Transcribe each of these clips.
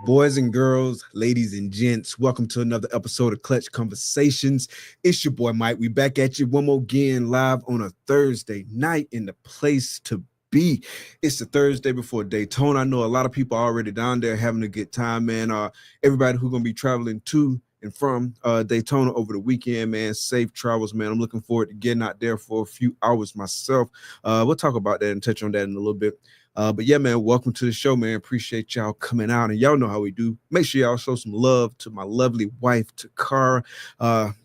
Boys and girls, ladies and gents, welcome to another episode of Clutch Conversations. It's your boy Mike. We back at you one more again, live on a Thursday night in the place to be. It's the Thursday before Daytona. I know a lot of people are already down there having a good time, man. Everybody who's gonna be traveling to and from Daytona over the weekend, man, safe travels, man. I'm looking forward to getting out there for a few hours myself. We'll talk about that and touch on that in a little bit. But yeah, man, welcome to the show, man. Appreciate y'all coming out, and y'all know how we do. Make sure y'all show some love to my lovely wife, Takara.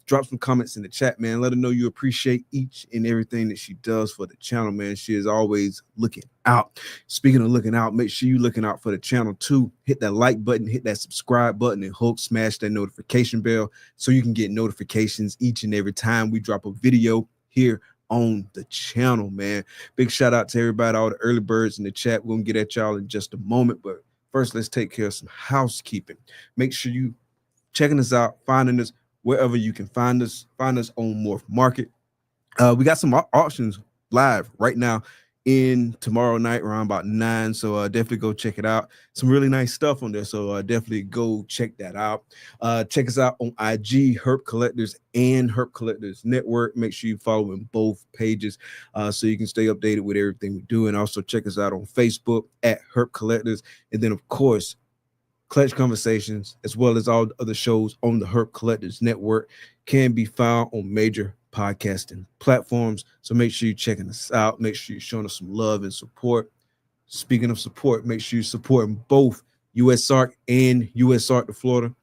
Drop some comments in the chat, man. Let her know you appreciate each and everything that she does for the channel, man. She is always looking out. Speaking of looking out, make sure you're looking out for the channel too. Hit that like button, hit that subscribe button, and smash that notification bell so you can get notifications each and every time we drop a video here on the channel, man. Big shout out to everybody, all the early birds in the chat. We're gonna get at y'all in just a moment, but first let's take care of some housekeeping. Make sure you checking us out, finding us wherever you can find us on Morph Market. We got some auctions live right now in tomorrow night around about 9, so definitely go check it out. Some really nice stuff on there, so definitely go check that out. Check us out on IG, Herp Collectors and Herp Collectors Network. Make sure you follow in both pages so you can stay updated with everything we do, and also check us out on Facebook at Herp Collectors, and then of course Clutch Conversations, as well as all the other shows on the Herp Collectors Network, can be found on major podcasting platforms. So make sure you're checking us out. Make sure you're showing us some love and support. Speaking of support, make sure you're supporting both USARK and USARK to Florida.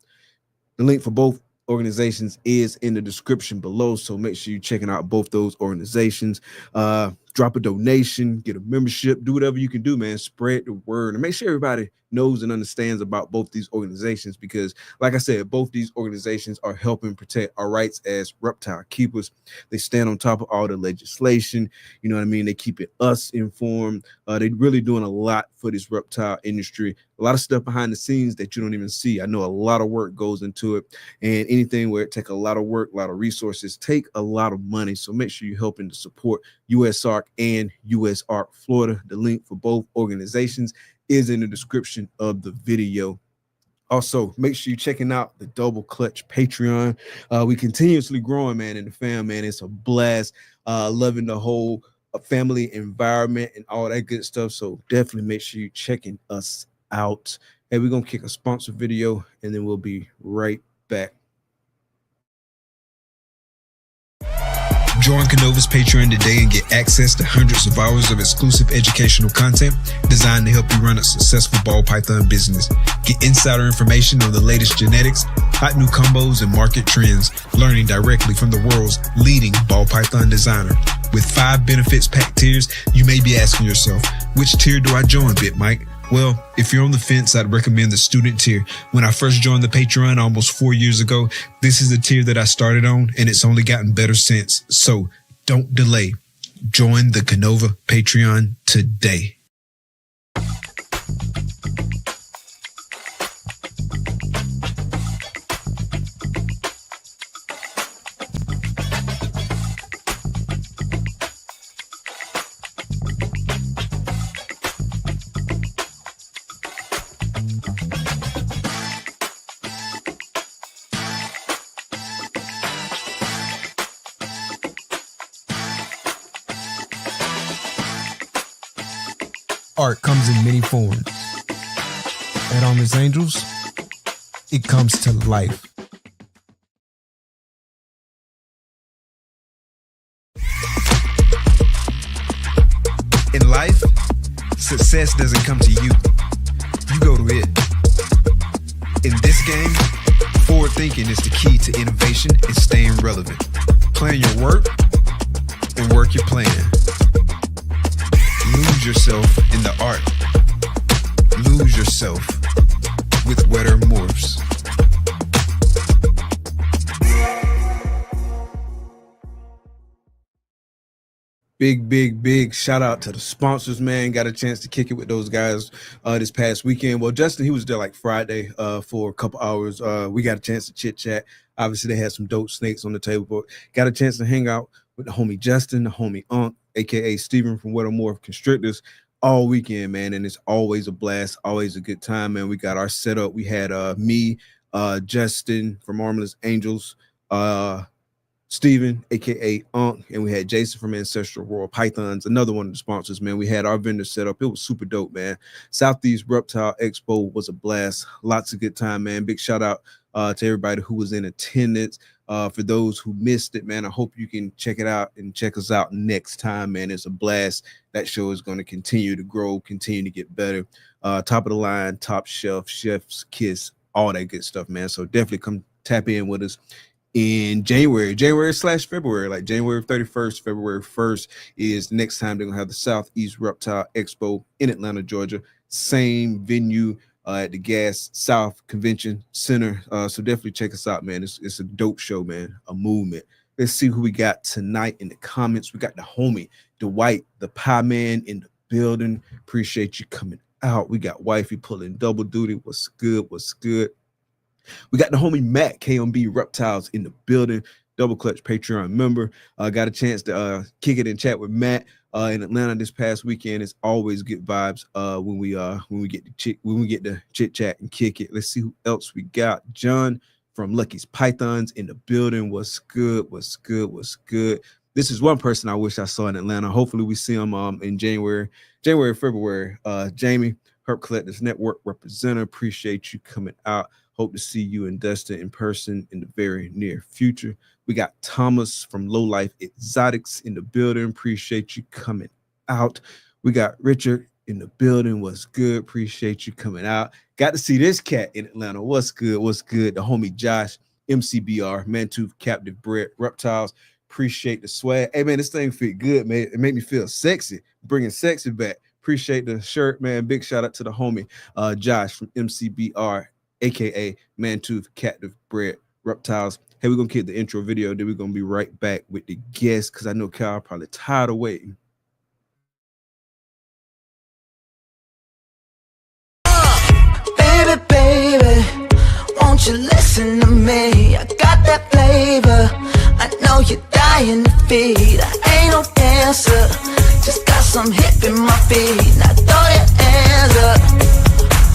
The link for both organizations is in the description below, so make sure you're checking out both those organizations. Drop a donation, get a membership, do whatever you can do, man. Spread the word and make sure everybody knows and understands about both these organizations, because like I said, both these organizations are helping protect our rights as reptile keepers. They stand on top of all the legislation, you know what I mean? They keeping us informed. They're really doing a lot for this reptile industry. A lot of stuff behind the scenes that you don't even see. I know a lot of work goes into it, and anything where it takes a lot of work, a lot of resources, take a lot of money. So make sure you're helping to support USARK and USARK Florida. The link for both organizations is in the description of the video. Also, make sure you're checking out the Double Clutch Patreon. We continuously growing, man, in the fam, man. It's a blast. Loving the whole family environment and all that good stuff. So definitely make sure you're checking us out. And we're gonna kick a sponsor video, and then we'll be right back. Join KINOVA's Patreon today and get access to hundreds of hours of exclusive educational content designed to help you run a successful BallPython business. Get insider information on the latest genetics, hot new combos, and market trends, learning directly from the world's leading BallPython designer. With 5 benefits packed tiers, you may be asking yourself, which tier do I join, Bit Mike? Well, if you're on the fence, I'd recommend the student tier. When I first joined the Patreon almost 4 years ago, this is the tier that I started on, and it's only gotten better since. So don't delay. Join the KINOVA Patreon today. Art comes in many forms. At Armless Angels, it comes to life. In life, success doesn't come to you. You go to it. In this game, forward thinking is the key to innovation and staying relevant. Plan your work and work your plan. Lose yourself in the art. Lose yourself with wetter morphs. Big shout out to the sponsors, man. Got a chance to kick it with those guys this past weekend. Well, Justin, he was there like Friday for a couple hours. We got a chance to chit chat. Obviously, they had some dope snakes on the table, but got a chance to hang out with the homie Justin, the homie Unc, aka Steven from Wetter Constrictors, all weekend, man. And it's always a blast, always a good time, man. We got our setup. We had me, Justin from Armless Angels, Steven, aka Unc, and we had Jason from Ancestral Pythons, another one of the sponsors, man. We had our vendor set up. It was super dope, man. Southeast Reptile Expo was a blast. Lots of good time, man. Big shout out to everybody who was in attendance. For those who missed it, man, I hope you can check it out and check us out next time, man. It's a blast. That show is going to continue to grow, continue to get better. Top of the line, top shelf, chef's kiss, all that good stuff, man. So definitely come tap in with us in January/February, like January 31st, February 1st is the next time they're gonna have the Southeast Reptile Expo in Atlanta, Georgia. Same venue at the Gas South Convention Center. So definitely check us out, man. It's a dope show, man. A movement. Let's see who we got tonight in the comments. We got the homie Dwight, the Pie Man, in the building. Appreciate you coming out. We got Wifey pulling double duty. What's good? What's good? We got the homie Matt, KMB Reptiles, in the building, Double Clutch Patreon member. Got a chance to kick it and chat with Matt in Atlanta this past weekend. It's always good vibes when we get to chit chat and kick it. Let's see who else we got. John from Lucky's Pythons in the building. What's good? What's good? What's good? This is one person I wish I saw in Atlanta. Hopefully we see him in January, February. Jamie, Herp Collectors Network representative. Appreciate you coming out. Hope to see you and Dustin in person in the very near future. We got Thomas from Low Life Exotics in the building. Appreciate you coming out. We got Richard in the building. What's good? Appreciate you coming out. Got to see this cat in Atlanta. What's good? What's good? The homie Josh, MCBR, Mantooth Captive Bred Reptiles. Appreciate the swag. Hey, man, this thing fit good, man. It made me feel sexy, bringing sexy back. Appreciate the shirt, man. Big shout out to the homie Josh from MCBR, aka Mantooth Captive Bred Reptiles. Hey, we're gonna keep the intro video, then we're gonna be right back with the guests because I know Kyle probably tired of waiting. Baby, won't you listen to me? I got that flavor. I know you're dying to feed. I ain't no dancer, just got some hip in my feet. Now throw your hands up.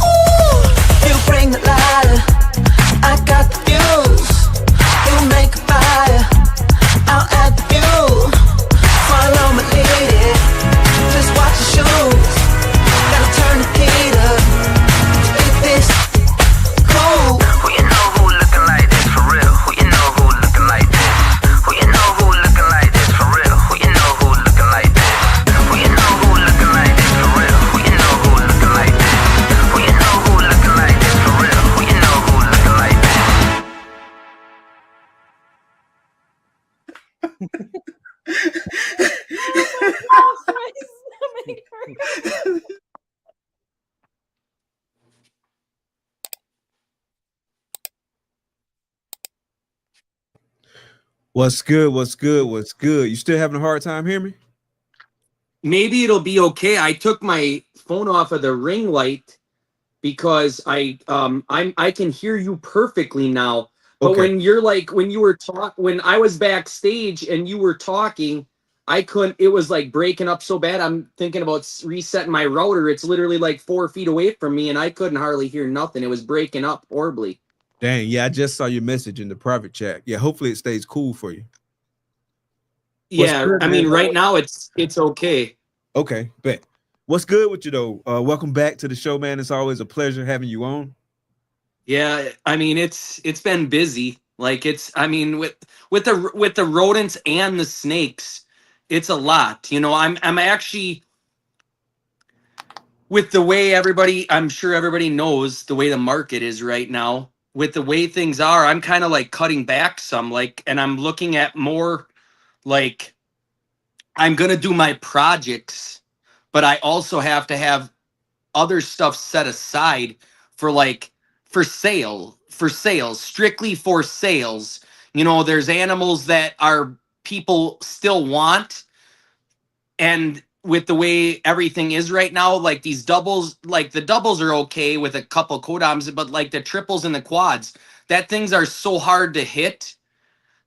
Ooh, you bring the lighter, I got the fuse. You make a fire, I'll add the fuel. Follow my lady, just watch your shoes. Gotta turn the heat up, get this cool. Who you know who looking like this for real? Who you know who looking like this? Who you know who looking like this for real? Who you know who looking like this? Who you know who looking like this for real? Who you know who looking like this? Who you know who looking like this for real? Who you know who looking like this? What's good? What's good? What's good? You still having a hard time hearing me? Maybe it'll be okay. I took my phone off of the ring light because I can hear you perfectly now. But Okay. when I was backstage and you were talking, I couldn't, it was like breaking up so bad. I'm thinking about resetting my router. It's literally like 4 feet away from me and I couldn't hardly hear nothing. It was breaking up horribly. Dang, yeah, I just saw your message in the private chat. Yeah, hopefully it stays cool for you. Yeah, good, I mean, man? right now it's okay. Okay, bet. What's good with you though? Welcome back to the show, man. It's always a pleasure having you on. Yeah, I mean it's been busy. Like I mean with the rodents and the snakes, it's a lot. You know, I'm actually, with the way I'm sure everybody knows the way the market is right now. With the way things are, I'm kind of like cutting back some, like, and I'm looking at more like I'm gonna do my projects, but I also have to have other stuff set aside for like for sales, strictly for sales. You know, there's animals that are people still want, and with the way everything is right now, like these doubles, like the doubles are okay with a couple codoms, but like the triples and the quads, that things are so hard to hit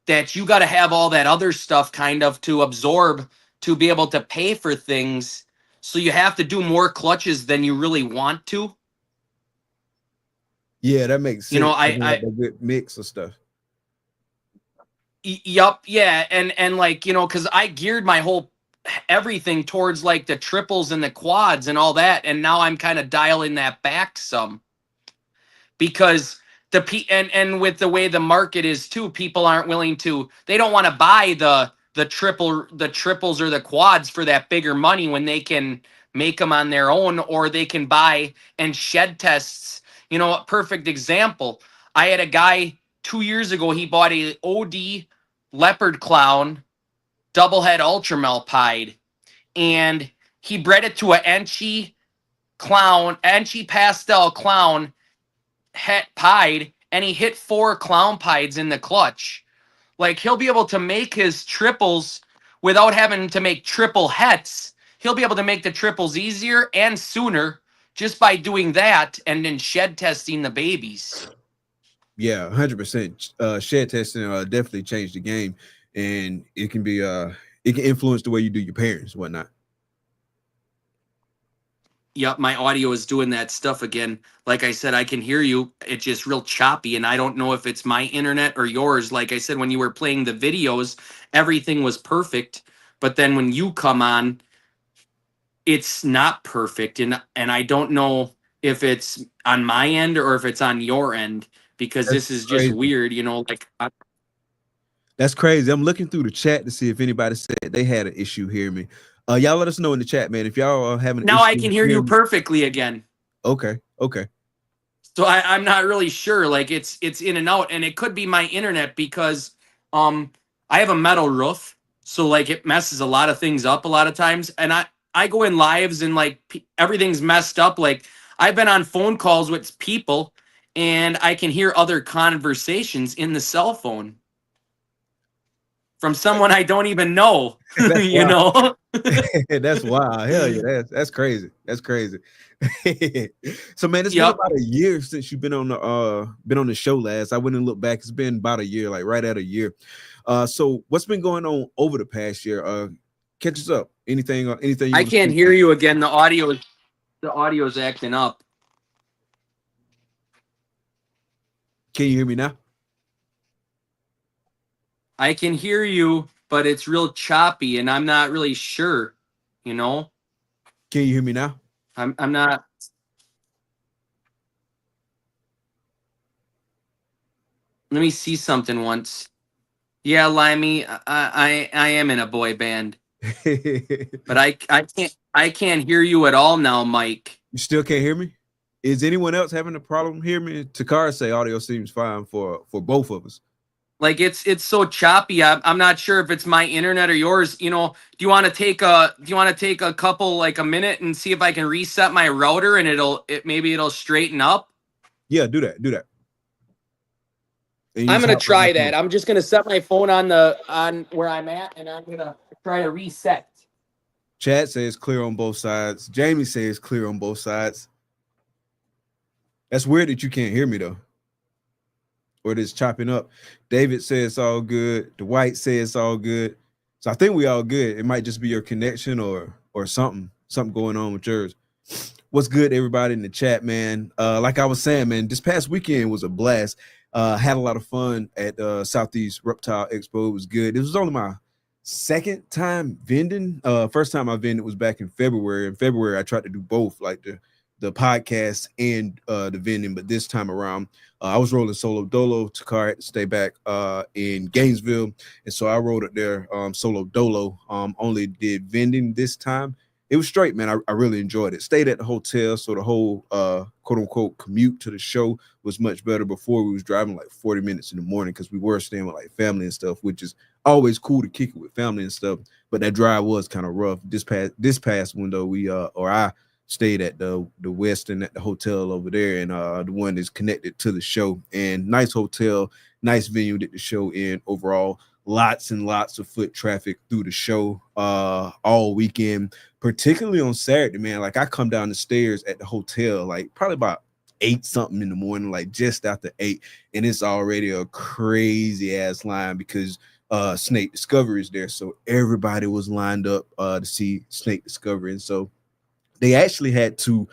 that you got to have all that other stuff kind of to absorb to be able to pay for things. So you have to do more clutches than you really want to. Yeah, that makes sense. You know, a good mix of stuff. Yup, yeah, and like, you know, because I geared my whole everything towards like the triples and the quads and all that, and now I'm kind of dialing that back some, because and with the way the market is too, people aren't willing to, they don't want to buy the triples or the quads for that bigger money when they can make them on their own, or they can buy and shed tests. You know, a perfect example, I had a guy 2 years ago, he bought a OD leopard clown double head ultramel pied, and he bred it to an Enchi pastel clown het pied, and he hit 4 clown pieds in the clutch. Like, he'll be able to make his triples without having to make triple hets. He'll be able to make the triples easier and sooner just by doing that, and then shed testing the babies. Yeah, 100%. Shed testing definitely changed the game, and it can be it can influence the way you do your parents, whatnot. Yep, my audio is doing that stuff again. Like I said, I can hear you. It's just real choppy, and I don't know if it's my internet or yours. Like I said, when you were playing the videos, everything was perfect, but then when you come on, it's not perfect, and I don't know if it's on my end or if it's on your end, because this is just weird, you know, like that's crazy. I'm looking through the chat to see if anybody said they had an issue hearing me. Y'all let us know in the chat, man, if y'all are having an now issue. I can hear you perfectly again. Okay. So I'm not really sure. Like, it's in and out, and it could be my internet, because I have a metal roof, so like it messes a lot of things up a lot of times, and I go in lives and like everything's messed up. Like, I've been on phone calls with people, and I can hear other conversations in the cell phone from someone I don't even know. You know. That's wild. Hell yeah, that's crazy. That's crazy. So man, it's been about a year since you've been on the show last. I went and looked back. It's been about a year, like right at a year. So what's been going on over the past year? Catch us up. Anything I can't hear you again. The audio is acting up. Can you hear me now? I can hear you, but it's real choppy, and I'm not really sure, you know? Can you hear me now? I'm not. Let me see something once. Yeah, Limey, I am in a boy band. But I can't hear you at all now, Mike. You still can't hear me? Is anyone else having a problem hearing me? Takara say audio seems fine for both of us. Like, it's so choppy. I'm not sure if it's my internet or yours. You know, do you want to take a couple, like a minute, and see if I can reset my router, and maybe it'll straighten up? Yeah, do that. I'm gonna try that. I'm just gonna set my phone on where I'm at, and I'm gonna try to reset. Chad says clear on both sides. Jamie says clear on both sides. That's weird that you can't hear me though, or it is chopping up. David says it's all good. Dwight says it's all good. So I think we all good. It might just be your connection or something going on with yours. What's good, everybody in the chat, man? Like I was saying, man, this past weekend was a blast. Had a lot of fun at Southeast Reptile Expo. It was good. It was only my second time vending. First time I vended was back in February. In February, I tried to do both, like the podcast and the vending, but this time around I was rolling solo dolo. Takar had to stay back in Gainesville, and so I rode up there solo dolo. Only did vending this time. It was straight, man. I really enjoyed it. Stayed at the hotel, so the whole quote unquote commute to the show was much better. Before, we was driving like 40 minutes in the morning because we were staying with like family and stuff, which is always cool to kick it with family and stuff, but that drive was kind of rough. This past window, I stayed at the Westin at the hotel over there, and the one is connected to the show. And nice hotel, nice venue that the show in overall. Lots and lots of foot traffic through the show all weekend, particularly on Saturday, man. Like I come down the stairs at the hotel, like probably about 8 something in the morning, like just after 8, and it's already a crazy ass line because Snake Discovery is there. So everybody was lined up to see Snake Discovery, and so they actually had to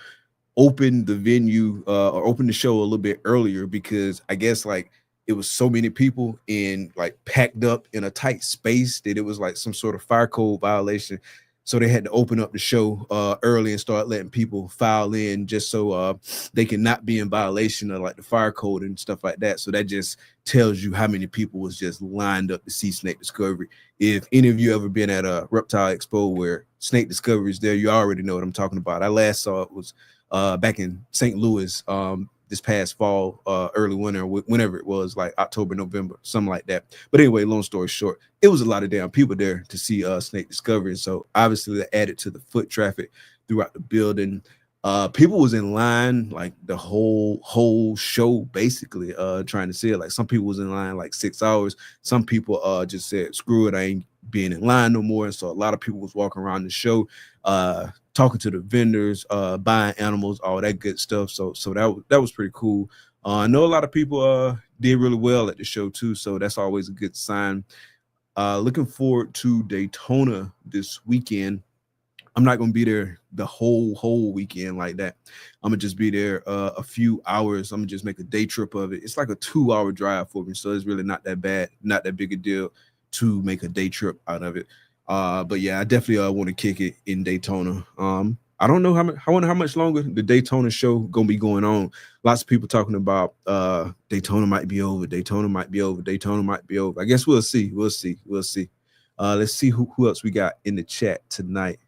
open the venue or open the show a little bit earlier because I guess like it was so many people and like packed up in a tight space that it was like some sort of fire code violation. So they had to open up the show early and start letting people file in just so they can not be in violation of like the fire code and stuff like that. So that just tells you how many people was just lined up to see Snake Discovery. If any of you ever been at a Reptile Expo where Snake Discovery is there, you already know what I'm talking about. I last saw it was back in St. Louis this past fall, early winter, whenever it was, like October, November, something like that. But anyway, long story short, it was a lot of damn people there to see Snake Discovery. And so obviously that added to the foot traffic throughout the building. People was in line like the whole show, basically, trying to see it. Like some people was in line like 6 hours. Some people just said, screw it, I ain't being in line no more. And so a lot of people was walking around the show, talking to the vendors, buying animals, all that good stuff. So that was pretty cool. I know a lot of people did really well at the show too, so that's always a good sign. Looking forward to Daytona this weekend. I'm not gonna be there the whole weekend like that. I'm gonna just be there a few hours. I'm gonna just make a day trip of it. It's like a 2-hour drive for me, so it's really not that bad, not that big a deal to make a day trip out of it. But yeah, I definitely want to kick it in Daytona. I don't know I wonder how much longer the Daytona show gonna be going on. Lots of people talking about Daytona might be over, Daytona might be over, Daytona might be over. I guess we'll see. Let's see who else we got in the chat tonight.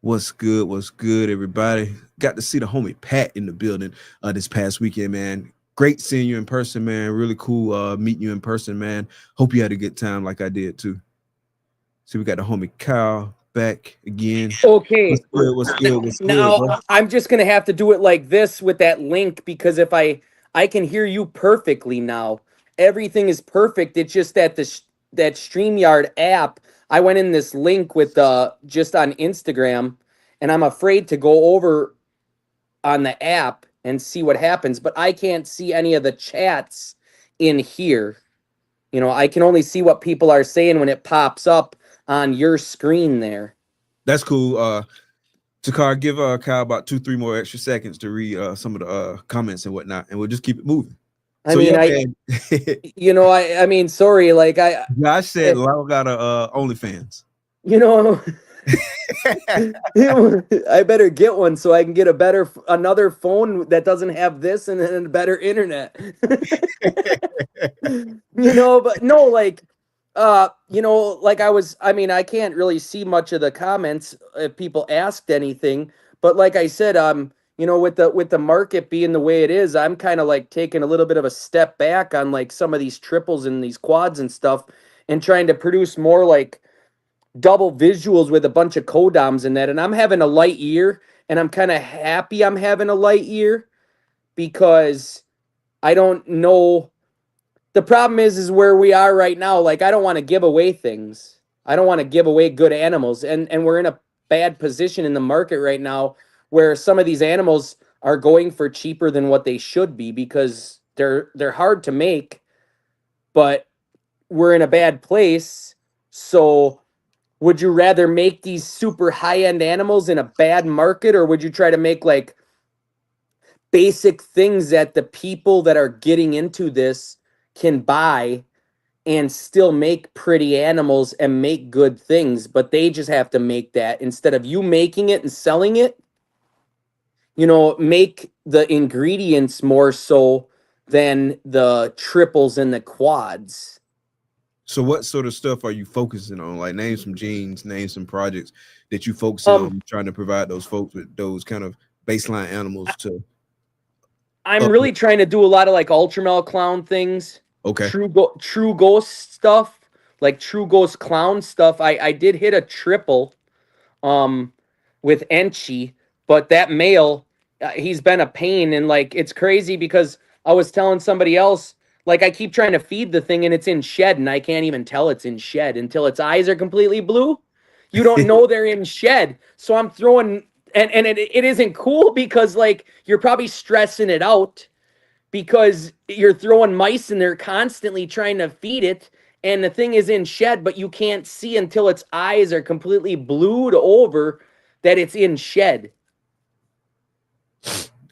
What's good, everybody? Got to see the homie Pat in the building this past weekend, man. Great seeing you in person, man. Really cool meeting you in person, man. Hope you had a good time like I did too. So we got the homie Kyle back again. Okay. What's good? Now bro? I'm just gonna have to do it like this with that link because if I can hear you perfectly now. Everything is perfect. It's just that that StreamYard app. I went in this link with just on Instagram, and I'm afraid to go over on the app and see what happens, but I can't see any of the chats in here. You know, I can only see what people are saying when it pops up on your screen there. That's cool. Takar, give Kyle about 2-3 more extra seconds to read some of the comments and whatnot, and we'll just keep it moving. I mean, you know, I mean, sorry, like Josh said, Lau got a OnlyFans. You know, I better get one so I can get another phone that doesn't have this and then a better internet. You know, but no, like, you know, like I can't really see much of the comments if people asked anything, but like I said, you know, with the market being the way it is, I'm kind of like taking a little bit of a step back on like some of these triples and these quads and stuff and trying to produce more like double visuals with a bunch of codoms in that. And I'm having a light year, and I'm kind of happy I'm having a light year because I don't know. The problem is where we are right now. Like, I don't want to give away things. I don't want to give away good animals. And we're in a bad position in the market right now where some of these animals are going for cheaper than what they should be because they're hard to make, but we're in a bad place. So would you rather make these super high-end animals in a bad market, or would you try to make like basic things that the people that are getting into this can buy and still make pretty animals and make good things, but they just have to make that instead of you making it and selling it? You know, make the ingredients more so than the triples and the quads. So what sort of stuff are you focusing on? Like, name some genes, name some projects that you focus on trying to provide those folks with those kind of baseline animals to. I'm really trying to do a lot of like Ultramel clown things. Okay. True ghost stuff, like true ghost clown stuff. I did hit a triple with Enchi, but that male, he's been a pain, and like it's crazy because I was telling somebody else, like I keep trying to feed the thing and it's in shed and I can't even tell it's in shed until its eyes are completely blue. You don't know they're in shed. So I'm throwing, and it isn't cool because like you're probably stressing it out because you're throwing mice and they're constantly trying to feed it, and the thing is in shed, but you can't see until its eyes are completely blued over that it's in shed.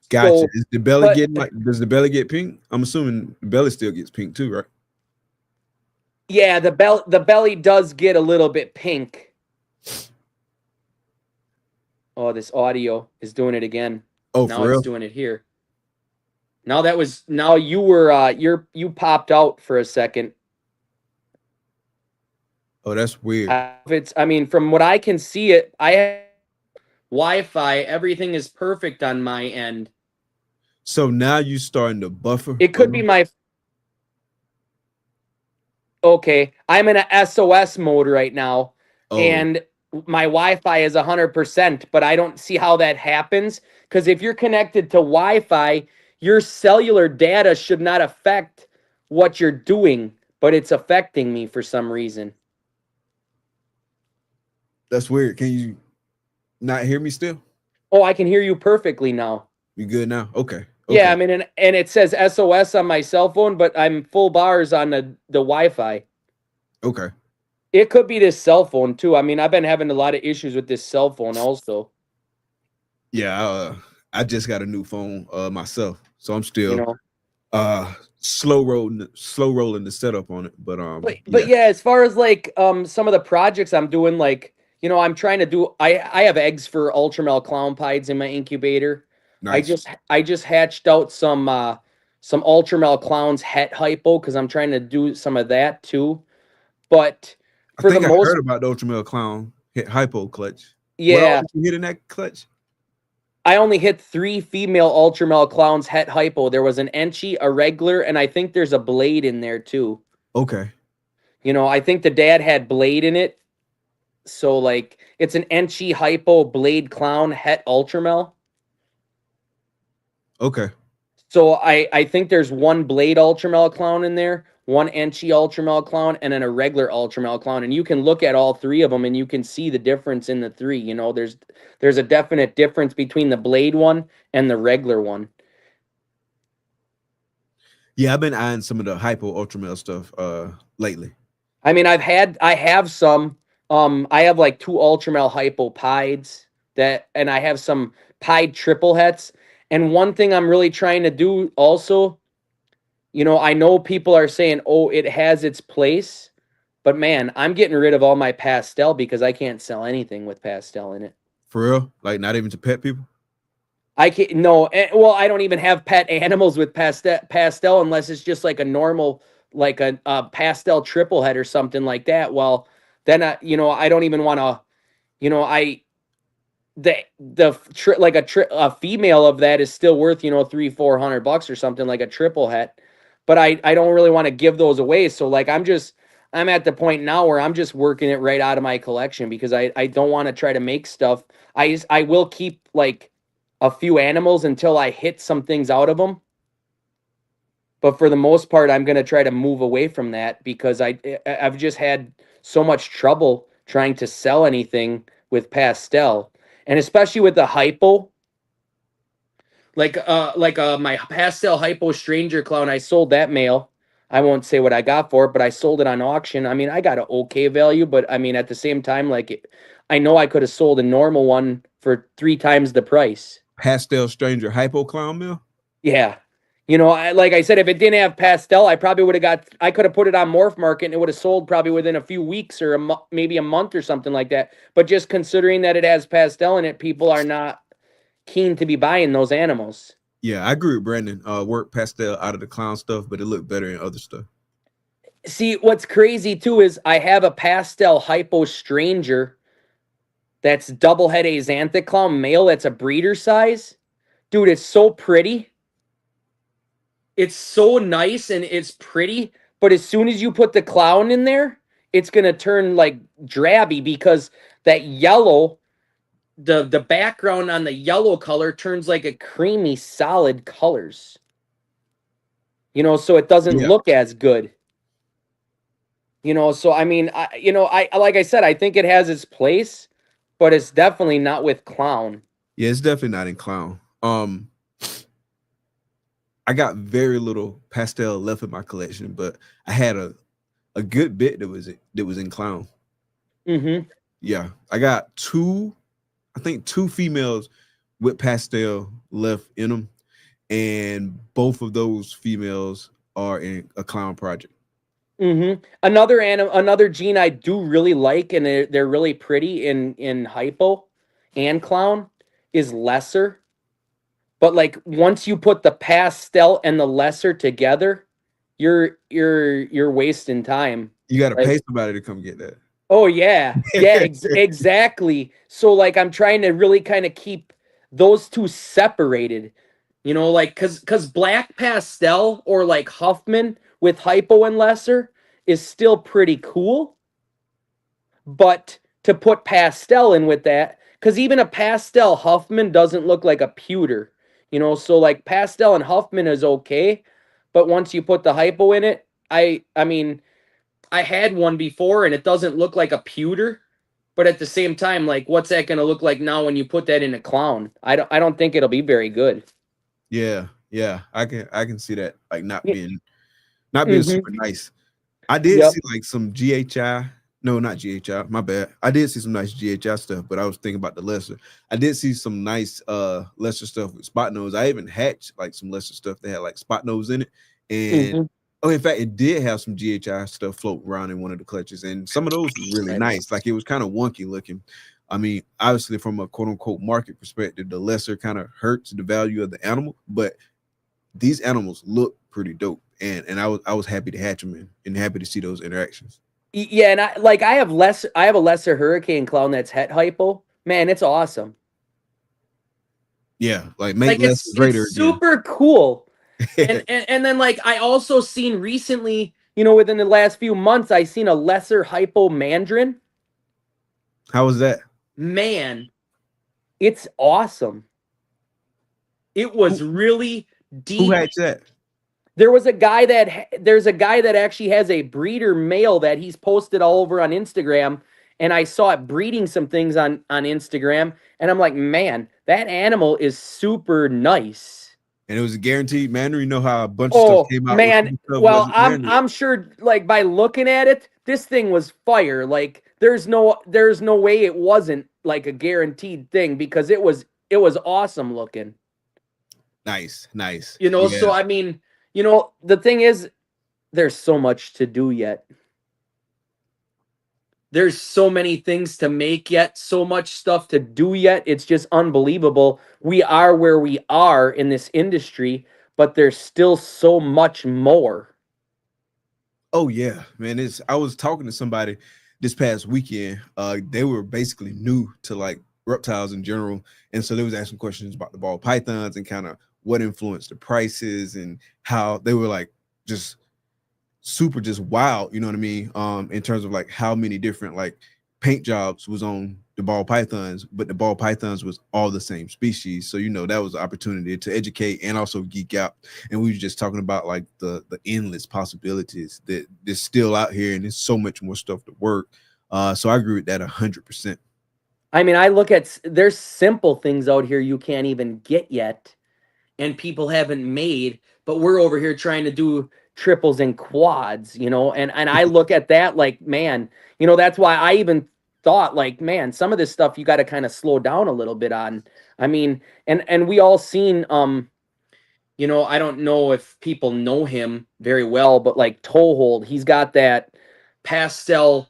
Gotcha. So, Is the belly but getting like? Does the belly get pink? I'm assuming the belly still gets pink too, right? yeah, the belly does get a little bit pink. Oh, this audio is doing it again. Oh, Now for it's real? doing it here. Now you were you popped out for a second. Oh, that's weird. I mean, from what I can see, I have Wi-Fi. Everything is perfect on my end. So now you starting to buffer. It could be my. Okay, I'm in a SOS mode right now, and my Wi-Fi is 100%, but I don't see how that happens because if you're connected to Wi-Fi, your cellular data should not affect what you're doing, but it's affecting me for some reason. That's weird. Can you not hear me still? Oh, I can hear you perfectly now. You good now? Okay. Yeah, I mean, and it says SOS on my cell phone, but I'm full bars on the Wi-Fi. Okay. It could be this cell phone too. I mean, I've been having a lot of issues with this cell phone also. Yeah, I just got a new phone myself, so I'm still You know, slow rolling the setup on it. But yeah, as far as like some of the projects I'm doing, like I'm trying to do. I have eggs for ultramel clown pieds in my incubator. nice. I just hatched out some ultramel clowns het hypo because I'm trying to do some of that too. But I for the think I most, heard about the ultramel clown hit hypo clutch. What all yeah, did you hit in that clutch? I only hit 3 female ultramel clowns het hypo. There was an Enchi, a regular, and I think there's a blade in there too. Okay. I think the dad had blade in it. So like it's an Enchi hypo blade clown het ultramel. Okay. So I think there's one blade ultramel clown in there, one Enchi ultramel clown, and then a regular ultramel clown. And you can look at all 3 of them and you can see the difference in the 3. There's a definite difference between the blade one and the regular one. Yeah, I've been eyeing some of the hypo ultramel stuff lately. I mean, I have some. I have like 2 ultramel hypo pieds and I have some pied triple hets. And one thing I'm really trying to do also, I know people are saying, oh, it has its place, but man, I'm getting rid of all my pastel because I can't sell anything with pastel in it. For real? Like not even to pet people? I can't, no, well, I don't even have pet animals with pastel unless it's just like a normal, like a pastel triple head or something like that. Well, then, I don't even want to, a female of that is still worth, $300-400 or something like a triple het, but I don't really want to give those away. So like, I'm at the point now where I'm just working it right out of my collection because I don't want to try to make stuff. I will keep like a few animals until I hit some things out of them. But for the most part, I'm going to try to move away from that because I've just had so much trouble trying to sell anything with pastel. And especially with the hypo, like my pastel hypo stranger clown, I sold that male. I won't say what I got for it, but I sold it on auction. I mean, I got an okay value, but I mean, at the same time, I know I could have sold a normal one for 3 times the price. Pastel stranger hypo clown mill? Yeah. Like I said, if it didn't have pastel, I probably would have I could have put it on Morph Market and it would have sold probably within a few weeks or maybe a month or something like that. But just considering that it has pastel in it, people are not keen to be buying those animals. Yeah, I agree with Brandon. Work pastel out of the clown stuff, but it looked better in other stuff. See, what's crazy too is I have a pastel hypo stranger that's double head axanthic clown male that's a breeder size. Dude, it's so pretty. It's so nice and it's pretty, but as soon as you put the clown in there, it's gonna turn like drabby because that yellow, the background on the yellow color turns like a creamy solid colors. You know, so it doesn't Yeah. look as good. You know, so I mean, I like I said, I think it has its place, but it's definitely not with clown. Yeah, it's definitely not in clown. I got very little pastel left in my collection, but I had a good bit that was in clown. Mm-hmm. Yeah, I got I think two females with pastel left in them, and both of those females are in a clown project. Mm-hmm. Another gene I do really like, and they're really pretty in hypo and clown is lesser. But like once you put the pastel and the lesser together, you're wasting time. You got to Like, pay somebody to come get that. oh yeah, yeah, exactly. So like I'm trying to really kind of keep those two separated. You know, like cause black pastel or like Huffman with hypo and lesser is still pretty cool. But to put pastel in with that, because even a pastel Huffman doesn't look like a pewter. You know, so like pastel and Huffman is okay, but once you put the hypo in it, I mean, I had one before and it doesn't look like a pewter, but at the same time, like what's that gonna look like now when you put that in a clown? I don't think it'll be very good. Yeah, yeah, I can see that like not Yeah. being Mm-hmm. super nice. I did Yep. see like some GHI. No, not GHI. My bad. I did see some nice GHI stuff, but I was thinking about the lesser. I did see some nice lesser stuff with spot nose. I even hatched like some lesser stuff that had like spot nose in it. And Mm-hmm. oh, in fact, it did have some GHI stuff float around in one of the clutches, and some of those were really nice. Like it was kind of wonky looking. I mean, obviously, from a quote unquote market perspective, the lesser kind of hurts the value of the animal, but these animals look pretty dope. And I was happy to hatch them and happy to see those interactions. Yeah, and I have a lesser hurricane clown that's het hypo. Man, it's awesome. Yeah, like make Like less greater it's again. super cool. And then like I also seen recently, you know, within the last few months, I seen a lesser hypo mandarin. How was that? Man, it's awesome. It was really Who deep. hatched that? There's a guy that actually has a breeder male that he's posted all over on Instagram, and I saw it breeding some things on Instagram, and I'm like, man, that animal is super nice. And it was a guaranteed mandarin. You know how a bunch of stuff Oh came out. man, With stuff well, wasn't mandarin. I'm sure like by looking at it, this thing was fire. Like there's no way it wasn't like a guaranteed thing because it was awesome looking. Nice, nice. You know, Yeah. so I mean, you know, the thing is there's so much to do yet. There's so many things to make yet, so much stuff to do yet. It's just unbelievable. We are where we are in this industry, but there's still so much more. Oh yeah, man. I was talking to somebody this past weekend. They were basically new to like reptiles in general, and so they was asking questions about the ball pythons and kind of what influenced the prices and how they were like just super just wild, you know what I mean? In terms of like how many different like paint jobs was on the ball pythons, but the ball pythons was all the same species. So you know that was an opportunity to educate and also geek out. And we were just talking about like the endless possibilities that there's still out here, and there's so much more stuff to work. So I agree with that 100%. I mean, I look at there's simple things out here you can't even get yet, and people haven't made, but we're over here trying to do triples and quads, you know, and I look at that like, man, you know, that's why I even thought like, man, some of this stuff you got to kind of slow down a little bit on. I mean, and we all seen you know, I don't know if people know him very well, but like Toehold, he's got that pastel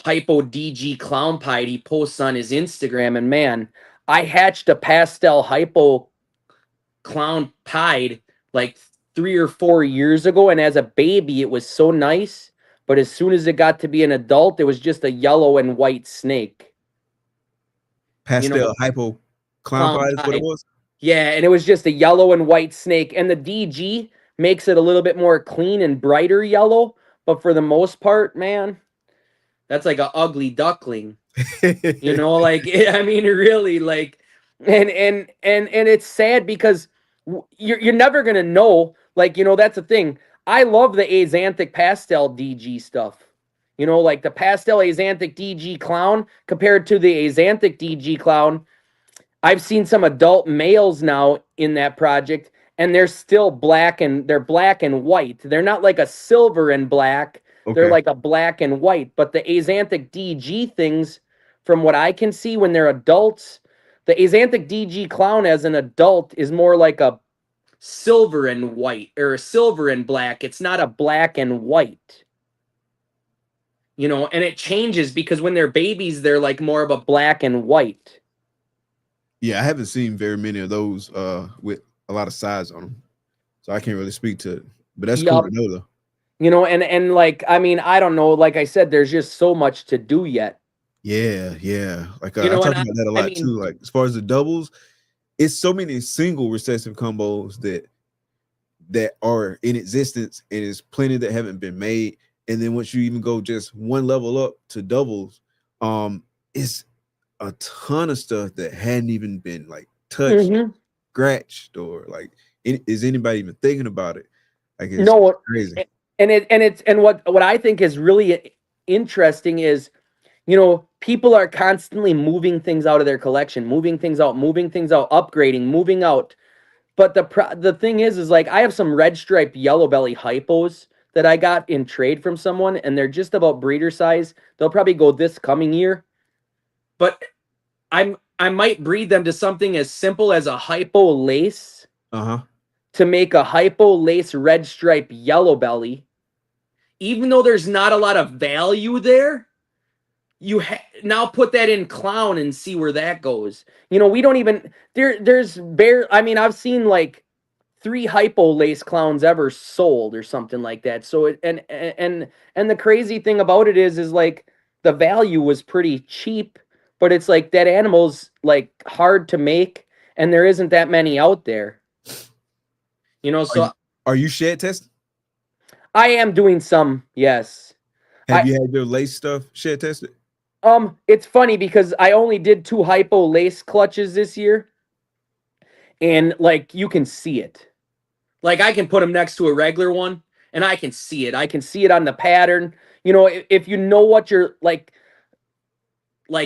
hypo DG clown pied he posts on his Instagram, and man, I hatched a pastel hypo clown pied like 3 or 4 years ago, and as a baby it was so nice, but as soon as it got to be an adult it was just a yellow and white snake. Pastel, you know, hypo clown pie is what it was. yeah, and it was just a yellow and white snake, and the DG makes it a little bit more clean and brighter yellow. But for the most part, man, that's like an ugly duckling. You know, like, I mean, really, like, and it's sad because you're never gonna know. Like, you know, that's the thing. I love the Axanthic pastel DG stuff. You know, like the pastel Axanthic DG clown compared to the Axanthic DG clown. I've seen some adult males now in that project, and they're still black, and they're black and white. They're not like a silver and black. They're like a black and white. But the Axanthic DG things, from what I can see when they're adults, the Axanthic DG clown as an adult is more like a silver and white, or a silver and black. It's not a black and white. You know, and it changes because when they're babies, they're like more of a black and white. Yeah, I haven't seen very many of those with a lot of size on them, so I can't really speak to it. But that's cool to know, though. You know, and like, I mean, I don't know. Like I said, there's just so much to do yet. Yeah, yeah. Like You know, I talk about that a lot I mean, too. Like as far as the doubles, it's so many single recessive combos that are in existence, and there's plenty that haven't been made. And then once you even go just one level up to doubles, it's a ton of stuff that hadn't even been like touched, scratched, or like is anybody even thinking about it? Like it's crazy. And what I think is really interesting is, you know, people are constantly moving things out of their collection, moving things out, upgrading, moving out. But the thing is like, I have some red stripe yellow belly hypos that I got in trade from someone, and they're just about breeder size. They'll probably go this coming year. But I might breed them to something as simple as a hypo lace to make a hypo lace red stripe yellow belly. Even though there's not a lot of value there, you now put that in clown and see where that goes. You know, we don't even there's I mean, I've seen like 3 hypo lace clowns ever sold or something like that. So and the crazy thing about it is like the value was pretty cheap, but it's like that animal's like hard to make, and there isn't that many out there. You know, so are you shed testing? I am doing some, yes. Have you had your lace stuff shed tested? It's funny because I only did 2 hypo lace clutches this year, and like you can see it. Like I can put them next to a regular one, and I can see it. I can see it on the pattern. You know, if you know what you're like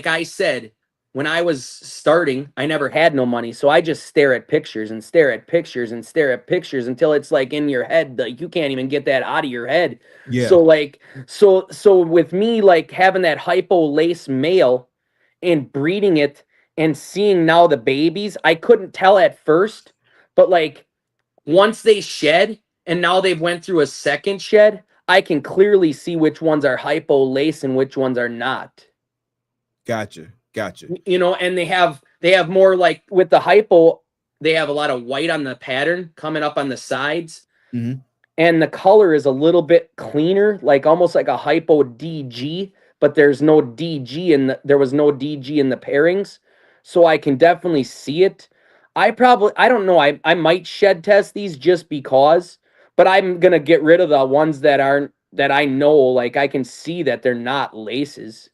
I said, when I was starting, I never had no money, so I just stare at pictures and stare at pictures and stare at pictures until it's like in your head, like you can't even get that out of your head. Yeah. So like, so with me, like having that hypo lace male and breeding it and seeing now the babies, I couldn't tell at first, but like once they shed and now they've went through a second shed, I can clearly see which ones are hypo lace and which ones are not. Gotcha. You know, and they have more like with the hypo, they have a lot of white on the pattern coming up on the sides. And the color is a little bit cleaner, like almost like a hypo DG, but there's no DG there was no DG in the pairings. So I can definitely see it. I don't know. I might shed test these just because, but I'm going to get rid of the ones that I know, like I can see that they're not laces.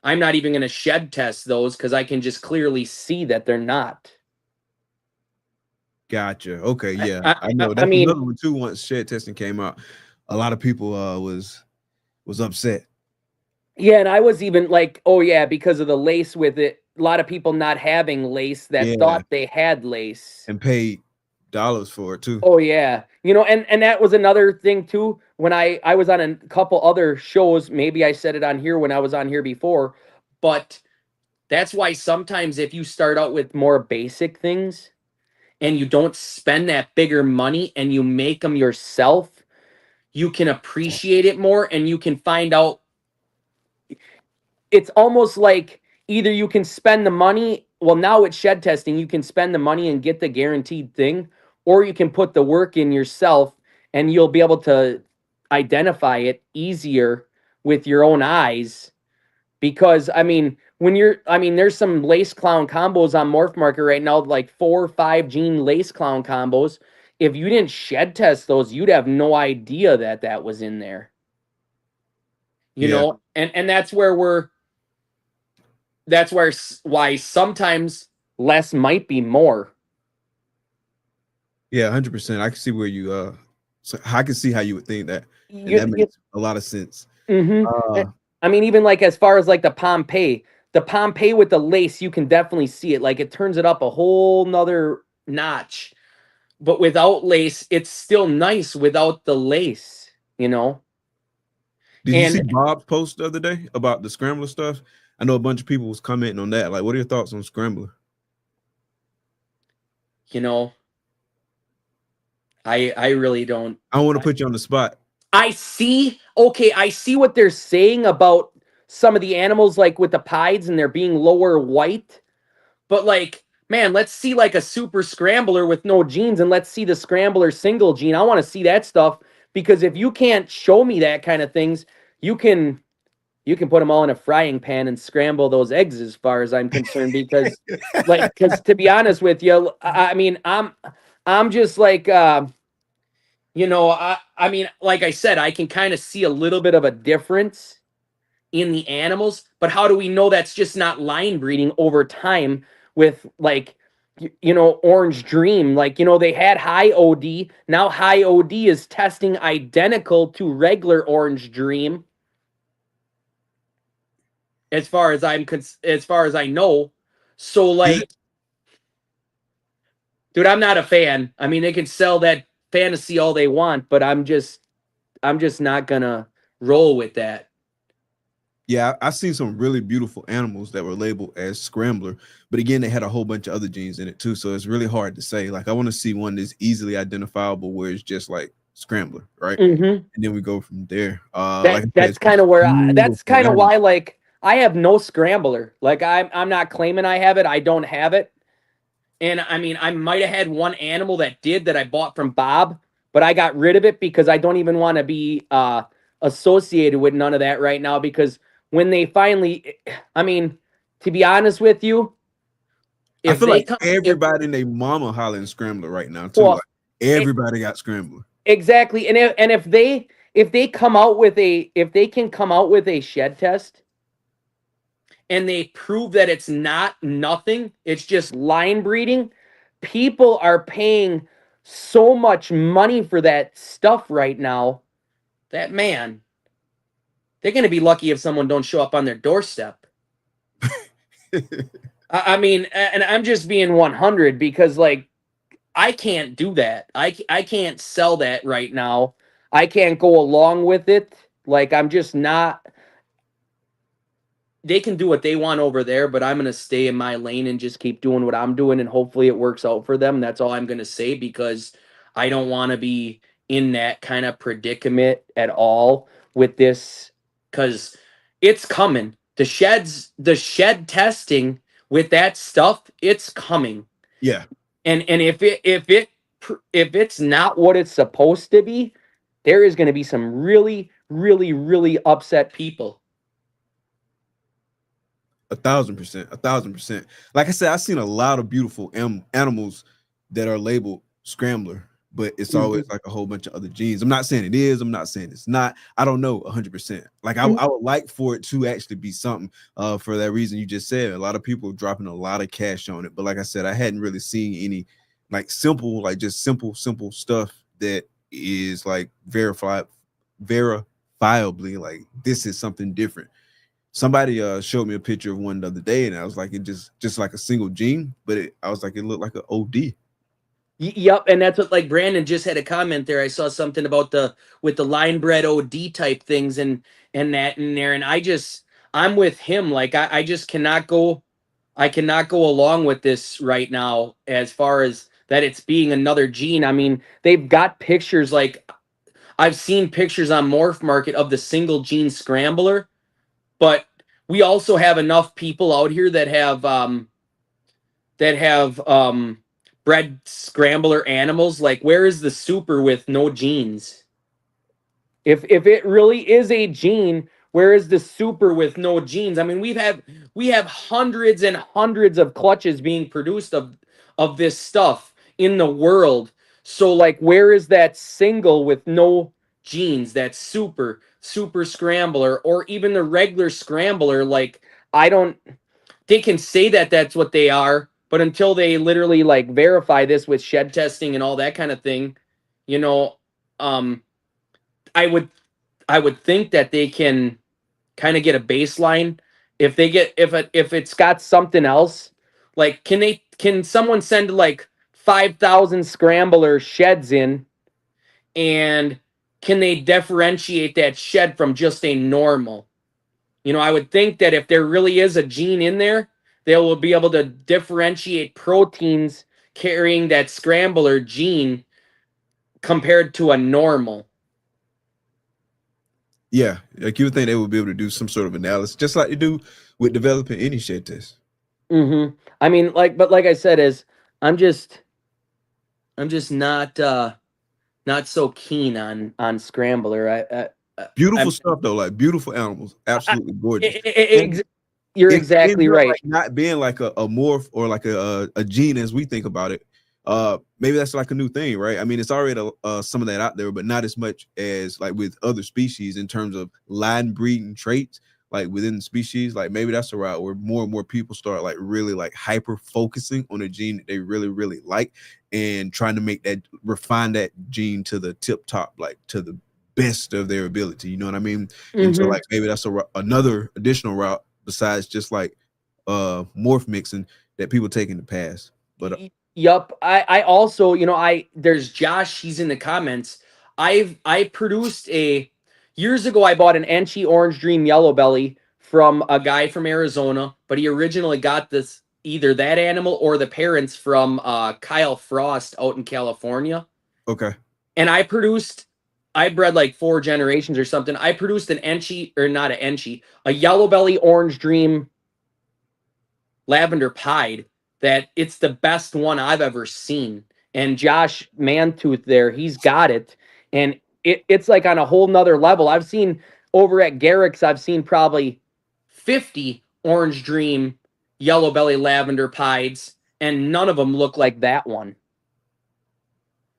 I'm not even going to shed test those because I can just clearly see that they're not. Gotcha. Okay, yeah, I know. That's another one too. Once shed testing came out, a lot of people was upset. Yeah, and I was even like, oh yeah, because of the lace with it. A lot of people not having lace that thought they had lace and paid dollars for it too. Oh yeah, you know, and that was another thing too. When I was on a couple other shows, maybe I said it on here when I was on here before, but that's why sometimes if you start out with more basic things and you don't spend that bigger money and you make them yourself, you can appreciate it more and you can find out. It's almost like either you can spend the money, well now with shed testing, you can spend the money and get the guaranteed thing, or you can put the work in yourself and you'll be able to identify it easier with your own eyes. Because I mean, there's some lace clown combos on Morph Market right now, like 4 or 5 gene lace clown combos, if you didn't shed test those, you'd have no idea that that was in there. You Yeah. know, and that's where why sometimes less might be more. Yeah, 100%. I can see where you so I can see how you would think that. And You, that makes a lot of sense. I mean, even like as far as like the Pompeii with the lace, you can definitely see it. Like it turns it up a whole nother notch. But without lace, it's still nice without the lace, you know? Did you see And Bob's post the other day about the Scrambler stuff? I know a bunch of people was commenting on that. Like, what are your thoughts on Scrambler? you know, I really don't. I don't want to put you on the spot. I see what they're saying about some of the animals, like with the pieds and they're being lower white. But like, man, let's see like a super scrambler with no genes, and let's see the scrambler single gene. I want to see that stuff, because if you can't show me that kind of things, you can put them all in a frying pan and scramble those eggs, as far as I'm concerned. Because because to be honest with you, I mean, I'm just like, you know, I mean, like I said, I can kind of see a little bit of a difference in the animals, but how do we know that's just not line breeding over time with, like, you know, Orange Dream? Like, you know, they had high OD. Now high OD is testing identical to regular Orange Dream, as far as I know. So like, dude, I'm not a fan. I mean, they can sell that fantasy all they want, but I'm just not gonna roll with that. Yeah, I've seen some really beautiful animals that were labeled as Scrambler, but again, they had a whole bunch of other genes in it too. So it's really hard to say. Like, I want to see one that's easily identifiable where it's just like Scrambler, right? And then we go from there. That's kind of where that's kind of why, like, I have no Scrambler. Like, I'm not claiming I have it. I don't have it. And I mean, I might have had one animal that I bought from Bob, but I got rid of it because I don't even want to be associated with none of that right now. Because when they finally, I mean, to be honest with you, I feel like everybody and their mama hollering Scrambler right now too. Well, like everybody got Scrambler. Exactly. And if they come out with if they can come out with a shed test and they prove that it's nothing, it's just line breeding, people are paying so much money for that stuff right now that, man, they're going to be lucky if someone don't show up on their doorstep. I mean, and I'm just being 100, because, like, I can't do that. I can't sell that right now. I can't go along with it. Like, I'm just not. They can do what they want over there, but I'm going to stay in my lane and just keep doing what I'm doing, and hopefully it works out for them. That's all I'm going to say, because I don't want to be in that kind of predicament at all with this, because it's coming. The shed testing with that stuff, it's coming. Yeah. And if it's not what it's supposed to be, there is going to be some really, really, really upset people. 1,000%, 1,000%. Like I said, I've seen a lot of beautiful animals that are labeled Scrambler, but it's always like a whole bunch of other genes. I'm not saying it is. I'm not saying it's not. I don't know 100%. Like, I would like for it to actually be something. For that reason you just said, a lot of people are dropping a lot of cash on it. But like I said, I hadn't really seen any like simple stuff that is like verifiably like this is something different. Somebody showed me a picture of one the other day, and I was like, it just like a single gene, but I was like, it looked like an OD. Yep, and that's what, like, Brandon just had a comment there. I saw something about with the line bred OD type things and that in there, and I'm with him. Like, I just cannot go along with this right now, as far as that it's being another gene. I mean, they've got pictures, like, I've seen pictures on Morph Market of the single gene Scrambler, but we also have enough people out here that have bred Scrambler animals. Like, where is the super with no genes? If it really is a gene, where is the super with no genes? I mean, we have hundreds and hundreds of clutches being produced of this stuff in the world. So like, where is that single with no genes, that super scrambler, or even the regular scrambler? Like, I don't, they can say that that's what they are, but until they literally like verify this with shed testing and all that kind of thing, you know, um, I would think that they can kind of get a baseline. If they get, if it's got something else, like, can someone send like 5,000 scrambler sheds in, and can they differentiate that shed from just a normal? You know, I would think that if there really is a gene in there, they will be able to differentiate proteins carrying that scrambler gene compared to a normal. Yeah, like you would think they would be able to do some sort of analysis, just like they do with developing any shed test. I mean, like, but like I said, I'm just not so keen on scrambler. Beautiful stuff though, like beautiful animals, absolutely gorgeous. You're exactly right. Like not being like a morph or like a gene as we think about it. Maybe that's like a new thing, right? I mean, it's already some of that out there, but not as much as like with other species in terms of line breeding traits, like within the species. Like maybe that's a route where more and more people start like really like hyper focusing on a gene that they really, really like and trying to make that, refine that gene to the tip top, like to the best of their ability. You know what I mean? And so like maybe that's another additional route besides just like morph mixing that people take in the past. But Yup. I also, you know, there's Josh, he's in the comments. I produced years ago, I bought an Enchi Orange Dream Yellow Belly from a guy from Arizona, but he originally got this, either that animal or the parents, from Kyle Frost out in California. Okay. And I bred like 4 generations or something. I produced an Enchi, or not an Enchi, a Yellow Belly Orange Dream Lavender Pied, that it's the best one I've ever seen. And Josh Mantooth there, he's got it. And it's like on a whole nother level. I've seen over at Garrick's, I've seen probably 50 Orange Dream Yellow Belly Lavender Pieds, and none of them look like that one.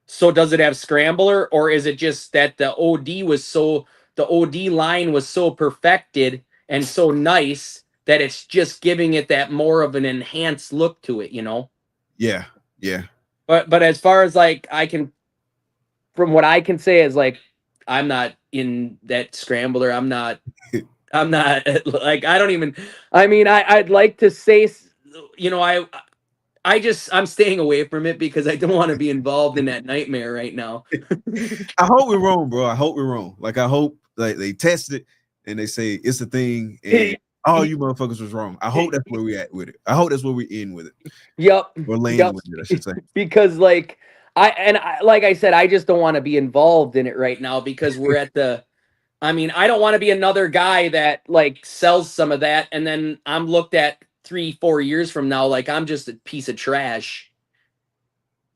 So does it have scrambler, or is it just that the OD line was so perfected and so nice that it's just giving it that more of an enhanced look to it, you know? Yeah. But as far as like, from what I can say is like, I'm not in that scrambler. I'm not like, I'd like to say, you know, I'm staying away from it because I don't want to be involved in that nightmare right now. I hope we're wrong, bro. I hope we're wrong. Like, I hope like they test it and they say it's a thing and all you motherfuckers was wrong. I hope that's where we at with it. I hope that's where we end with it. Yep. Or landing with it, I should say. Because like like I said, I just don't want to be involved in it right now because we're at the, I don't want to be another guy that like sells some of that and then I'm looked at 3-4 years from now like I'm just a piece of trash.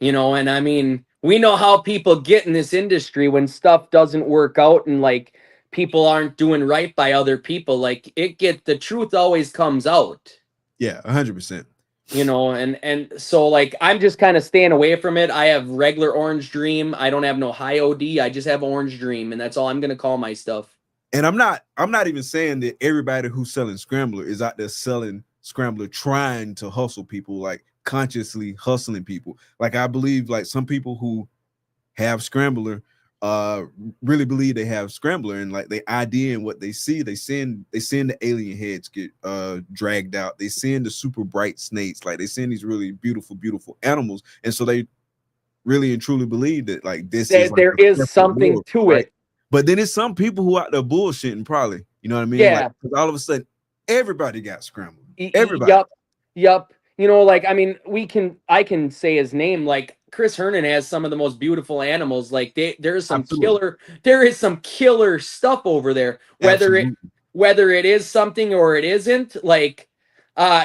You know, and we know how people get in this industry when stuff doesn't work out and like people aren't doing right by other people. Like the truth always comes out. Yeah, 100%. You know, and so like I'm just kind of staying away from it. I have regular Orange Dream. I don't have no high OD. I just have Orange Dream, and that's all I'm gonna call my stuff. And I'm not even saying that everybody who's selling Scrambler is out there selling Scrambler trying to hustle people, like consciously hustling people. Like I believe like some people who have Scrambler really believe they have Scrambler, and like they ID and what they see, they send the alien heads get dragged out, they send the super bright snakes, like they send these really beautiful animals, and so they really and truly believe that like this is like there is something world, to right? it. But then it's some people who out there bullshitting, probably, you know what I mean? Yeah. Like, all of a sudden everybody got Scrambler. Everybody. Yep. You know, like I can say his name. Like Chris Hernan has some of the most beautiful animals. Like there is some killer stuff over there. Whether it is something or it isn't. Like,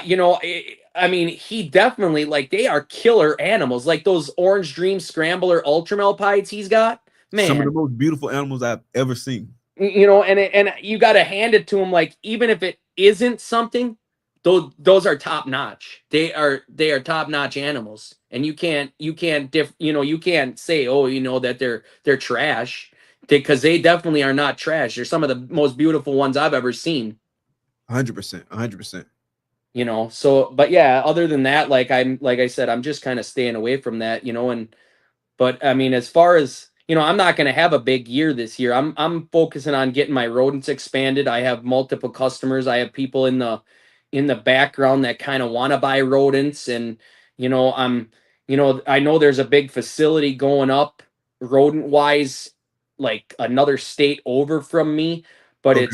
you know, he definitely, like, they are killer animals. Like those Orange Dream Scrambler Ultramalpides he's got. Man, some of the most beautiful animals I've ever seen. You know, and you got to hand it to him. Like even if it isn't something, those are top notch. They are top notch animals, and you can't you can't say, oh, that they're trash, because they definitely are not trash. They're some of the most beautiful ones I've ever seen. 100%, 100%. So, but yeah, other than that, like I said, I'm just kind of staying away from that, but I mean, as far as, I'm not going to have a big year this year. I'm focusing on getting my rodents expanded. I have multiple customers. I have people in the background that kind of want to buy rodents, and I know there's a big facility going up rodent wise, like another state over from me, but Okay.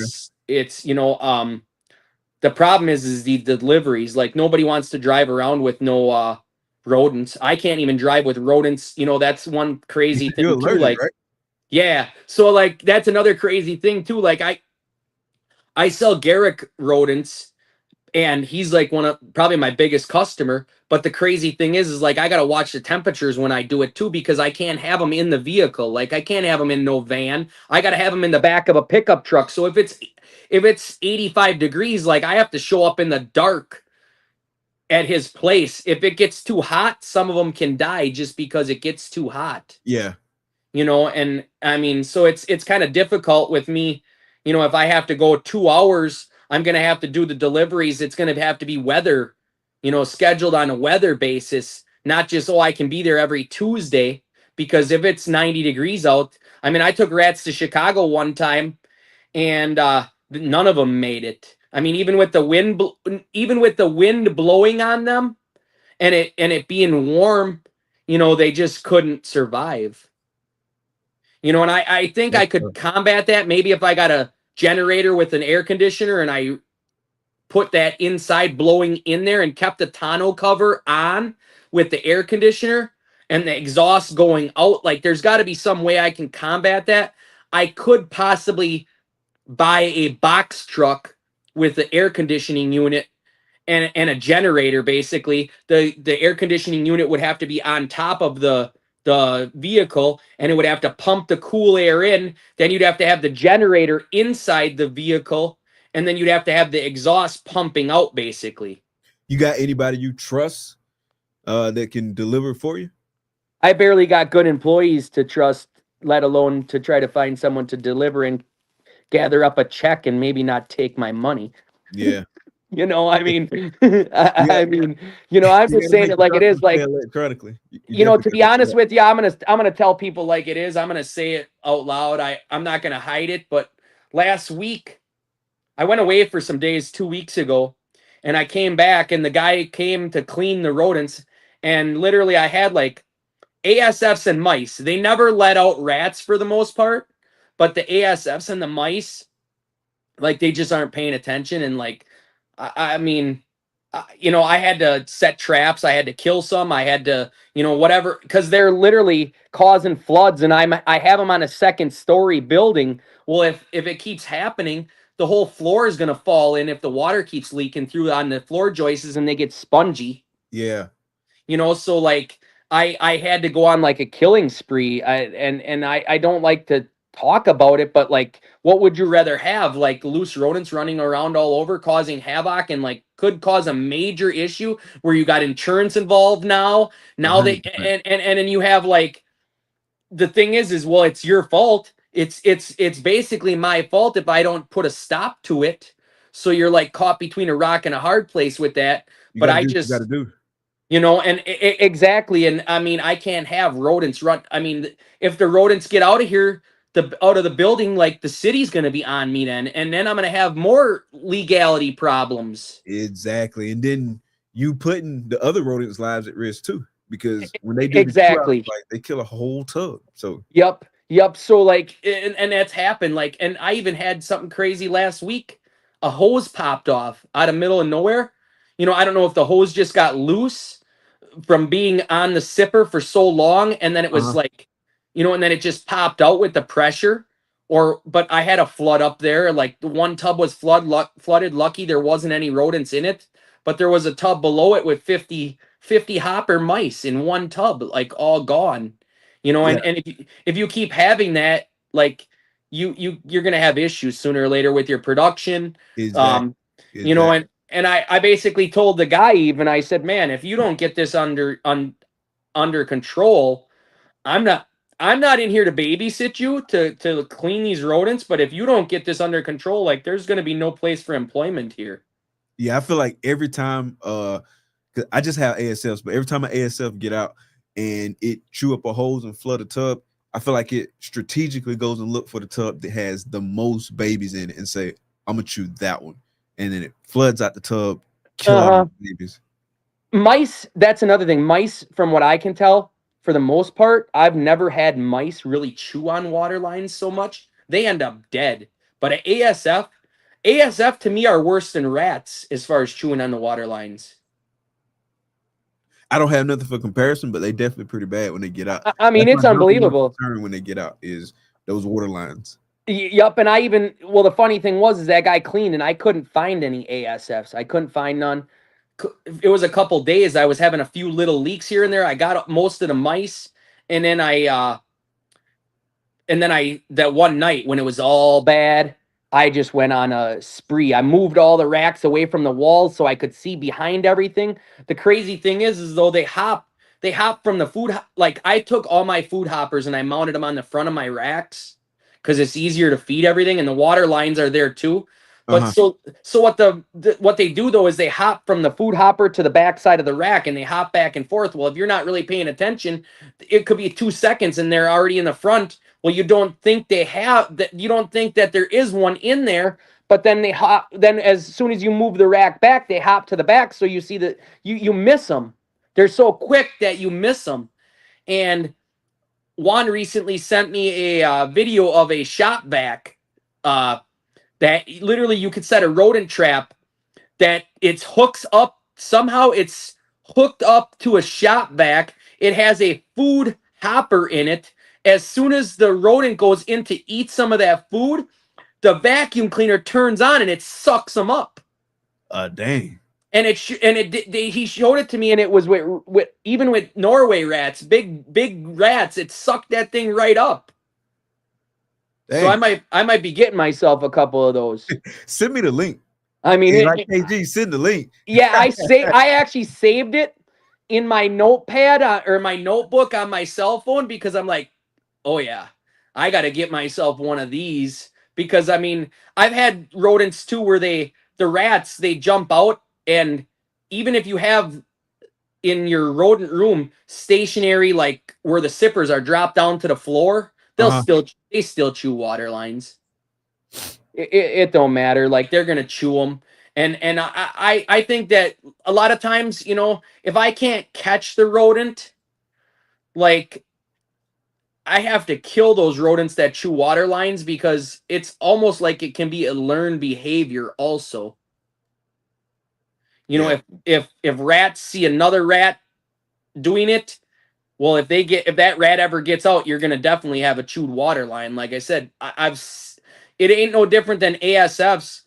it's the problem is the deliveries. Like, nobody wants to drive around with no rodents. I can't even drive with rodents. That's one crazy thing You're too. allergic, Like, right? yeah. So like that's another crazy thing too. Like I sell Garrick rodents, and he's like one of probably my biggest customer. But the crazy thing is like I gotta watch the temperatures when I do it too, because I can't have them in the vehicle. Like, I can't have them in no van. I gotta have them in the back of a pickup truck. So if it's 85 degrees, like I have to show up in the dark at his place. If it gets too hot, some of them can die just because it gets too hot. Yeah. And I mean, so it's kind of difficult with me. If I have to go 2 hours, I'm going to have to do the deliveries. It's going to have to be weather, scheduled on a weather basis, not just, oh, I can be there every Tuesday, because if it's 90 degrees out, I mean, I took rats to Chicago one time, and none of them made it. I mean, even with the wind blowing on them, and it being warm, they just couldn't survive. And I think I could combat that maybe if I got a generator with an air conditioner, and I put that inside blowing in there, and kept the tonneau cover on with the air conditioner and the exhaust going out. Like, there's got to be some way I can combat that. I could possibly buy a box truck with the air conditioning unit and a generator. Basically, the air conditioning unit would have to be on top of the vehicle, and it would have to pump the cool air in. Then you'd have to have the generator inside the vehicle, and then you'd have to have the exhaust pumping out, basically. You got anybody you trust that can deliver for you? I barely got good employees to trust, let alone to try to find someone to deliver and gather up a check and maybe not take my money. Yeah. I mean, I mean, I'm just saying it like it is. Like, electronically, to be honest with you, I'm gonna tell people like it is. I'm gonna say it out loud. I'm not gonna hide it. But last week, I went away for some days 2 weeks ago, and I came back, and the guy came to clean the rodents, and literally I had like ASFs and mice. They never let out rats for the most part, but the ASFs and the mice, like, they just aren't paying attention. And like, I mean, I had to set traps. I had to kill some. I had to, whatever, because they're literally causing floods, and I have them on a second story building. Well, if it keeps happening, the whole floor is gonna fall in if the water keeps leaking through on the floor joists, and they get spongy. Yeah. So like I had to go on like a killing spree. I don't like to talk about it, but like, what would you rather have? Like, loose rodents running around all over causing havoc, and like could cause a major issue where you got insurance involved now. Now they 100%. and then you have like, the thing is well, it's your fault. It's basically my fault if I don't put a stop to it. So you're like caught between a rock and a hard place with that. You But gotta I do what you just, gotta do. and exactly. And I mean, I can't have rodents run. I mean, if the rodents get out of here, out of the building, like, the city's going to be on me then, and then I'm going to have more legality problems. Exactly. And then you putting the other rodents' lives at risk too, because when they do Exactly. the like, they kill a whole tub. So Yep. So like, and that's happened. Like, and I even had something crazy last week. A hose popped off out of middle of nowhere. I don't know if the hose just got loose from being on the sipper for so long, and then it was like, and then it just popped out with the pressure. But I had a flood up there. Like, the one tub was flooded. Lucky there wasn't any rodents in it, but there was a tub below it with 50 hopper mice in one tub, like, all gone. And if you keep having that, like, you're gonna have issues sooner or later with your production. exactly. And and I basically told the guy, even I said, man, if you don't get this under control, I'm not in here to babysit you to clean these rodents, but if you don't get this under control, like there's going to be no place for employment here. Yeah, I feel like every time 'cause I just have ASFs, but every time an ASF get out and it chew up a hose and flood a tub, I feel like it strategically goes and look for the tub that has the most babies in it and say, I'm gonna chew that one. And then it floods out the tub, kill all the babies. Mice, that's another thing. Mice, from what I can tell, for the most part, I've never had mice really chew on water lines so much. They end up dead. But at ASF to me are worse than rats as far as chewing on the water lines. I don't have nothing for comparison, but they definitely pretty bad when they get out. I mean, it's unbelievable. When they get out is those water lines. Yup, and the funny thing is that guy cleaned and I couldn't find any ASFs. I couldn't find none. It was a couple days. I was having a few little leaks here and there. I got most of the mice, and then that one night when it was all bad, I just went on a spree. I moved all the racks away from the walls so I could see behind everything. The crazy thing is though they hop from the food. Like I took all my food hoppers and I mounted them on the front of my racks because it's easier to feed everything, and the water lines are there too. But so what they do though is they hop from the food hopper to the back side of the rack and they hop back and forth. Well, if you're not really paying attention, it could be 2 seconds and they're already in the front. Well, you don't think that there is one in there, but then they hop. Then as soon as you move the rack back, they hop to the back. So you see that you miss them. They're so quick that you miss them. And Juan recently sent me a video of a shop vac that literally you could set a rodent trap that it's hooks up. Somehow it's hooked up to a shop vac. It has a food hopper in it. As soon as the rodent goes in to eat some of that food, the vacuum cleaner turns on and it sucks them up. Dang. And he showed it to me, and it was with even with Norway rats, big rats, it sucked that thing right up. Dang. So I might be getting myself a couple of those. Send me the link. I mean, KG, send the link. Yeah, I actually saved it in my notepad or my notebook on my cell phone because I'm like, oh yeah, I got to get myself one of these because I mean, I've had rodents too where the rats, they jump out, and even if you have in your rodent room stationary, like where the sippers are dropped down to the floor, they still chew water lines. It don't matter. Like they're going to chew them. And I think that a lot of times, you know, if I can't catch the rodent, like I have to kill those rodents that chew water lines because it's almost like it can be a learned behavior also. You know, if rats see another rat doing it, well, if that rat ever gets out, you're going to definitely have a chewed water line. Like I said, it ain't no different than ASFs.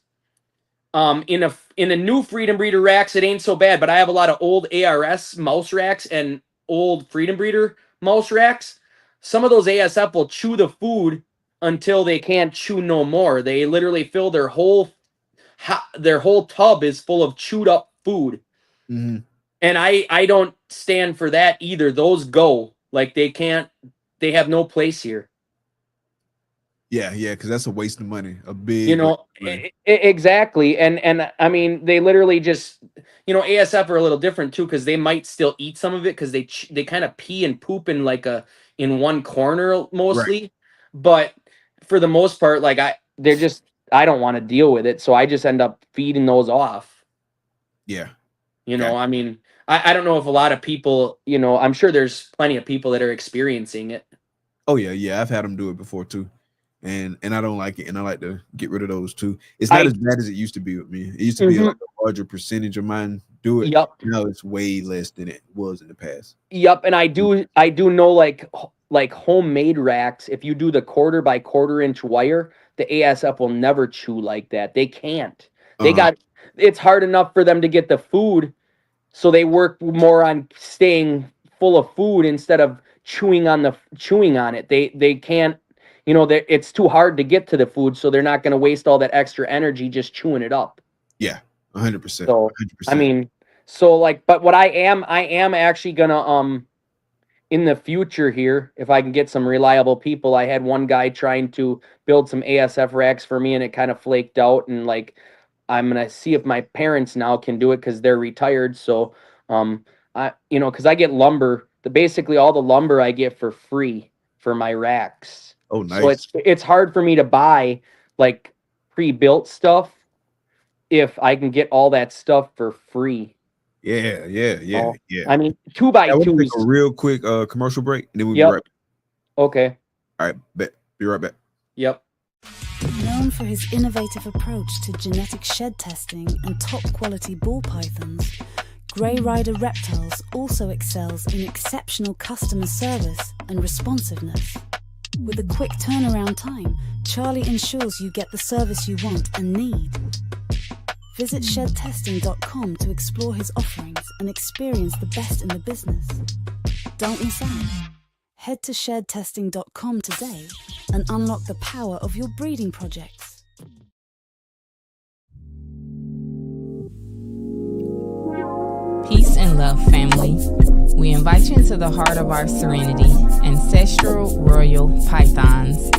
In the new Freedom Breeder racks, it ain't so bad, but I have a lot of old ARS mouse racks and old Freedom Breeder mouse racks. Some of those ASF will chew the food until they can't chew no more. They literally fill their whole tub is full of chewed up food. Mm-hmm. And I don't stand for that either. Those go. Like they have no place here. Yeah, because that's a waste of money. A big, you know, exactly. And I mean, they literally just, you know, ASF are a little different too because they might still eat some of it because they kind of pee and poop in in one corner mostly. Right. But for the most part, like I don't want to deal with it, so I just end up feeding those off. Yeah. You know, I mean, I don't know if a lot of people, you know, I'm sure there's plenty of people that are experiencing it. Oh yeah, I've had them do it before too. And I don't like it, and I like to get rid of those too. It's not as bad as it used to be with me. It used to be like a larger percentage of mine do it. Yep. Now it's way less than it was in the past. Yep, and I do know like homemade racks, if you do the 1/4 by 1/4 inch wire, the ASF will never chew like that. They can't. It's hard enough for them to get the food, so they work more on staying full of food instead of chewing on it. They can't. You know, it's too hard to get to the food, so they're not going to waste all that extra energy just chewing it up. Yeah. 100%. So 100%. I mean, so like, but what I am actually gonna in the future here, if I can get some reliable people. I had one guy trying to build some ASF racks for me, and it kind of flaked out. And like, I'm gonna see if my parents now can do it because they're retired. So, because I get lumber. Basically all the lumber I get for free for my racks. Oh, So nice. it's hard for me to buy like pre-built stuff if I can get all that stuff for free. Yeah. Oh, I mean, 2x2s. I want to take a real quick commercial break, and then we'll be right back. Okay. All right, bet. Be right back. Yep. Known for his innovative approach to genetic shed testing and top-quality ball pythons, Grey Rider Reptiles also excels in exceptional customer service and responsiveness. With a quick turnaround time, Charlie ensures you get the service you want and need. Visit shedtesting.com to explore his offerings and experience the best in the business. Don't miss out. Head to shedtesting.com today and unlock the power of your breeding projects. Peace and love, family. We invite you into the heart of our serenity, Ancestral Royal Pythons.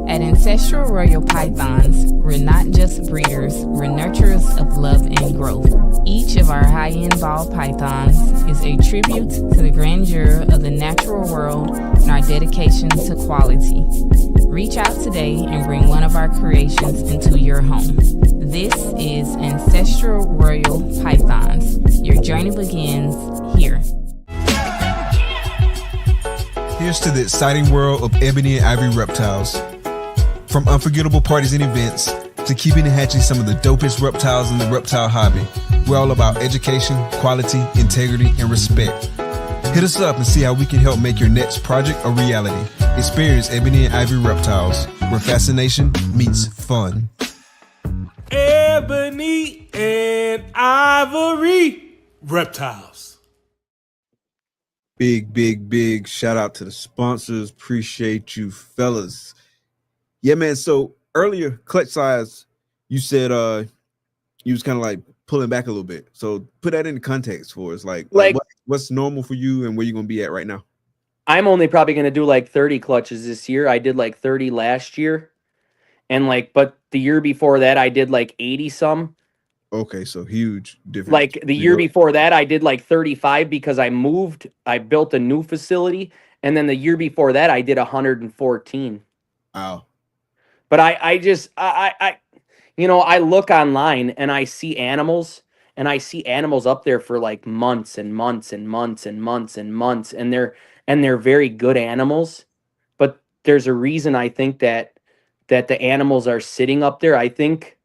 At Ancestral Royal Pythons, we're not just breeders, we're nurturers of love and growth. Each of our high-end ball pythons is a tribute to the grandeur of the natural world and our dedication to quality. Reach out today and bring one of our creations into your home. This is Ancestral Royal Pythons. Your journey begins here. Here's to the exciting world of Ebony and Ivory reptiles. From unforgettable parties and events to keeping and hatching some of the dopest reptiles in the reptile hobby, we're all about education, quality, integrity, and respect. Hit us up and see how we can help make your next project a reality. Experience Ebony and Ivory Reptiles, where fascination meets fun. Ebony and Ivory Reptiles. Big shout out to the sponsors. Appreciate you, fellas. Yeah, man. So earlier, clutch size, you said you was kind of like pulling back a little bit. So put that into context for us. Like what's normal for you and where you're gonna be at right now? I'm only probably gonna do like 30 clutches this year. I did like 30 last year. And like, but the year before that I did like 80 some. Okay, so huge difference. Like the year before that I did like 35 because I moved, I built a new facility, and then the year before that I did 114. Wow. But I just I look online and I see animals up there for like months and months and months and months and months, and they're very good animals. But there's a reason I think that the animals are sitting up there. I think,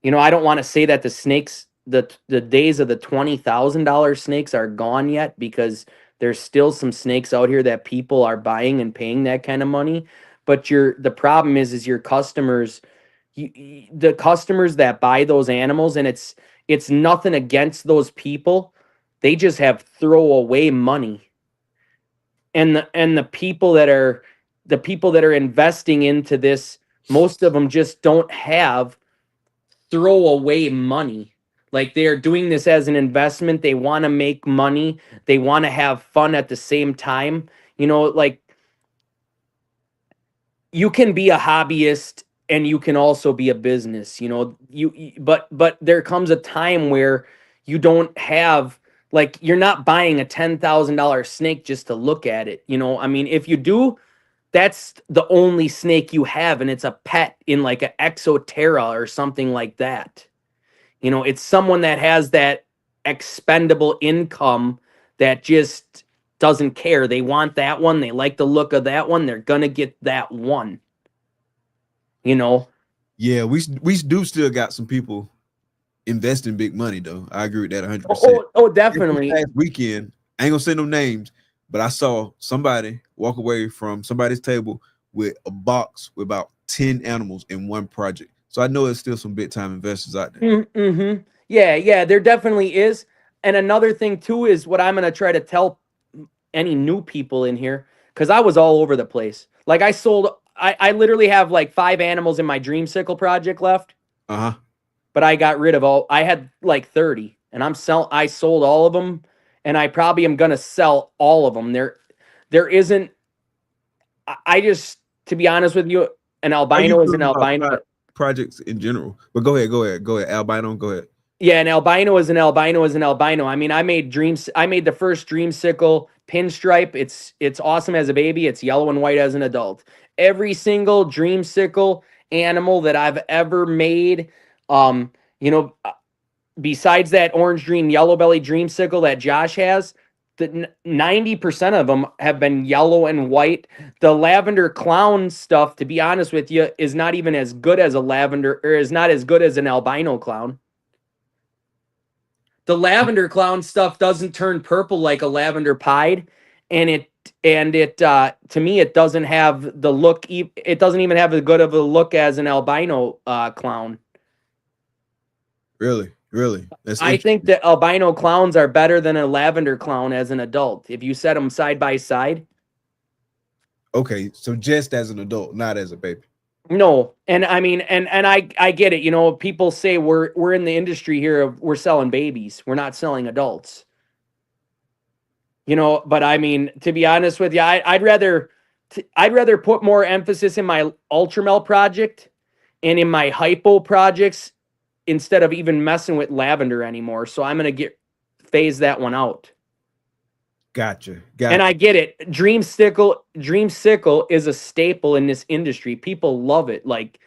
I don't want to say that the snakes, the days of the $20,000 snakes are gone yet, because there's still some snakes out here that people are buying and paying that kind of money. But the problem is your customers, the customers that buy those animals, and it's nothing against those people. They just have throwaway money. And the people that are investing into this, most of them just don't have throwaway money. Like, they're doing this as an investment. They want to make money. They want to have fun at the same time. Like, you can be a hobbyist and you can also be a business, but there comes a time where you don't have, like, you're not buying a $10,000 snake just to look at it. I mean, if you do, that's the only snake you have, and it's a pet in like an Exoterra or something like that. It's someone that has that expendable income that just doesn't care. They want that one. They like the look of that one. They're gonna get that one. Yeah, we do still got some people investing big money though. I agree with that 100%. Oh, definitely. Last weekend, I ain't gonna say no names, but I saw somebody walk away from somebody's table with a box with about 10 animals in one project. So I know there's still some big time investors out there. Mm-hmm. Yeah, there definitely is. And another thing too is what I'm gonna try to tell any new people in here, because I was all over the place. Like, I literally have like 5 animals in my Dreamsicle project left. but I got rid of all. I had like 30, and I sold all of them, and I probably am gonna sell all of them. There isn't. I just, to be honest with you, an albino is an albino. Projects in general, but go ahead. Albino, go ahead. Yeah, an albino is an albino is an albino. I mean, I made the first dreamsicle pinstripe. It's awesome as a baby. It's yellow and white as an adult. Every single dreamsicle animal that I've ever made, besides that orange dream, yellow belly dreamsicle that Josh has, 90% of them have been yellow and white. The lavender clown stuff, to be honest with you, is not even as good as a lavender, or is not as good as an albino clown. The lavender clown stuff doesn't turn purple like a lavender pied, and it to me, it doesn't have the look. It doesn't even have as good of a look as an albino clown. Really? I think that albino clowns are better than a lavender clown as an adult. If you set them side by side. Okay, so just as an adult, not as a baby. No, and I mean, and I get it. You know, people say we're in the industry here of we're selling babies. We're not selling adults. You know, but I mean, to be honest with you, I'd rather put more emphasis in my Ultramel project and in my hypo projects instead of even messing with lavender anymore. So I'm gonna phase that one out. Gotcha. And I get it. Dreamsicle is a staple in this industry. People love it. Like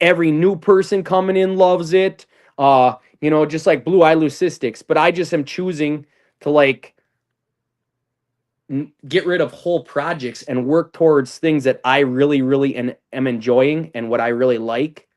every new person coming in loves it. Just like blue eye leucistics. But I just am choosing to like get rid of whole projects and work towards things that I really, really am enjoying and what I really like,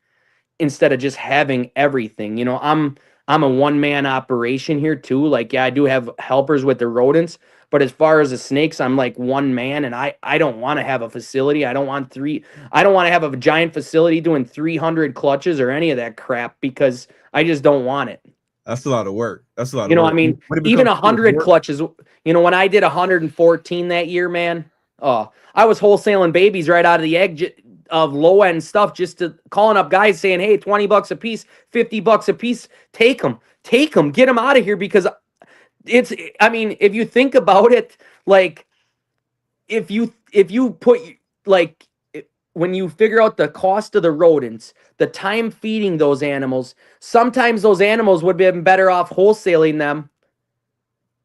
instead of just having everything. You know, I'm a one-man operation here too. Like, yeah, I do have helpers with the rodents, but as far as the snakes, I'm like one man, and I don't want to have a facility. I don't want to have a giant facility doing 300 clutches or any of that crap, because I just don't want it. That's a lot of work. I mean, even 100 clutches, when I did 114 that year, man, I was wholesaling babies right out of the egg of low end stuff, just to calling up guys saying, hey, $20 a piece, $50 a piece, take them, get them out of here. Because if you think about it, like if you put, like, when you figure out the cost of the rodents, the time feeding those animals, sometimes those animals would have been better off wholesaling them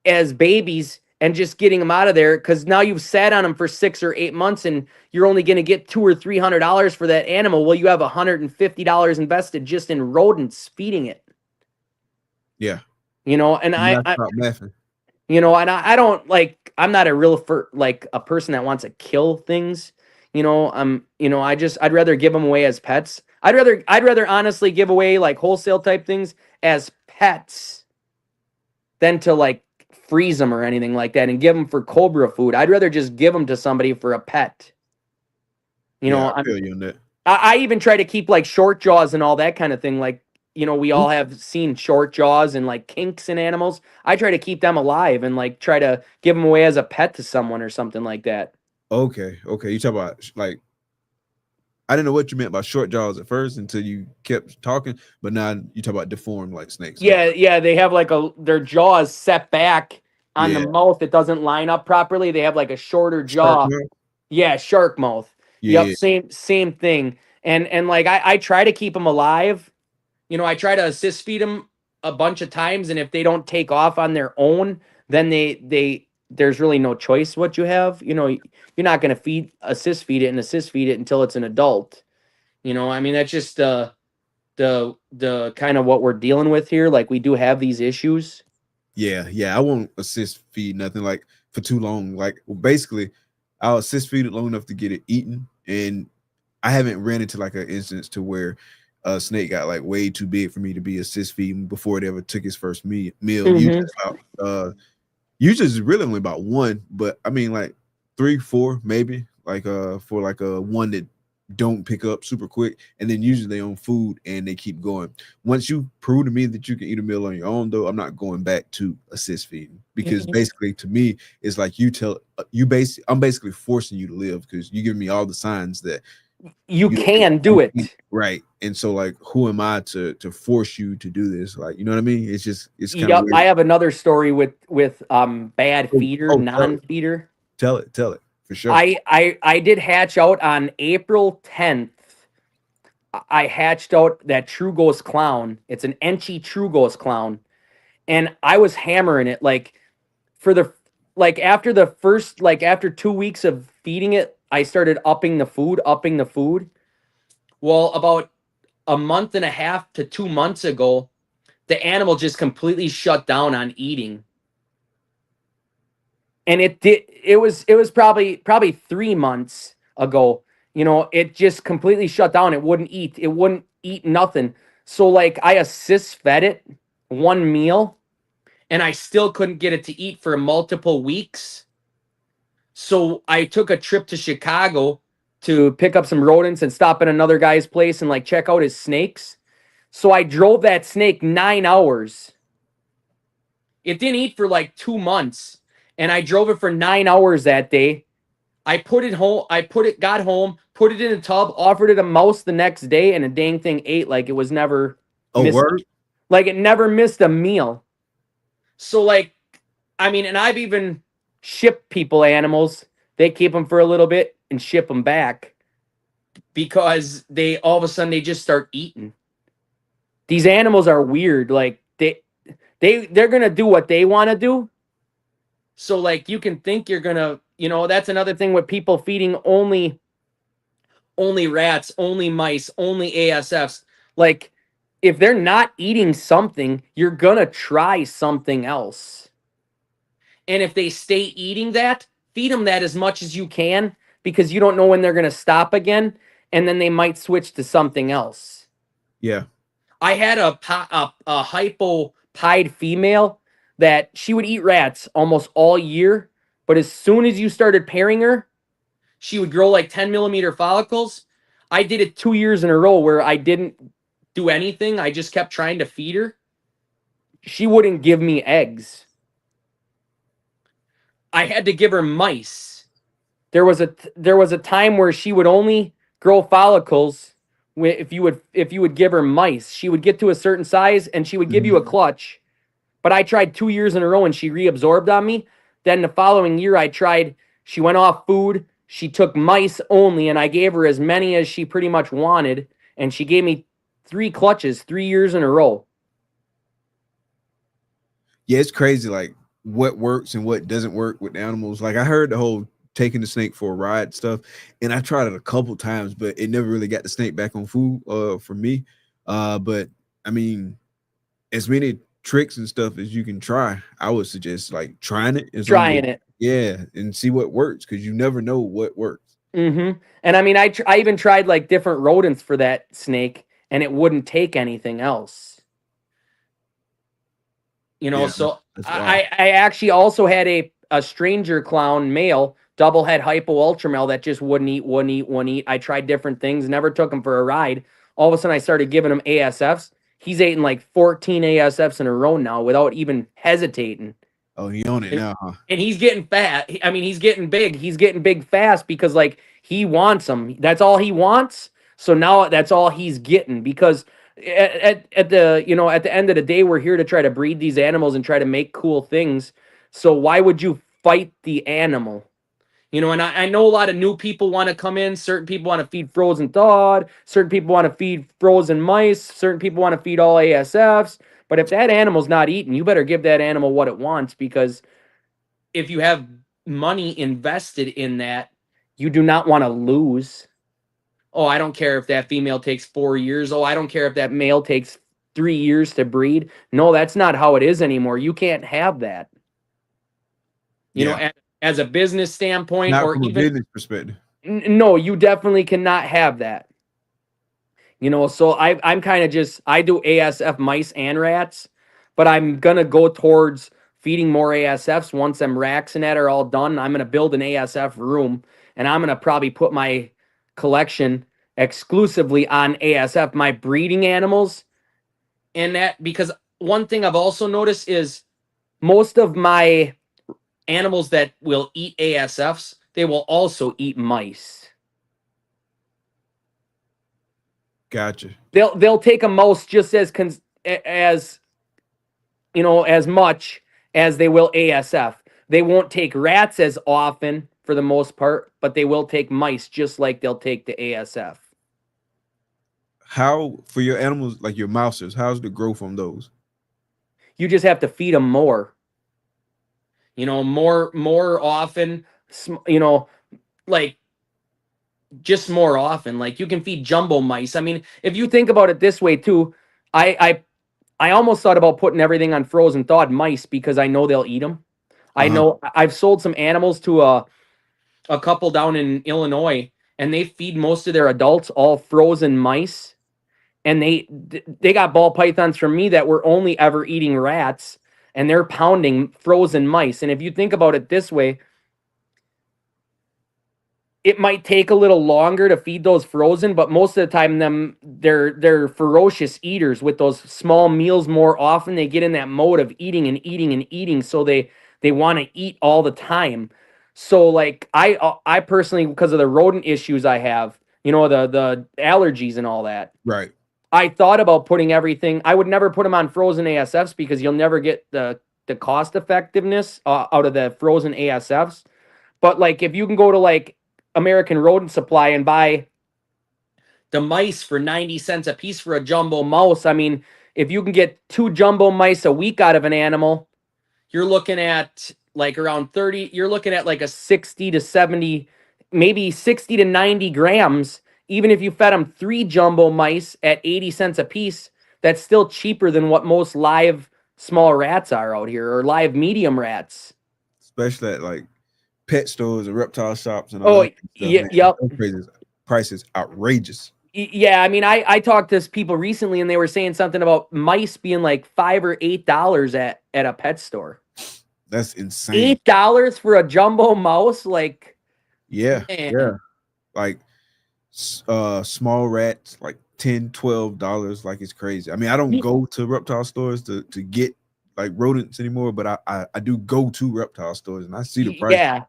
as babies and just getting them out of there, because now you've sat on them for 6 or 8 months and you're only going to get $200 or $300 for that animal. Well, you have $150 invested just in rodents feeding it. Yeah. And I don't like, I'm not a a person that wants to kill things. I'd rather give them away as pets. I'd rather honestly give away like wholesale type things as pets than to like freeze them or anything like that and give them for cobra food. I'd rather just give them to somebody for a pet. I feel you on that. I even try to keep like short jaws and all that kind of thing. Like, we all have seen short jaws and like kinks in animals. I try to keep them alive and like try to give them away as a pet to someone or something like that. Okay. You talk about like, I didn't know what you meant by short jaws at first until you kept talking, but now you talk about deformed like snakes. Yeah, they have like their jaws set back on the mouth. It doesn't line up properly. They have like a shorter jaw. Shark mouth. Yeah. Same thing. And like I try to keep them alive. I try to assist feed them a bunch of times, and if they don't take off on their own, then there's really no choice what you have. You're not going to assist feed it until it's an adult. That's just the kind of what we're dealing with here. Like, we do have these issues. Yeah. I won't assist feed nothing like for too long. Like, basically, I'll assist feed it long enough to get it eaten. And I haven't ran into like an instance to where a snake got like way too big for me to be assist feeding before it ever took its first meal. Mm-hmm. Usually it's really only about one, but I mean like 3, 4 maybe, like for like a one that don't pick up super quick, and then usually they on food and they keep going. Once you prove to me that you can eat a meal on your own, though, I'm not going back to assist feeding, because basically to me it's like I'm basically forcing you to live, because you give me all the signs that you can do it. Right. And so like, who am I to force you to do this? Like, you know what I mean? It's just, it's kind of weird. I have another story with bad feeder, non-feeder. Tell it for sure. I did hatch out on April 10th. I hatched out that True Ghost Clown. It's an Enchi True Ghost Clown. And I was hammering it like after the first, like after 2 weeks of feeding it, I started upping the food. Well, about a month and a half to 2 months ago, the animal just completely shut down on eating. And it was probably 3 months ago. You know, it just completely shut down. It wouldn't eat nothing. So like I assist fed it one meal and I still couldn't get it to eat for multiple weeks. So I took a trip to Chicago to pick up some rodents and stop at another guy's place and like check out his snakes. So I drove that snake 9 hours. It didn't eat for like 2 months. And I drove it for 9 hours that day. I put it home. Got home, put it in a tub, offered it a mouse the next day, and the dang thing ate like it was never like it never missed a meal. So like, I mean, and I've even shipped people animals. They keep them for a little bit and ship them back because they all of a sudden they just start eating. These animals are weird. Like they're gonna do what they want to do. So like you can think you're gonna, you know, that's another thing with people feeding only rats, only mice, only ASFs. Like if they're not eating something, you're gonna try something else. And if they stay eating that, feed them that as much as you can because you don't know when they're gonna stop again, and then they might switch to something else. Yeah. I had a hypo-pied female that she would eat rats almost all year, but as soon as you started pairing her, she would grow like 10 millimeter follicles. I did it 2 years in a row where I didn't do anything. I just kept trying to feed her. She wouldn't give me eggs. I had to give her mice. There was a time where she would only grow follicles if you would give her mice. She would get to a certain size and she would give you a clutch. But I tried 2 years in a row and she reabsorbed on me. Then the following year I tried, she went off food. She took mice only and I gave her as many as she pretty much wanted. And she gave me 3 clutches 3 years in a row. Yeah, it's crazy like what works and what doesn't work with animals. Like I heard the whole taking the snake for a ride stuff, and I tried it a couple times, but it never really got the snake back on food for me. But I mean, as many tricks and stuff as you can try, I would suggest like trying it. Yeah, and see what works because you never know what works. And I mean, I even tried like different rodents for that snake, and it wouldn't take anything else. You know, yeah, so I actually also had a stranger clown male, double head hypo ultra male that just wouldn't eat. I tried different things, never took him for a ride. All of a sudden I started giving him ASFs. He's eating like 14 ASFs in a row now without even hesitating. Oh, he on it now, huh? And he's getting fat. I mean, he's getting big. He's getting big fast because like he wants them. That's all he wants. So now that's all he's getting because at the end of the day, we're here to try to breed these animals and try to make cool things. So why would you fight the animal? You know, and I know a lot of new people want to come in. Certain people want to feed frozen thawed. Certain people want to feed frozen mice. Certain people want to feed all ASFs. But if that animal's not eating, you better give that animal what it wants, because if you have money invested in that, you do not want to lose. Oh, I don't care if that female takes 4 years. Oh, I don't care if that male takes 3 years to breed. No, that's not how it is anymore. You can't have that. You know, as a business standpoint, not or from even a business perspective. No, you definitely cannot have that. You know, so I'm kind of just, I do ASF mice and rats, but I'm going to go towards feeding more ASFs once them racks and that are all done. I'm going to build an ASF room, and I'm going to probably put my collection exclusively on ASF, my breeding animals. And that, because one thing I've also noticed is most of my animals that will eat ASFs, they will also eat mice. Gotcha. They'll take a mouse just as as much as they will ASF. They won't take rats as often for the most part, but they will take mice just like they'll take the ASF. How for your animals like your mousers? How's the growth on those? You just have to feed them more. More often. Like just more often. Like you can feed jumbo mice. I mean, if you think about it this way too, I almost thought about putting everything on frozen thawed mice because I know they'll eat them. I know I've sold some animals to a couple down in Illinois, and they feed most of their adults all frozen mice, and they got ball pythons from me that were only ever eating rats, and they're pounding frozen mice. And if you think about it this way, it might take a little longer to feed those frozen, but most of the time they're ferocious eaters with those small meals more often. They get in that mode of eating and eating and eating, so they want to eat all the time. So like I personally, because of the rodent issues I have, the allergies and all that. Right. I thought about putting everything. I would never put them on frozen ASFs because you'll never get the cost effectiveness out of the frozen ASFs. But like if you can go to like American Rodent Supply and buy the mice for 90 cents a piece for a jumbo mouse. I mean, if you can get 2 jumbo mice a week out of an animal, you're looking at like around 30, you're looking at like a 60 to 70, maybe 60 to 90 grams. Even if you fed them 3 jumbo mice at 80 cents a piece, that's still cheaper than what most live small rats are out here, or live medium rats. Especially at like pet stores and reptile shops and all that stuff. Yeah, yep. Price is outrageous. Yeah, I mean, I talked to people recently, and they were saying something about mice being like $5 or $8 at a pet store. That's insane. $8 for a jumbo mouse, like yeah, man. Yeah, like small rats, like $10-12, like it's crazy. I mean, I don't go to reptile stores to get like rodents anymore, but I do go to reptile stores and I see the price. Yeah.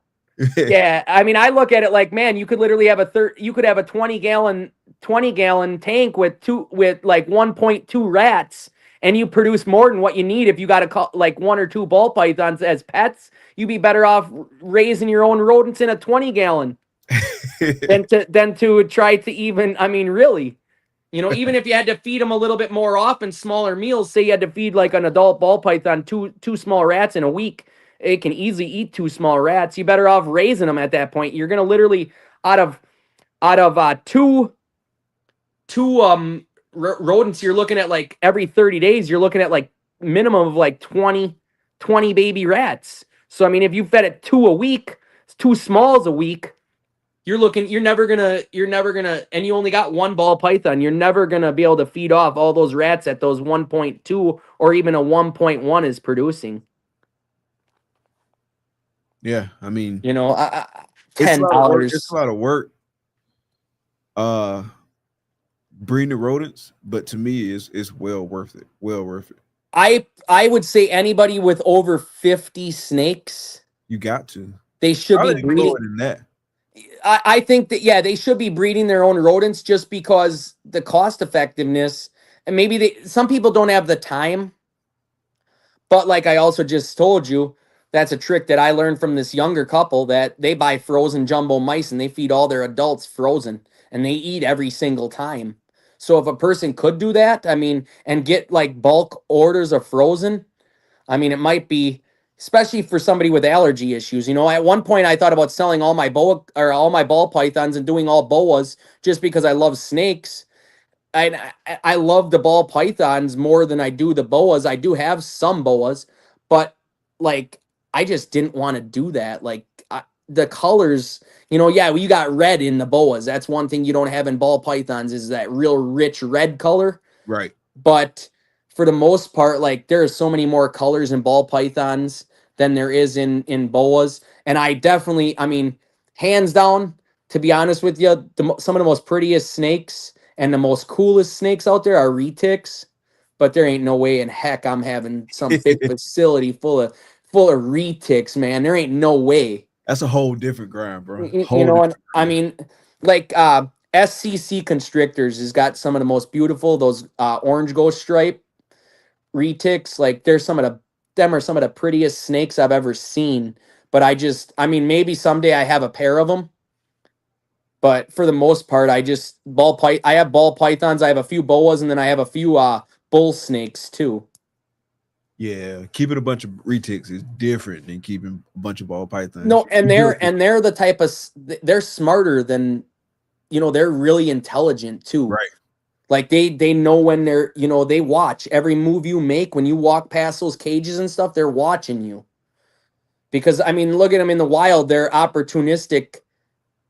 Yeah, I mean, I look at it like, man, you could literally have a 20-gallon tank with like 1.2 rats, and you produce more than what you need. If you got to like 1 or 2 ball pythons as pets, you'd be better off raising your own rodents in a 20-gallon than to try to even. I mean, really, even if you had to feed them a little bit more often, smaller meals. Say you had to feed like an adult ball python two small rats in a week. It can easily eat 2 small rats. You're better off raising them at that point. You're gonna literally out of two rodents, you're looking at like every 30 days, you're looking at like minimum of like 20 baby rats. So I mean, if you fed it 2 a week, 2 smalls a week, you're never gonna, and you only got 1 ball python, you're never gonna be able to feed off all those rats that those 1.2 or even a 1.1 is producing. Yeah, I mean, $10. It's a lot of work. Breeding the rodents, but to me, it's well worth it. Well worth it. I would say anybody with over 50 snakes, you got to. They should be breeding. In that. I think that they should be breeding their own rodents just because the cost effectiveness, and maybe some people don't have the time. But like I also just told you, that's a trick that I learned from this younger couple, that they buy frozen jumbo mice and they feed all their adults frozen and they eat every single time. So if a person could do that, I mean, and get like bulk orders of frozen, I mean, it might be, especially for somebody with allergy issues. At one point I thought about selling all my ball pythons and doing all boas just because I love snakes. I love the ball pythons more than I do the boas. I do have some boas, but like, I just didn't want to do that. Like the colors, you got red in the boas. That's one thing you don't have in ball pythons, is that real rich red color. Right. But for the most part, like there are so many more colors in ball pythons than there is in boas. And I definitely, I mean, hands down, to be honest with you, some of the most prettiest snakes and the most coolest snakes out there are retics. But there ain't no way in heck I'm having some big facility full of retics, man. There ain't no way. That's a whole different ground, bro. I mean, like SCC Constrictors has got some of the most beautiful, those orange ghost stripe retics. Like them are some of the prettiest snakes I've ever seen. But I mean, maybe someday I have a pair of them. But for the most part, I have ball pythons. I have a few boas, and then I have a few bull snakes too. Yeah, keeping a bunch of retics is different than keeping a bunch of ball pythons. No, and they're the type of they're smarter than, they're really intelligent too. Right. Like they know when they're, they watch every move you make. When you walk past those cages and stuff, they're watching you. Because I mean, look at them in the wild, they're opportunistic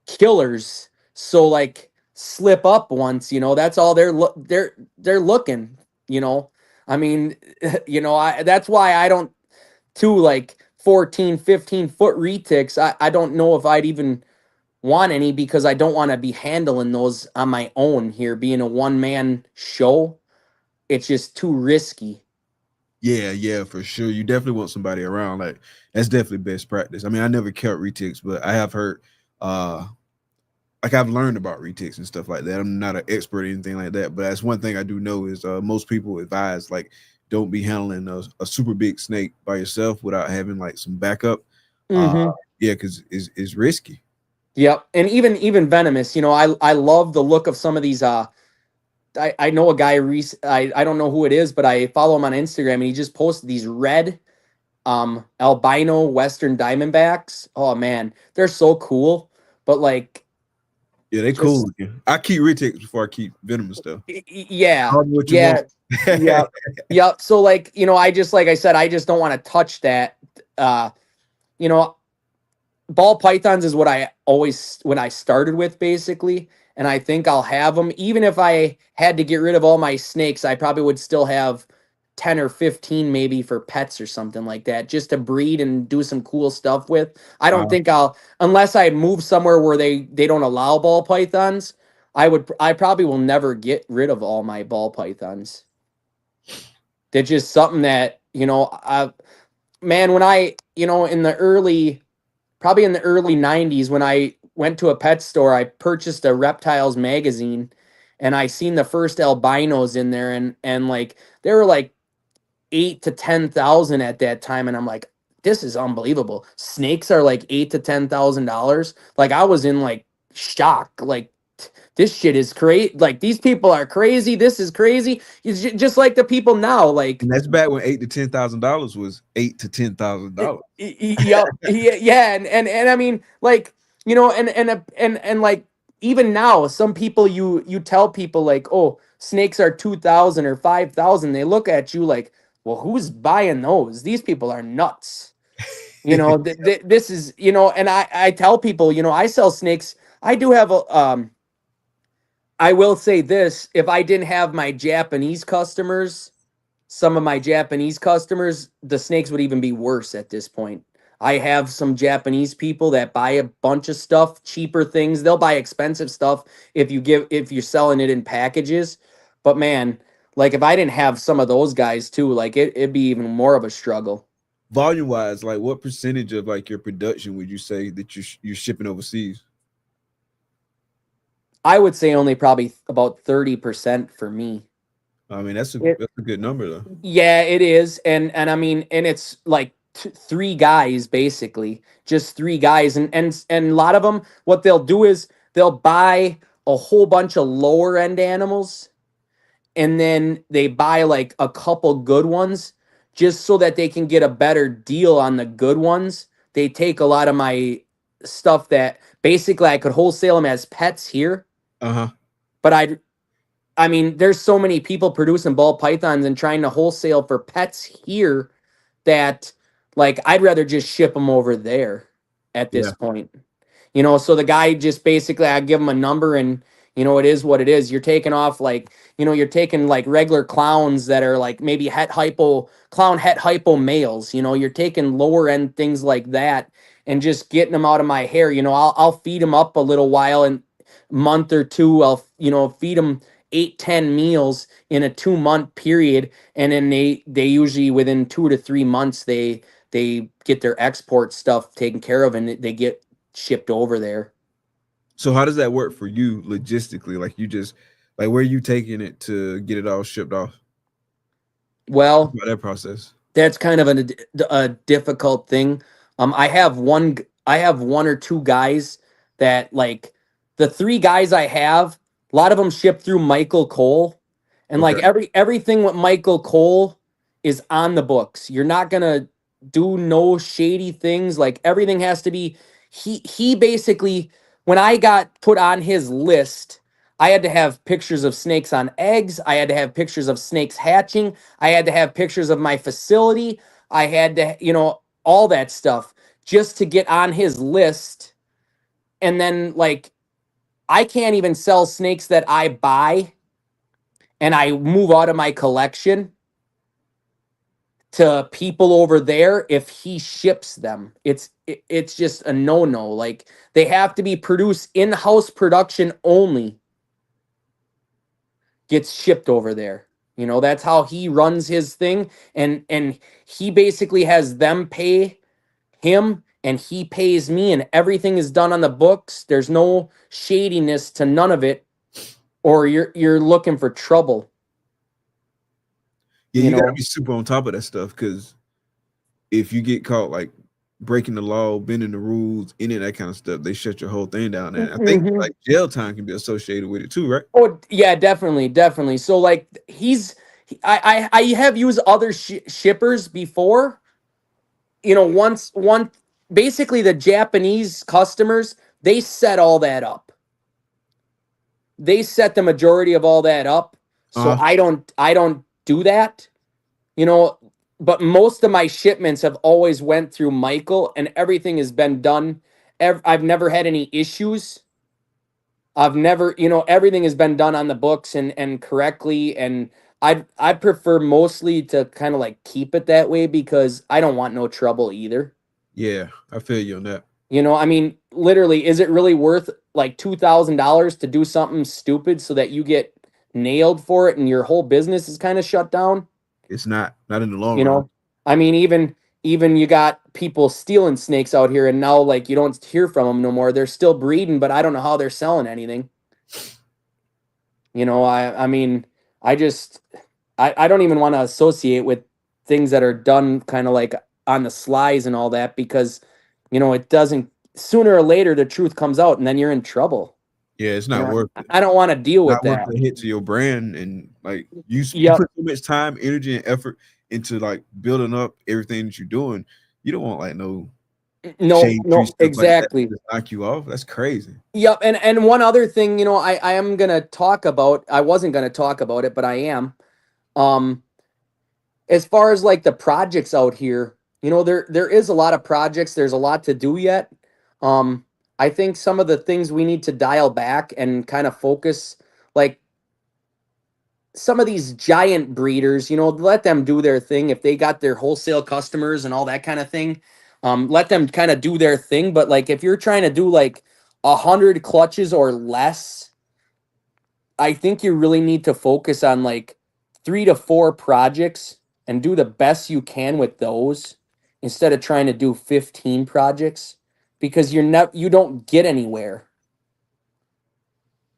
killers. So like slip up once, that's all they're looking, I mean, that's why I don't like 14, 15 foot retics. I don't know if I'd even want any, because I don't want to be handling those on my own here, being a one-man show. It's just too risky. Yeah, for sure. You definitely want somebody around. Like, that's definitely best practice. I mean, I never kept retics, but I have heard, like, I've learned about retics and stuff like that. I'm not an expert or anything like that, but that's one thing I do know is most people advise, like, don't be handling a super big snake by yourself without having like some backup. Yeah, because it's risky. Yep, and even venomous. I love the look of some of these. I know a guy. I don't know who it is, but I follow him on Instagram, and he just posted these red albino Western Diamondbacks. Oh man, they're so cool. But like, yeah, they cool. I keep retics before I keep venomous stuff. Yeah, yeah. So like, like I said, I just don't want to touch that. Ball pythons is what I started with basically, and I think I'll have them. Even if I had to get rid of all my snakes, I probably would still have 10 or 15 maybe for pets or something like that, just to breed and do some cool stuff with. I don't think unless I move somewhere where they don't allow ball pythons, I probably will never get rid of all my ball pythons. They're just something that, man, when I, probably in the early 90s, when I went to a pet store, I purchased a Reptiles magazine, and I seen the first albinos in there, and like they were like 8 to 10,000 at that time, and I'm like, this is unbelievable. Snakes are like $8,000 to $10,000. Like I was in like shock. Like, this shit is crazy. Like, these people are crazy. This is crazy. It's just like the people now. Like, and that's back when $8,000 to $10,000 was $8,000 to $10,000. Yeah, and I mean, like, and like, even now, some people you tell people like, oh, snakes are 2,000 or 5,000. They look at you like, well, who's buying those? These people are nuts. This is, and I tell people, I sell snakes. I do have I will say this, if I didn't have my Japanese customers, some of my Japanese customers, the snakes would even be worse at this point. I have some Japanese people that buy a bunch of stuff, cheaper things. They'll buy expensive stuff if you're selling it in packages. But man, like if I didn't have some of those guys too, like it'd be even more of a struggle. Volume wise, like what percentage of like your production would you say that you're shipping overseas? I would say only probably about 30% for me. I mean, that's a good number though. Yeah, it is. And I mean, and it's like 3 guys, basically just 3 guys. And a lot of them, what they'll do is they'll buy a whole bunch of lower end animals, and then they buy like a couple good ones just so that they can get a better deal on the good ones. They take a lot of my stuff that basically I could wholesale them as pets here. But I mean, there's so many people producing ball pythons and trying to wholesale for pets here that like I'd rather just ship them over there at this point. So the guy just basically, I give him a number, and it is what it is. You're taking off like, you're taking like regular clowns that are like maybe clown het hypo males, you're taking lower end things like that and just getting them out of my hair. I'll feed them up a little while, and month or two, I'll feed them 8-10 meals in a 2-month period, and then they usually within 2 to 3 months they get their export stuff taken care of, and they get shipped over there. So how does that work for you logistically? Like you just like where are you taking it to get it all shipped off? Well, About that process. that's kind of a difficult thing. I have one or two guys that like the three guys I have, a lot of them ship through Michael Cole. And like Okay. everything with Michael Cole is on the books. You're not gonna do no shady things. Like everything has to be he basically when I got put on his list, I had to have pictures of snakes on eggs. I had to have pictures of snakes hatching. I had to have pictures of my facility. I had to, all that stuff just to get on his list. And then like I can't even sell snakes that I buy and I move out of my collection to people over there if he ships them. It's just a no-no. Like they have to be produced in-house production only. Gets shipped over there. That's how he runs his thing and he basically has them pay him and he pays me and everything is done on the books. There's no shadiness to none of it or you're looking for trouble. Yeah, you gotta be super on top of that stuff because if you get caught like breaking the law, bending the rules, any of that kind of stuff, they shut your whole thing down. And I think like jail time can be associated with it too, right? Oh yeah, definitely. So like I have used other shippers before. One basically the Japanese customers, they set all that up. They set the majority of all that up. So I don't do that. But most of my shipments have always went through Michael and everything has been done. I've never had any issues. I've never, everything has been done on the books and correctly. And I prefer mostly to kind of like keep it that way because I don't want no trouble either. Yeah, I feel you on that. I mean, literally, is it really worth like $2,000 to do something stupid so that you get nailed for it and your whole business is kind of shut down? It's not in the long run. I mean, even you got people stealing snakes out here and now like you don't hear from them no more. They're still breeding, but I don't know how they're selling anything. I mean, I don't even want to associate with things that are done kind of like on the slides and all that because, it doesn't, sooner or later, the truth comes out and then you're in trouble. Yeah, it's not worth it. I don't want to deal with Not that. worth the hit to your brand and like you put so much time, energy, and effort into like building up everything that you're doing. You don't want like no, exactly. Like that to knock you off. That's crazy. Yep, and one other thing, I am gonna talk about. I wasn't gonna talk about it, but I am. As far as like the projects out here, there is a lot of projects. There's a lot to do yet. I think some of the things we need to dial back and kind of focus, like some of these giant breeders, let them do their thing. If they got their wholesale customers and all that kind of thing, let them kind of do their thing. But like, if you're trying to do like 100 clutches or less, I think you really need to focus on like 3 to 4 projects and do the best you can with those instead of trying to do 15 projects because you don't get anywhere.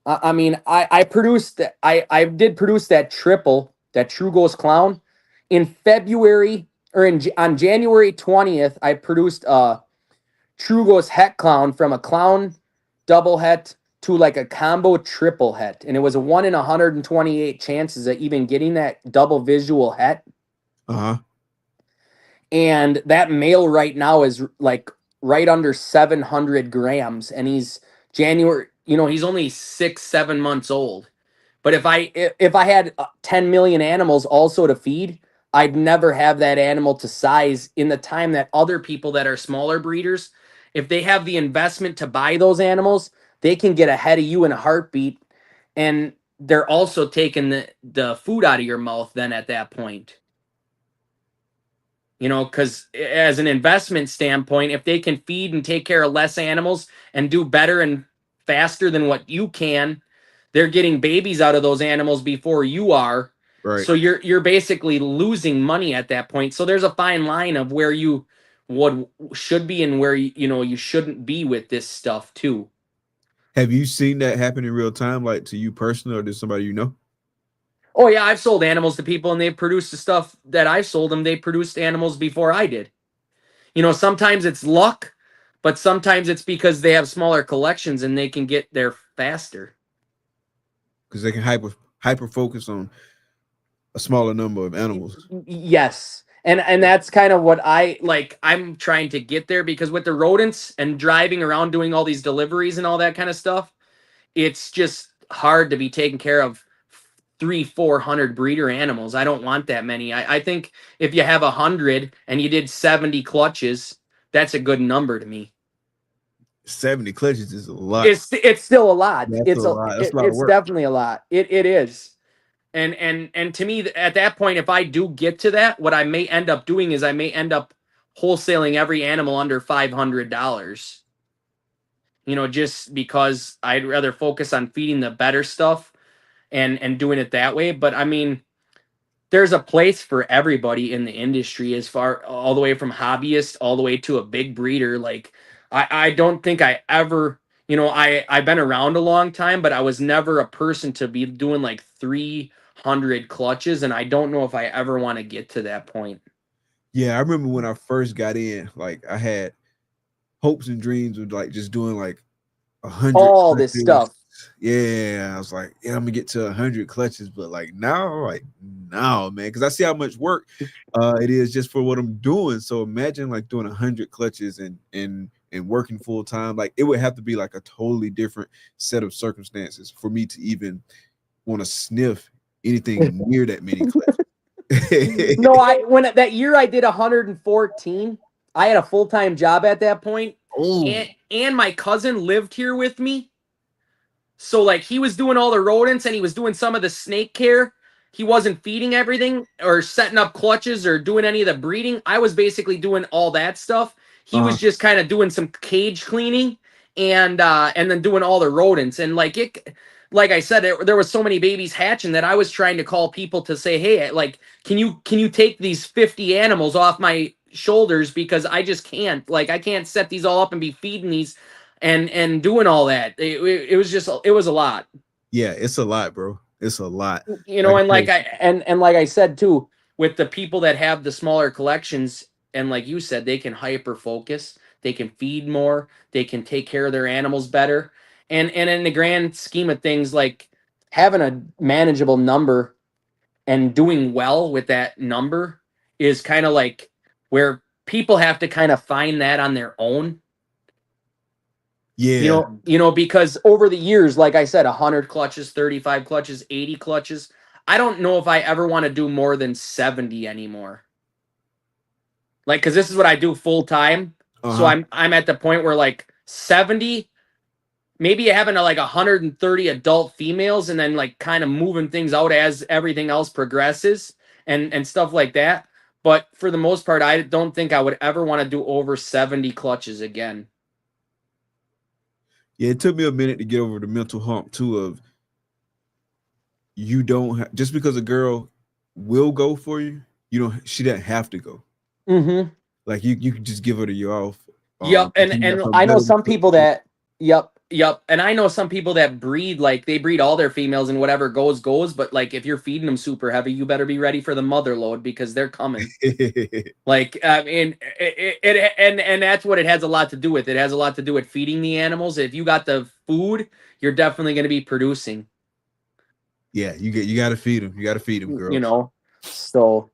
I mean, I did produce that triple, that True Ghost Clown in February or on January 20th. I produced a True Ghost Het Clown from a clown double het to like a combo triple het, and it was a 1 in 128 chances of even getting that double visual het. And that male right now is like right under 700 grams, and he's he's only 6-7 months old. But if I had 10 million animals also to feed, I'd never have that animal to size in the time that other people that are smaller breeders, if they have the investment to buy those animals, they can get ahead of you in a heartbeat. And they're also taking the food out of your mouth then at that point. Because as an investment standpoint, if they can feed and take care of less animals and do better and faster than what you can, they're getting babies out of those animals before you are. Right. So you're basically losing money at that point. So there's a fine line of where you should be and where you shouldn't be with this stuff too. Have you seen that happen in real time, like to you personally, or to somebody you know? Oh yeah, I've sold animals to people and they've produced the stuff that I sold them. They produced animals before I did. You know, sometimes it's luck, but sometimes it's because they have smaller collections and they can get there faster. Because they can hyper focus on a smaller number of animals. Yes. And that's kind of what I'm trying to get there, because with the rodents and driving around doing all these deliveries and all that kind of stuff, it's just hard to be taking care of 300-400 breeder animals. I don't want that many. I think if you have 100 and you did 70 clutches, that's a good number to me. 70 clutches is a lot. It's still a lot. That's It's a lot. That's a lot of it's work. definitely a lot. It is. And to me, at that point, if I do get to that, what I may end up doing is I may end up wholesaling every animal under $500. You know, just because I'd rather focus on feeding the better stuff and doing it that way. But I mean, there's a place for everybody in the industry, as far all the way from hobbyist all the way to a big breeder. Like I don't think I ever, you know, I've been around a long time, but I was never a person to be doing like 300 clutches, and I don't know if I ever want to get to that point. Yeah, I remember when I first got in, like I had hopes and dreams of like just doing like 100 all this clutches. stuff. Yeah, I was like, yeah, I'm gonna get to 100 clutches, but like now, no, man, because I see how much work it is just for what I'm doing. So imagine like doing 100 clutches and working full time. Like it would have to be like a totally different set of circumstances for me to even want to sniff anything near that many clutches. No, when that year I did 114. I had a full-time job at that point. And my cousin lived here with me. So like he was doing all the rodents and he was doing some of the snake care. He wasn't feeding everything or setting up clutches or doing any of the breeding. I was basically doing all that stuff. He was just kind of doing some cage cleaning and then doing all the rodents. And like I said, there was so many babies hatching that I was trying to call people to say, hey, like, can you take these 50 animals off my shoulders, because I just can't. Like, I can't set these all up and be feeding these and doing all that. It was a lot. Yeah, it's a lot, bro. It's a lot. You know, and like I said too, with the people that have the smaller collections, and like you said, they can hyper focus, they can feed more, they can take care of their animals better. And in the grand scheme of things, like having a manageable number and doing well with that number is kind of like where people have to kind of find that on their own. Yeah. You know, because over the years, like I said, 100 clutches, 35 clutches, 80 clutches. I don't know if I ever want to do more than 70 anymore. Like, because this is what I do full time. So I'm at the point where like 70, maybe having like 130 adult females and then like kind of moving things out as everything else progresses and stuff like that. But for the most part, I don't think I would ever want to do over 70 clutches again. Yeah, it took me a minute to get over the mental hump too of you don't just because a girl will go for you, she doesn't have to go. Mm-hmm. Like you can just give her to you off. Yep, and I know some people that and I know some people that breed, like they breed all their females and whatever goes, but like if you're feeding them super heavy, you better be ready for the mother load because they're coming. Like I mean, and that's what it has a lot to do with. It has a lot to do with feeding the animals. If you got the food, you're definitely going to be producing. Yeah, you got to feed them. You got to feed them, girl. You know, so.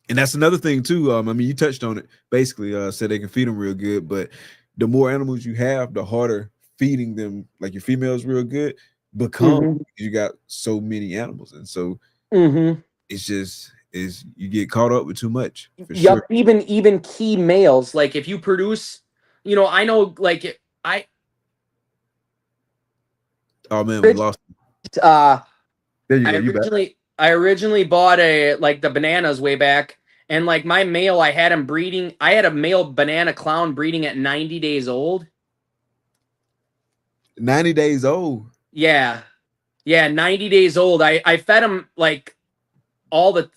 And that's another thing too. I mean, you touched on it. Basically, said they can feed them real good, but the more animals you have, the harder feeding them, like your females, real good become. Because you got so many animals, and so it's just you get caught up with too much. For sure. Even key males. Like if you produce, I know, like Oh man, we lost. There you go. I originally bought the bananas way back, and like my male, I had him breeding. I had a male banana clown breeding at 90 days old. 90 days old. Yeah, 90 days old. I fed him like all the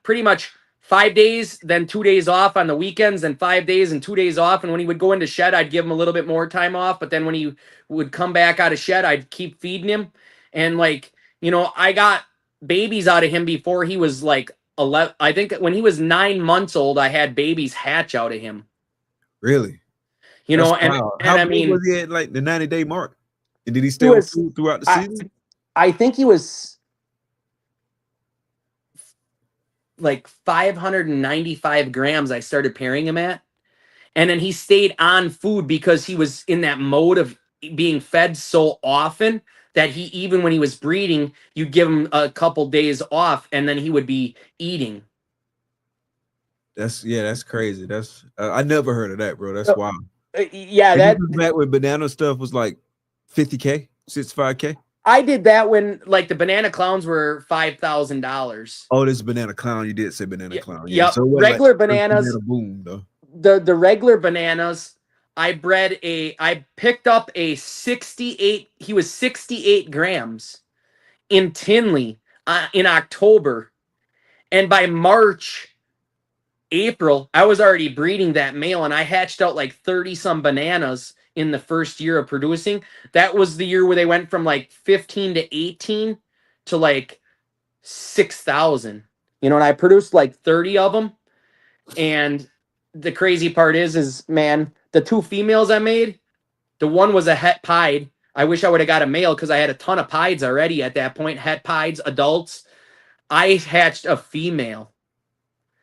pretty much 5 days, then 2 days off on the weekends, then 5 days and 2 days off. And when he would go into shed, I'd give him a little bit more time off. But then when he would come back out of shed, I'd keep feeding him. And like, you know, I got babies out of him before he was like 11. I think when he was 9 months old, I had babies hatch out of him. Really? You That's know, and wild. and How I big mean, was he at like the 90-day mark? And did he stay on food throughout the season? I think he was like 595 grams I started pairing him at. And then he stayed on food because he was in that mode of being fed so often that he, even when he was breeding, you give him a couple days off and then he would be eating. That's crazy. That's I never heard of that, bro. That's wild. Yeah, and that back when banana stuff was like 50K, 65K. I did that when like the banana clowns were $5,000. Oh, this banana clown. You did say banana clown. Yeah. So what, Regular like, bananas. Banana boom though. The regular bananas, I picked up a 68. He was 68 grams in Tinley in October, and by April, I was already breeding that male, and I hatched out like 30 some bananas in the first year of producing. That was the year where they went from like 15 to 18 to like 6,000. You know, and I produced like 30 of them. And the crazy part is man, the 2 females I made, the one was a het pied. I wish I would have got a male because I had a ton of pieds already at that point. Het pieds, adults. I hatched a female.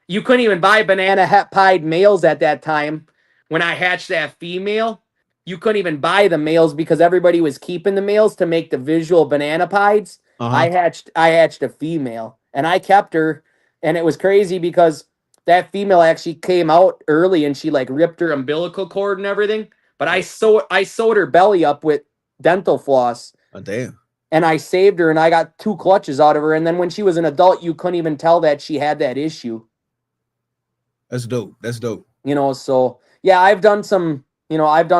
You couldn't even buy banana het pied males at that time. When I hatched that female, you couldn't even buy the males because everybody was keeping the males to make the visual banana pieds. I hatched a female and I kept her, and it was crazy because that female actually came out early and she like ripped her umbilical cord and everything. But I sewed her belly up with dental floss. Oh, damn. And I saved her and I got 2 clutches out of her. And then when she was an adult, you couldn't even tell that she had that issue. That's dope. That's dope. You know, so yeah, I've done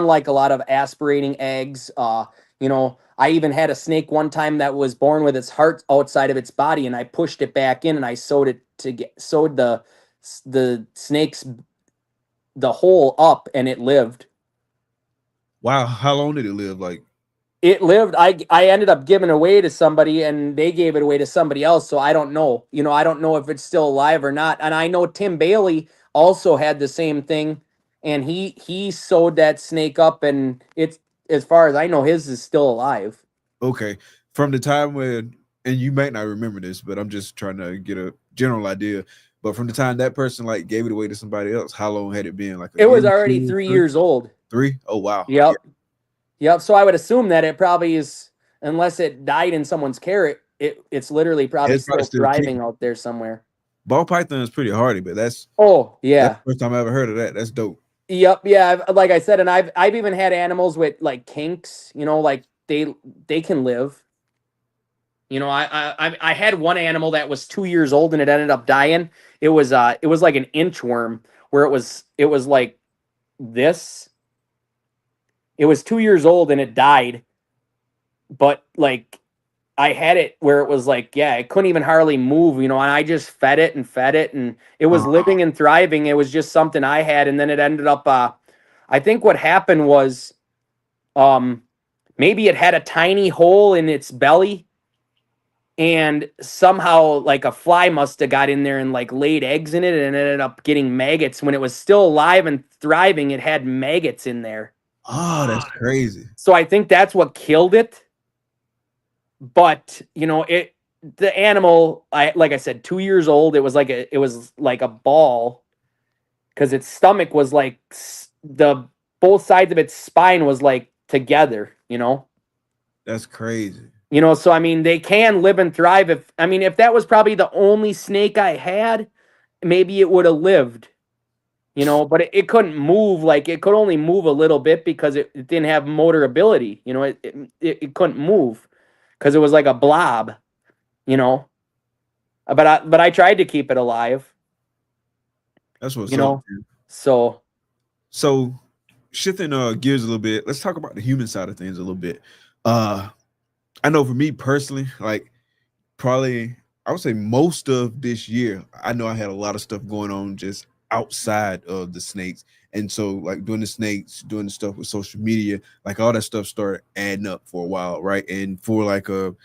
like a lot of aspirating eggs. You know, I even had a snake one time that was born with its heart outside of its body, and I pushed it back in and I sewed the snake's the hole up, and it lived. Wow. How long did it live? Like, it lived. I ended up giving it away to somebody, and they gave it away to somebody else. So I don't know. You know, I don't know if it's still alive or not. And I know Tim Bailey also had the same thing, and he sewed that snake up, and it's, as far as I know, his is still alive. Okay. From the time when, and you might not remember this, but I'm just trying to get a general idea. But from the time that person like gave it away to somebody else, how long had it been? Like it was already 3 years old. 3? Oh wow. Yep. Yep. So I would assume that it probably is, unless it died in someone's care, it's literally probably still thriving out there somewhere. BallPython is pretty hardy, but that's that's the first time I ever heard of that. That's dope. Yep. Yeah. Like I said, and I've even had animals with like kinks. You know, like they can live. You know, I had one animal that was 2 years old and it ended up dying. It was like an inchworm where it was like this. It was 2 years old and it died. But like I had it where it was like, yeah, it couldn't even hardly move, you know, and I just fed it and it was living and thriving. It was just something I had. And then it ended up, I think what happened was, maybe it had a tiny hole in its belly, and somehow like a fly must have got in there and like laid eggs in it and ended up getting maggots. When it was still alive and thriving, it had maggots in there. Oh, that's crazy. So I think that's what killed it. But, you know, the animal, like I said, 2 years old, it was like a ball, because its stomach was like both sides of its spine was like together, you know. That's crazy. You know, so I mean, they can live and thrive. If that was probably the only snake I had, maybe it would have lived. You know, but it couldn't move. Like, it could only move a little bit because it didn't have motor ability. You know, it couldn't move because it was like a blob, you know. But I tried to keep it alive. That's what's you know. up, dude. So shifting gears a little bit, let's talk about the human side of things a little bit. I know for me personally, like, probably I would say most of this year, I know I had a lot of stuff going on just outside of the snakes. And so like doing the snakes, doing the stuff with social media, like all that stuff started adding up for a while, right? And for like for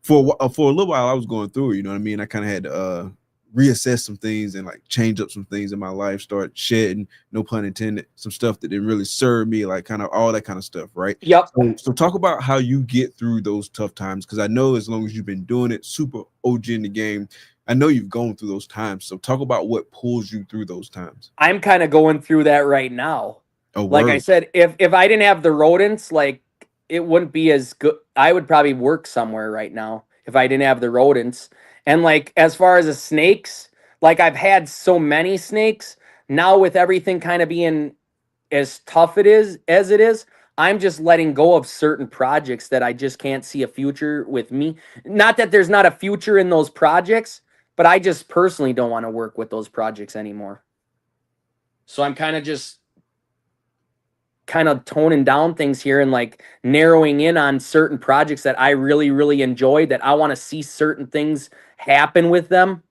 a little while I was going through it, you know what I mean? I kind of had to reassess some things and like change up some things in my life, start shedding, no pun intended, some stuff that didn't really serve me, like kind of all that kind of stuff, right? Yep. So talk about how you get through those tough times, because I know as long as you've been doing it, super OG in the game, I know you've gone through those times. So talk about what pulls you through those times. I'm kind of going through that right now. Oh, like word. I said, if I didn't have the rodents, like it wouldn't be as good. I would probably work somewhere right now if I didn't have the rodents. And like as far as the snakes, like I've had so many snakes now, with everything kind of being as tough as it is, I'm just letting go of certain projects that I just can't see a future with me. Not that there's not a future in those projects, but I just personally don't want to work with those projects anymore. So I'm kind of just toning down things here and like narrowing in on certain projects that I really, really enjoy, that I want to see certain things happen with them.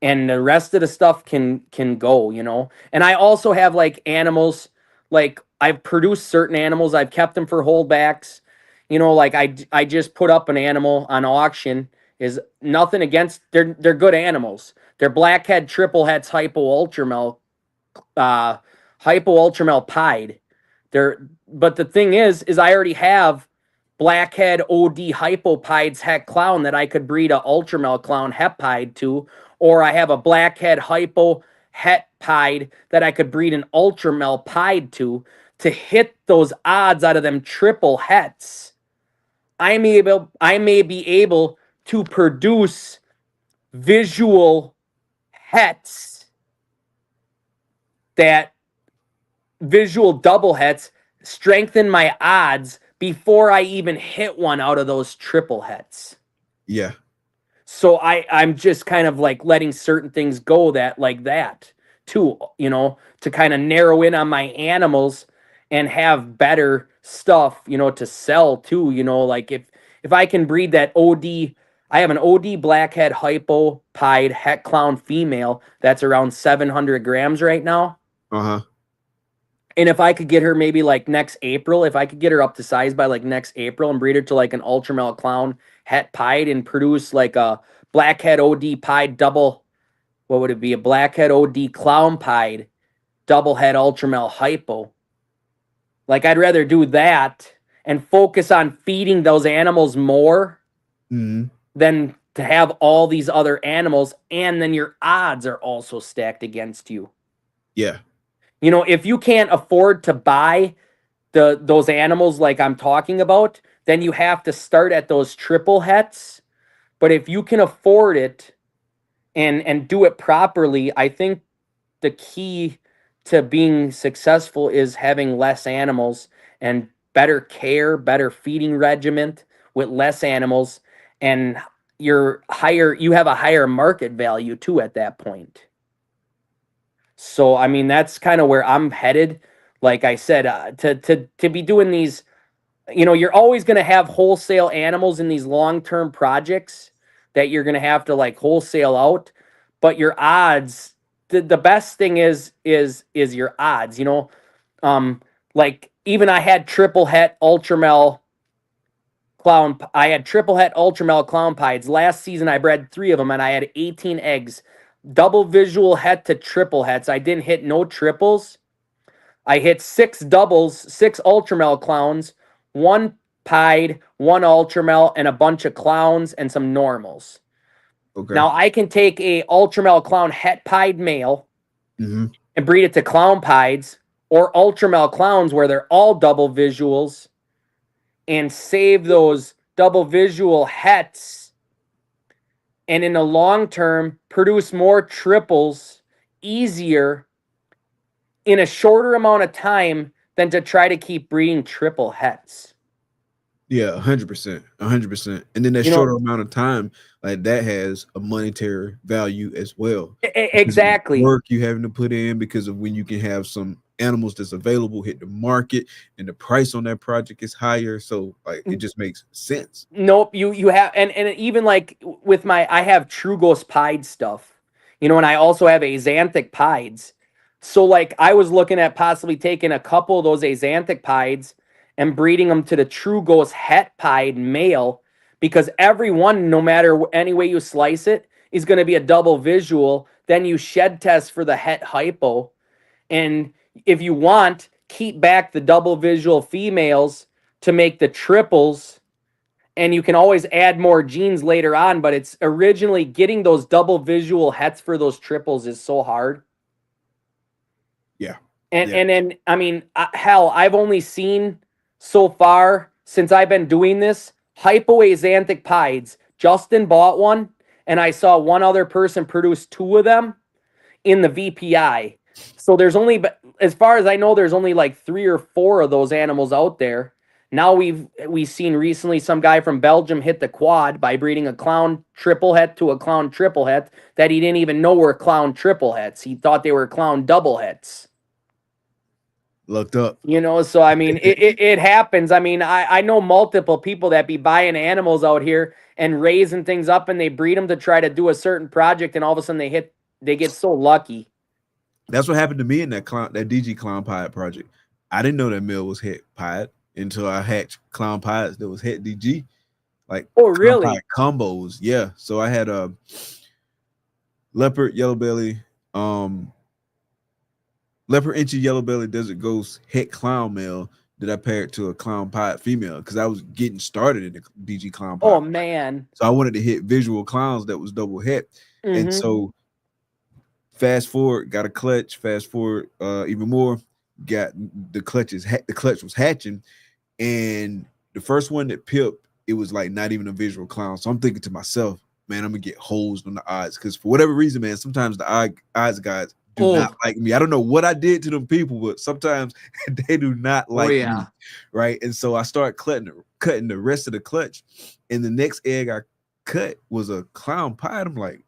And the rest of the stuff can go, you know. And I also have like animals, like I've produced certain animals, I've kept them for holdbacks, you know. Like I just put up an animal on auction. Is nothing against, they're good animals. They're blackhead triple hets hypo ultramel pied. But the thing is I already have blackhead OD hypopides het clown that I could breed a ultramel clown hepide to, or I have a blackhead hypo het pied that I could breed an ultramel pied to hit those odds out of them triple hets. I may be able to produce visual hets, that visual double hets, strengthen my odds before I even hit one out of those triple hets. Yeah. So I'm just kind of like letting certain things go that too, you know, to kind of narrow in on my animals and have better stuff, you know, to sell too, you know. Like if I can breed that OD, I have an OD blackhead hypo pied het clown female that's around 700 grams right now. Uh-huh. And if I could get her maybe like next April, if I could get her up to size by like next April and breed her to like an ultramel clown het pied and produce like a blackhead OD pied double, what would it be? A blackhead OD clown pied double head ultramel hypo. Like I'd rather do that and focus on feeding those animals more than to have all these other animals. And then your odds are also stacked against you. Yeah. You know, if you can't afford to buy those animals like I'm talking about, then you have to start at those triple hets. But if you can afford it and do it properly, I think the key to being successful is having less animals and better care, better feeding regimen with less animals, and you have a higher market value too at that point. So, I mean, that's kind of where I'm headed. Like I said, to be doing these, you know, you're always going to have wholesale animals in these long-term projects that you're going to have to like wholesale out. But your odds, the best thing is your odds, you know. Like even I had triple het ultramel clown. I had triple het ultramel clown pieds. Last season I bred 3 of them and I had 18 eggs. Double visual het to triple hets. I didn't hit no triples. I hit 6 doubles, 6 ultramel clowns, 1 pied, 1 ultramel, and a bunch of clowns and some normals. Okay. Now I can take a ultramel clown het pied male and breed it to clown pieds, or ultramel clowns where they're all double visuals, and save those double visual hets, and in the long term, produce more triples easier in a shorter amount of time than to try to keep breeding triple hets. Yeah, 100%, 100%. And then that shorter amount of time, like that has a monetary value as well. Exactly. Work you having to put in because of when you can have some animals that's available hit the market and the price on that project is higher. So like it just makes sense. Nope, you have and even like with I have Trugos pied stuff, you know, and I also have Axanthic pieds. So like I was looking at possibly taking a couple of those Axanthic pieds and breeding them to the Trugos het pied male, because every one, no matter any way you slice it, is going to be a double visual. Then you shed test for the het hypo, and if you want, keep back the double visual females to make the triples. And you can always add more genes later on, but it's originally getting those double visual hets for those triples is so hard. Yeah. And then, I mean, hell, I've only seen so far since I've been doing this, hypoaxanthic pieds. Justin bought one, and I saw one other person produce 2 of them in the VPI. So there's only, as far as I know, there's only like 3 or 4 of those animals out there. Now we've seen recently some guy from Belgium hit the quad by breeding a clown triple het to a clown triple het that he didn't even know were clown triple hets. He thought they were clown double hets. Looked up. You know, so I mean, it happens. I mean, I know multiple people that be buying animals out here and raising things up, and they breed them to try to do a certain project, and all of a sudden they get so lucky. That's what happened to me in that DG clown pied project. I didn't know that male was het pied until I hatched clown pieds that was het DG. Like, oh really? Combos, yeah. So I had a leopard, yellow belly, leopard inchy, yellow belly, desert ghost, het clown male that I paired to a clown pied female because I was getting started in the DG clown pied. Oh man! So I wanted to hit visual clowns that was double het, and so fast forward, got a clutch. Fast forward, even more, got the clutch was hatching, and the first one that pipped, it was like not even a visual clown. So I'm thinking to myself, man, I'm gonna get hosed on the odds because for whatever reason, man, sometimes the odds guys do not like me. I don't know what I did to them people, but sometimes they do not like me, right? And so I start cutting the rest of the clutch, and the next egg I cut was a clown pied. I'm like,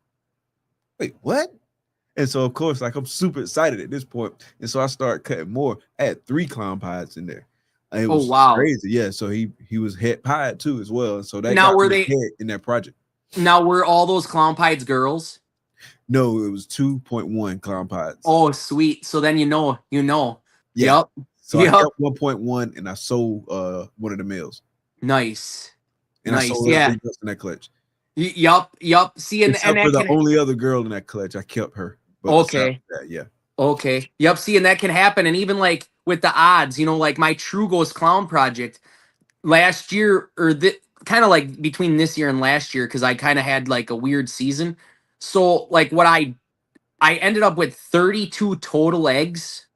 wait, what? And so of course, like I'm super excited at this point, and so I start cutting more. I had 3 clown pieds in there. It was crazy, yeah. So he was het pied too as well. So that now got were me they ahead in that project? Now were all those clown pieds girls? No, it was 2.1 clown pieds. Oh, sweet. So then you know. Yeah. Yep. So I kept 1.1 and I sold one of the males. Nice. And nice. I sold in that clutch. Yup. See, and for the only other girl in that clutch, I kept her. But okay. Yeah. Okay. Yep. See, and that can happen. And even like with the odds, you know, like my True Ghost Clown project last year, or kind of like between this year and last year, because I kind of had like a weird season. So like what I ended up with 32 total eggs,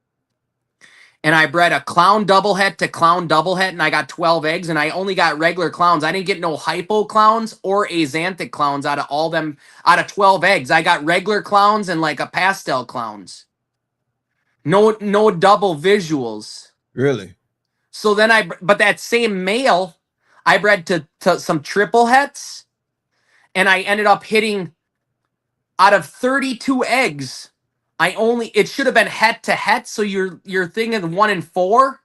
and I bred a clown double het to clown double het, and I got 12 eggs, and I only got regular clowns. I didn't get no hypo clowns or axanthic clowns out of 12 eggs. I got regular clowns and like a pastel clowns. No double visuals. Really? So then but that same male, I bred to some triple hets, and I ended up hitting out of 32 eggs. It should have been het to het, so you're thinking 1 in 4.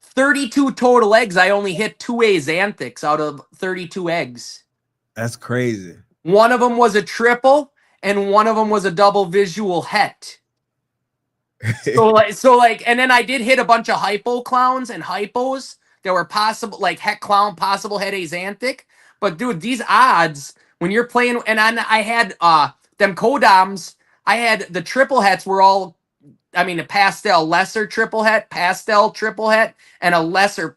32 total eggs, I only hit 2 axanthics out of 32 eggs. That's crazy. One of them was a triple, and one of them was a double visual het. So like, and then I did hit a bunch of hypo clowns and hypos that were possible, like het clown, possible het axanthic. But dude, these odds when you're playing, and I had them codoms. I had the triple hets were all, I mean, a pastel lesser triple het, pastel triple het, and a lesser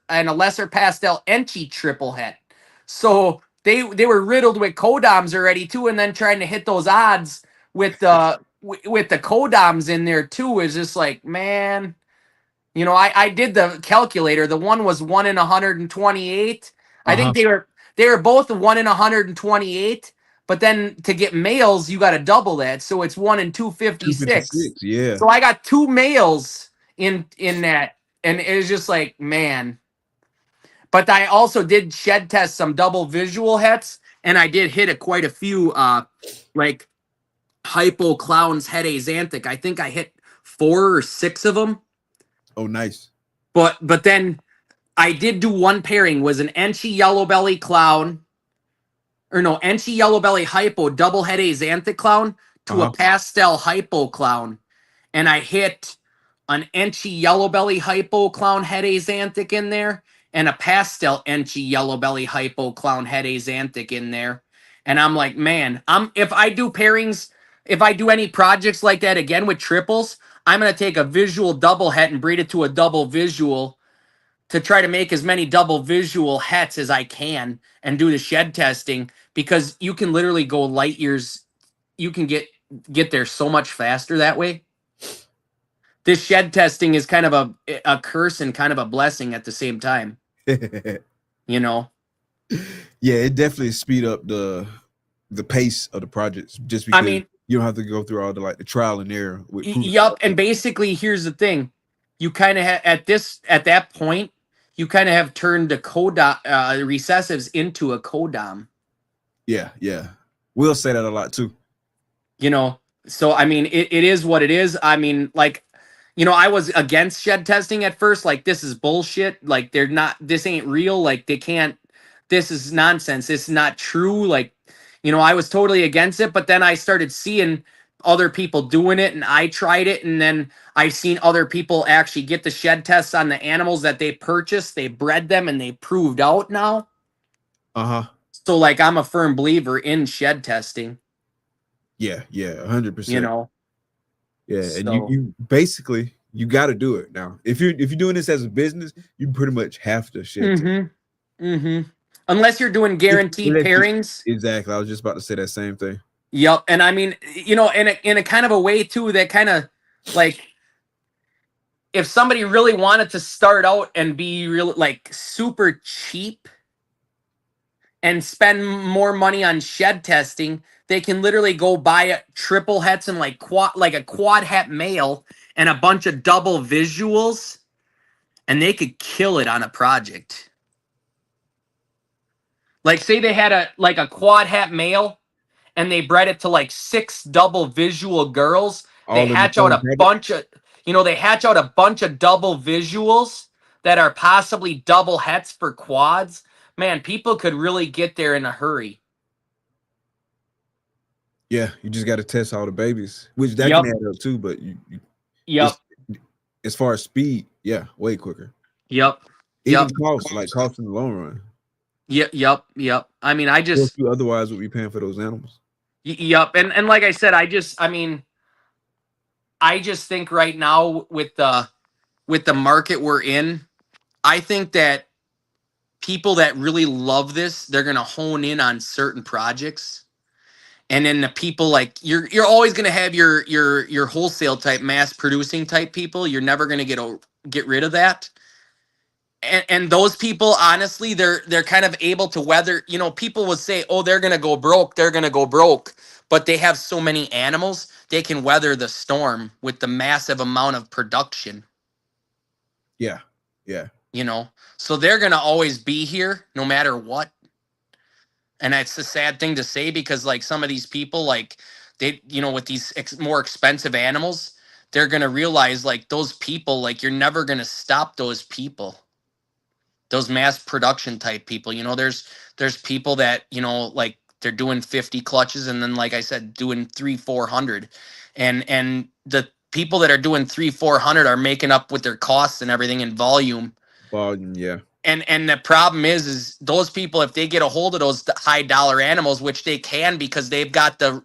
pastel enchy triple het. So they were riddled with codoms already too, and then trying to hit those odds with the codoms in there too is just like, man, you know, I did the calculator. The one was 1 in 128. I think they were both 1 in 128. But then to get males, you got to double that, so it's 1 in 256. Yeah. So I got 2 males in that, and it was just like, man. But I also did shed test some double visual hets, and I did hit quite a few like hypo clowns het axanthic. I think I hit 4 or 6 of them. Oh, nice. But then I did do one pairing, was an Enchi yellow belly clown, or no, Enchi yellow belly hypo double head axanthic clown to a pastel hypo clown. And I hit an Enchi yellow belly hypo clown head axanthic in there and a pastel Enchi yellow belly hypo clown head axanthic in there. And I'm like, man, if I do pairings, if I do any projects like that again with triples, I'm going to take a visual double het and breed it to a double visual to try to make as many double visual hets as I can and do the shed testing, because you can literally go light years. You can get there so much faster that way. This shed testing is kind of a curse and kind of a blessing at the same time. You know? Yeah, it definitely speed up the pace of the projects, just because, I mean, you don't have to go through all the trial and error. Yup, and basically here's the thing. You kind of have at that point, you kind of have turned the recessives into a codom. Yeah. We'll say that a lot too. You know, so I mean, it is what it is. I mean, like, you know, I was against shed testing at first. Like, this is bullshit. Like, this ain't real. Like, this is nonsense. This is not true. Like, you know, I was totally against it. But then I started seeing other people doing it, and I tried it. And then I've seen other people actually get the shed tests on the animals that they purchased. They bred them and they proved out now. So, like, I'm a firm believer in shed testing. Yeah, 100%. You know? Yeah, so, and you basically, you got to do it now. If you're doing this as a business, you pretty much have to shed test. Unless you're doing guaranteed pairings. Exactly. I was just about to say that same thing. Yep. And I mean, you know, in a kind of a way too, that kind of like, if somebody really wanted to start out and be real, like, super cheap and spend more money on shed testing, they can literally go buy a triple hets and like a quad het male and a bunch of double visuals, and they could kill it on a project. Like, say they had a quad het male and they bred it to like 6 double visual girls. They hatch out a bunch of, they hatch out a bunch of double visuals that are possibly double hets for quads. Man, people could really get there in a hurry. Yeah, you just got to test all the babies, which that can add up too. But as far as speed, yeah, way quicker. Even cost in the long run. Yep. I mean, you otherwise would be paying for those animals. Yep, and like I said, I just think right now with the market we're in, I think that people that really love this, they're gonna hone in on certain projects. And then the people like you're always gonna have your wholesale type, mass producing type people. You're never gonna get rid of that. And those people, honestly, they're kind of able to weather. People would say, "Oh, they're gonna go broke. They're gonna go broke," but they have so many animals, they can weather the storm with the massive amount of production. Yeah. So they're gonna always be here, no matter what. And that's a sad thing to say, because like some of these people, like they, with these more expensive animals, they're going to realize like those people, like you're never going to stop those people, those mass production type people. There's people that, like they're doing 50 clutches and then, like I said, doing 300-400, and the people that are doing 300-400 are making up with their costs and everything in volume. Yeah. And the problem is those people, if they get a hold of those high dollar animals, which they can, because they've got the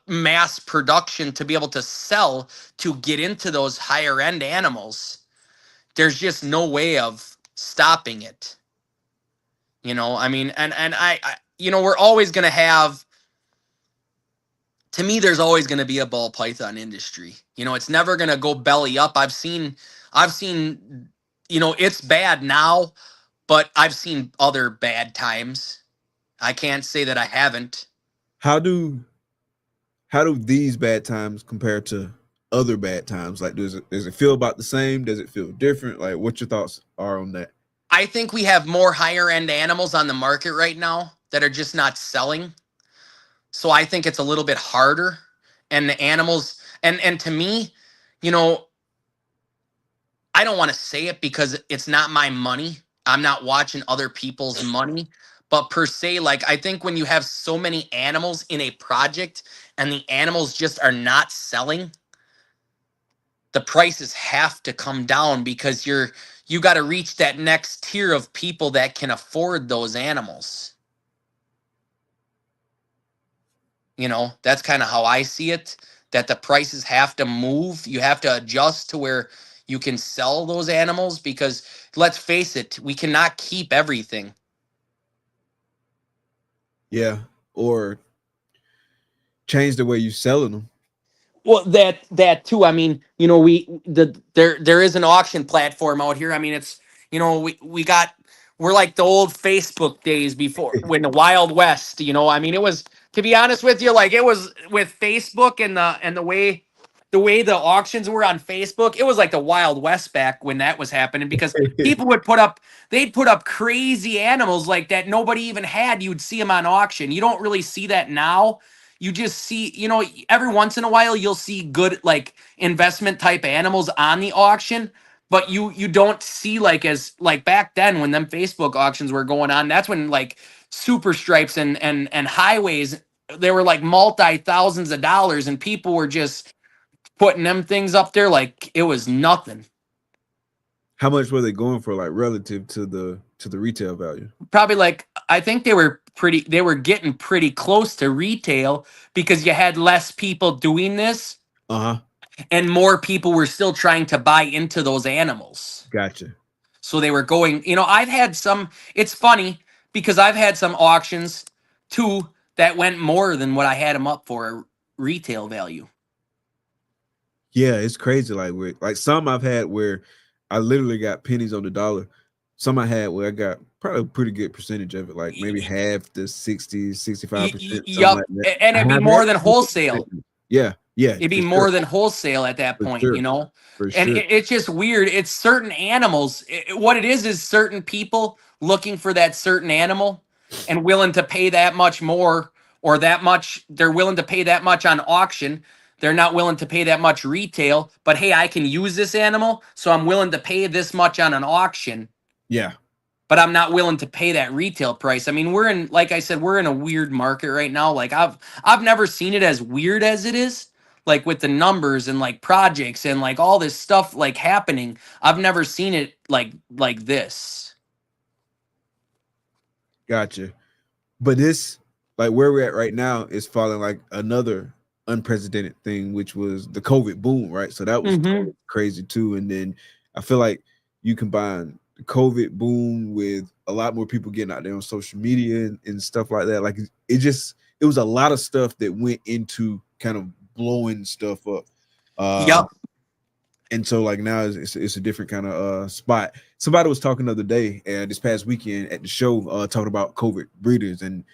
mass production to be able to sell to get into those higher end animals, there's just no way of stopping it. I mean, and I we're always going to have, to me, there's always going to be a ball python industry. It's never going to go belly up. I've seen it's bad now, but I've seen other bad times. I can't say that I haven't. How do these bad times compare to other bad times? Like, does it feel about the same? Does it feel different? Like, what your thoughts are on that? I think we have more higher end animals on the market right now that are just not selling. So I think it's a little bit harder. And the animals, And to me, you know, I don't want to say it because it's not my money. I'm not watching other people's money. But per se, like I think when you have so many animals in a project and the animals just are not selling, the prices have to come down because you got to reach that next tier of people that can afford those animals. You know, that's kind of how I see it, that the prices have to move. You have to adjust to where you can sell those animals because let's face it, we cannot keep everything. Yeah, or change the way you selling them. Well, that too. I mean, you know, there is an auction platform out here. I mean, it's, you know, we're like the old Facebook days before when the Wild West, you know. I mean, it was, to be honest with you, like it was with Facebook and the way the auctions were on Facebook, it was like the Wild West back when that was happening because people would they'd put up crazy animals like that nobody even had. You'd see them on auction. You don't really see that now. You just see, you know, every once in a while you'll see good like investment type animals on the auction, but you don't see like as like back then when them Facebook auctions were going on. That's when like super stripes and highways, they were like multi thousands of dollars and people were just putting them things up there like it was nothing. How much were they going for, like relative to the retail value? Probably like, I think they were getting pretty close to retail because you had less people doing this and more people were still trying to buy into those animals. Gotcha. So they were going, you know, it's funny because I've had some auctions too that went more than what I had them up for retail value. Yeah, it's crazy. Like some I've had where I literally got pennies on the dollar. Some I had where I got probably a pretty good percentage of it, like maybe half the 65%. Yup. Like and it'd be more than wholesale. Yeah. It'd be more than wholesale at that point, you know? And it's just weird. It's certain animals. What it is certain people looking for that certain animal and willing to pay that much more or that much. They're willing to pay that much on auction. They're not willing to pay that much retail. But hey, I can use this animal, so I'm willing to pay this much on an auction. Yeah. But I'm not willing to pay that retail price. I mean, like I said, we're in a weird market right now. Like I've never seen it as weird as it is. Like with the numbers and like projects and like all this stuff like happening. I've never seen it like this. Gotcha. But this, like where we're at right now, is following like another unprecedented thing, which was the COVID boom, right? So that was crazy too. And then I feel like you combine the COVID boom with a lot more people getting out there on social media and stuff like that. Like it was a lot of stuff that went into kind of blowing stuff up. Yep. And so like now it's a different kind of spot. Somebody was talking the other day this past weekend at the show talking about COVID breeders, and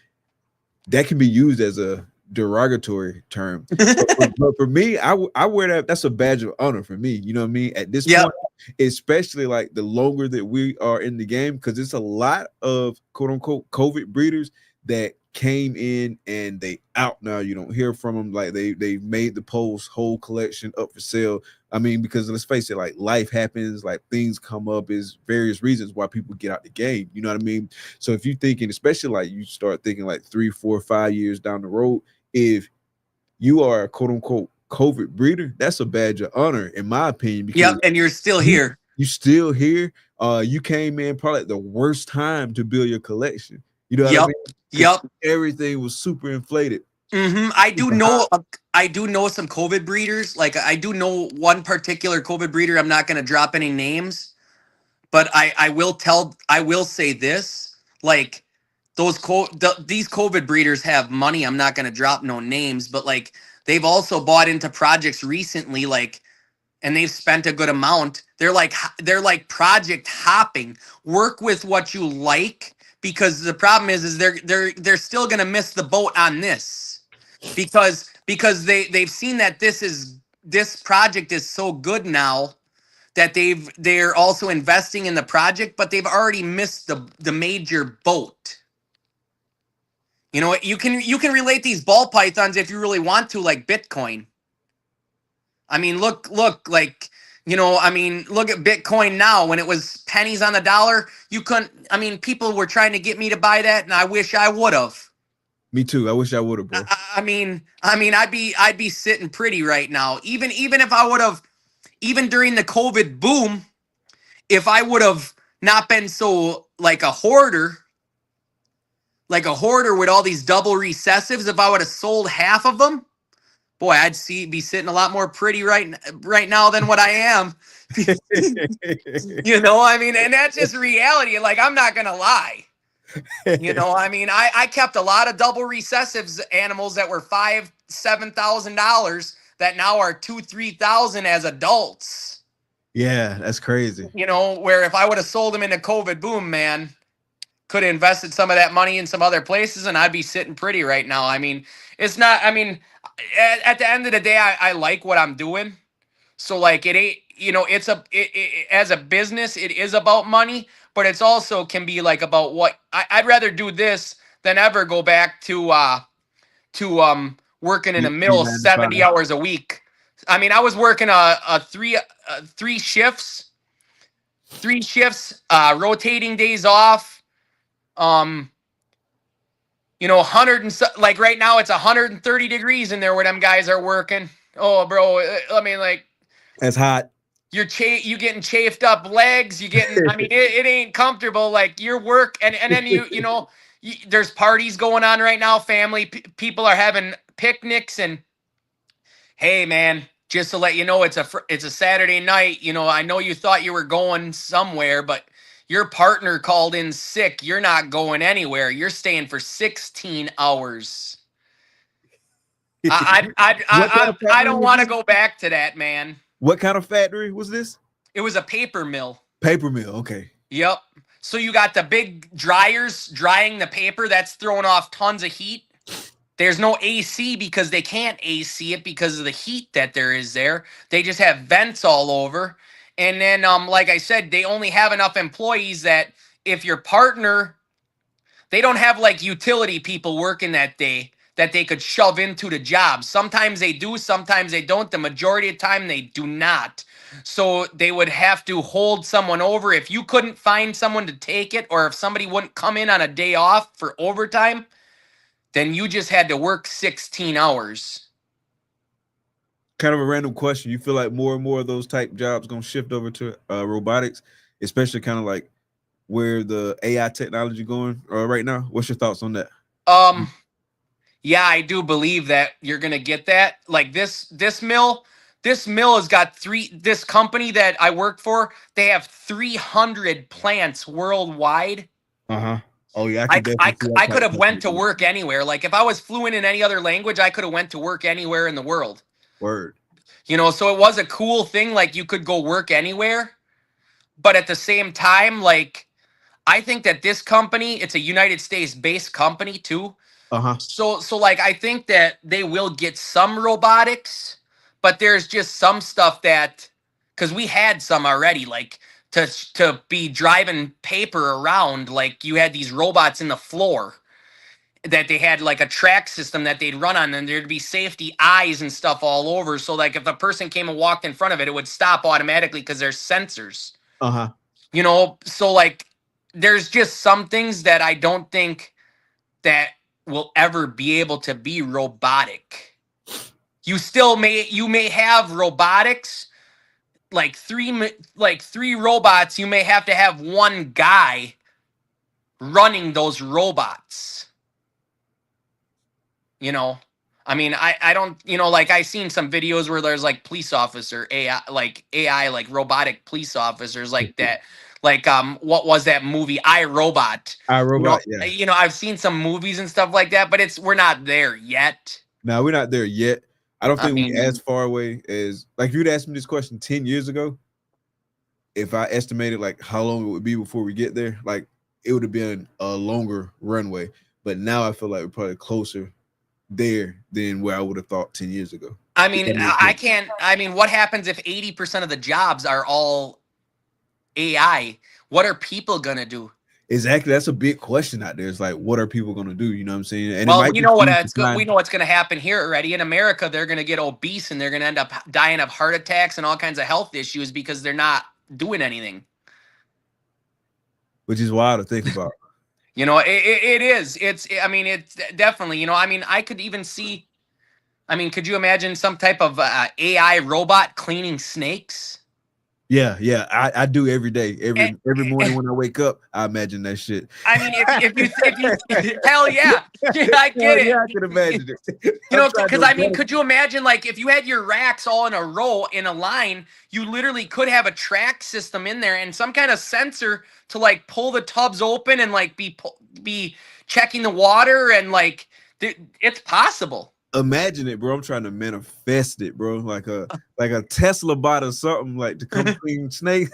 that can be used as a derogatory term. but for me, I wear that. That's a badge of honor for me. You know what I mean? At this point, especially like the longer that we are in the game, because it's a lot of quote unquote COVID breeders that came in and they out now. You don't hear from them. Like they made the post whole collection up for sale. I mean, because let's face it, like life happens, like things come up, is various reasons why people get out the game. You know what I mean? So if you're thinking, especially like you start thinking like 3, 4, 5 years down the road, if you are a quote unquote COVID breeder, that's a badge of honor, in my opinion. Because and you're still here. You still here. You came in probably at the worst time to build your collection. You know what I mean? Everything was super inflated. I do know some COVID breeders. Like I do know one particular COVID breeder. I'm not going to drop any names, but I will say this, like these COVID breeders have money. I'm not going to drop no names, but like they've also bought into projects recently, like, and they've spent a good amount. They're like project hopping. Work with what you like, because the problem is they're still going to miss the boat on this. Because they've seen that this project is so good now that they're also investing in the project, but they've already missed the major boat. You know, you can relate these ball pythons if you really want to, like Bitcoin. I mean, look, like, you know, I mean, look at Bitcoin now. When it was pennies on the dollar, you couldn't, I mean, people were trying to get me to buy that, and I wish I would have. Me too. I wish I would have, bro. I mean, I'd be sitting pretty right now. Even if I would have, even during the COVID boom, if I would have not been so like a hoarder with all these double recessives, if I would have sold half of them, boy, I'd be sitting a lot more pretty right now than what I am. You know, I mean, and that's just reality. Like, I'm not gonna lie. You know, I mean, I kept a lot of double recessives animals that were $5,000-$7,000 that now are $2,000-$3,000 as adults. Yeah, that's crazy. You know, where if I would have sold them in the COVID boom, man, could have invested some of that money in some other places, and I'd be sitting pretty right now. I mean, it's not. I mean, at the end of the day, I like what I'm doing. So like, it ain't. You know, it as a business, it is about money. But it's also can be like about what I'd rather do this than ever go back to working in a mill 70 hours a week. I mean, I was working three shifts, rotating days off. You know, 100 and like right now it's 130 degrees in there where them guys are working. Oh, bro, I mean, like, that's hot. You getting chafed up legs. You getting. I mean, it ain't comfortable. Like your work, and then you know, there's parties going on right now. Family people are having picnics, and hey, man, just to let you know, it's a Saturday night. You know, I know you thought you were going somewhere, but your partner called in sick. You're not going anywhere. You're staying for 16 hours. I don't want to go back to that, man. What kind of factory was this? It was a paper mill. Paper mill, okay. Yep. So you got the big dryers drying the paper. That's throwing off tons of heat. There's no AC because they can't AC it because of the heat that there is there. They just have vents all over. And then, like I said, they only have enough employees that if your partner, they don't have like utility people working that day that they could shove into the job. Sometimes they do, sometimes they don't. The majority of the time they do not. So they would have to hold someone over. If you couldn't find someone to take it, or if somebody wouldn't come in on a day off for overtime, then you just had to work 16 hours. Kind of a random question. You feel like more and more of those type jobs going to shift over to robotics, especially kind of like where the AI technology going right now? What's your thoughts on that? Yeah, I do believe that you're going to get that. Like this mill has got this company that I work for, they have 300 plants worldwide. Uh-huh. Oh yeah. I could have went to work anywhere. Like if I was fluent in any other language, I could have went to work anywhere in the world. Word. You know, so it was a cool thing. Like you could go work anywhere, but at the same time, like I think that this company, it's a United States based company too. Uh-huh. So like I think that they will get some robotics, but there's just some stuff that, because we had some already, like to be driving paper around, like you had these robots in the floor that they had like a track system that they'd run on, and there'd be safety eyes and stuff all over. So like if a person came and walked in front of it, it would stop automatically because there's sensors. Uh-huh. You know, so like there's just some things that I don't think that will ever be able to be robotic. You may have robotics, like three robots. You may have to have one guy running those robots. You know, I mean, I don't, you know, like I seen some videos where there's like police officer AI, like robotic police officers like that. Like, what was that movie? iRobot. iRobot, yeah. Yeah. You know, I've seen some movies and stuff like that, but we're not there yet. No, we're not there yet. I don't think we're as far away as, like, if you'd asked me this question 10 years ago, if I estimated like how long it would be before we get there, like it would have been a longer runway. But now I feel like we're probably closer there than where I would have thought 10 years ago. I mean, what happens if 80% of the jobs are all AI? What are people gonna do? Exactly. That's a big question out there. It's like, what are people going to do? You know what I'm saying? And Well, it might we be know what food it's supply. we know what's going to happen here already in America. They're going to get obese and they're going to end up dying of heart attacks and all kinds of health issues because they're not doing anything. Which is wild to think about. You know, it is. I mean, it's definitely, you know, I mean, I could even see, I mean, could you imagine some type of AI robot cleaning snakes? Yeah, yeah. I do every day. Every morning when I wake up, I imagine that shit. I mean, if you hell yeah. Yeah, I get it. Yeah, I can imagine it. You know, because I mean, could you imagine, like, if you had your racks all in a row in a line, you literally could have a track system in there and some kind of sensor to like pull the tubs open and like be checking the water and like it's possible. Imagine it, bro. I'm trying to manifest it, bro. Like a Tesla bot or something, like to come clean snake.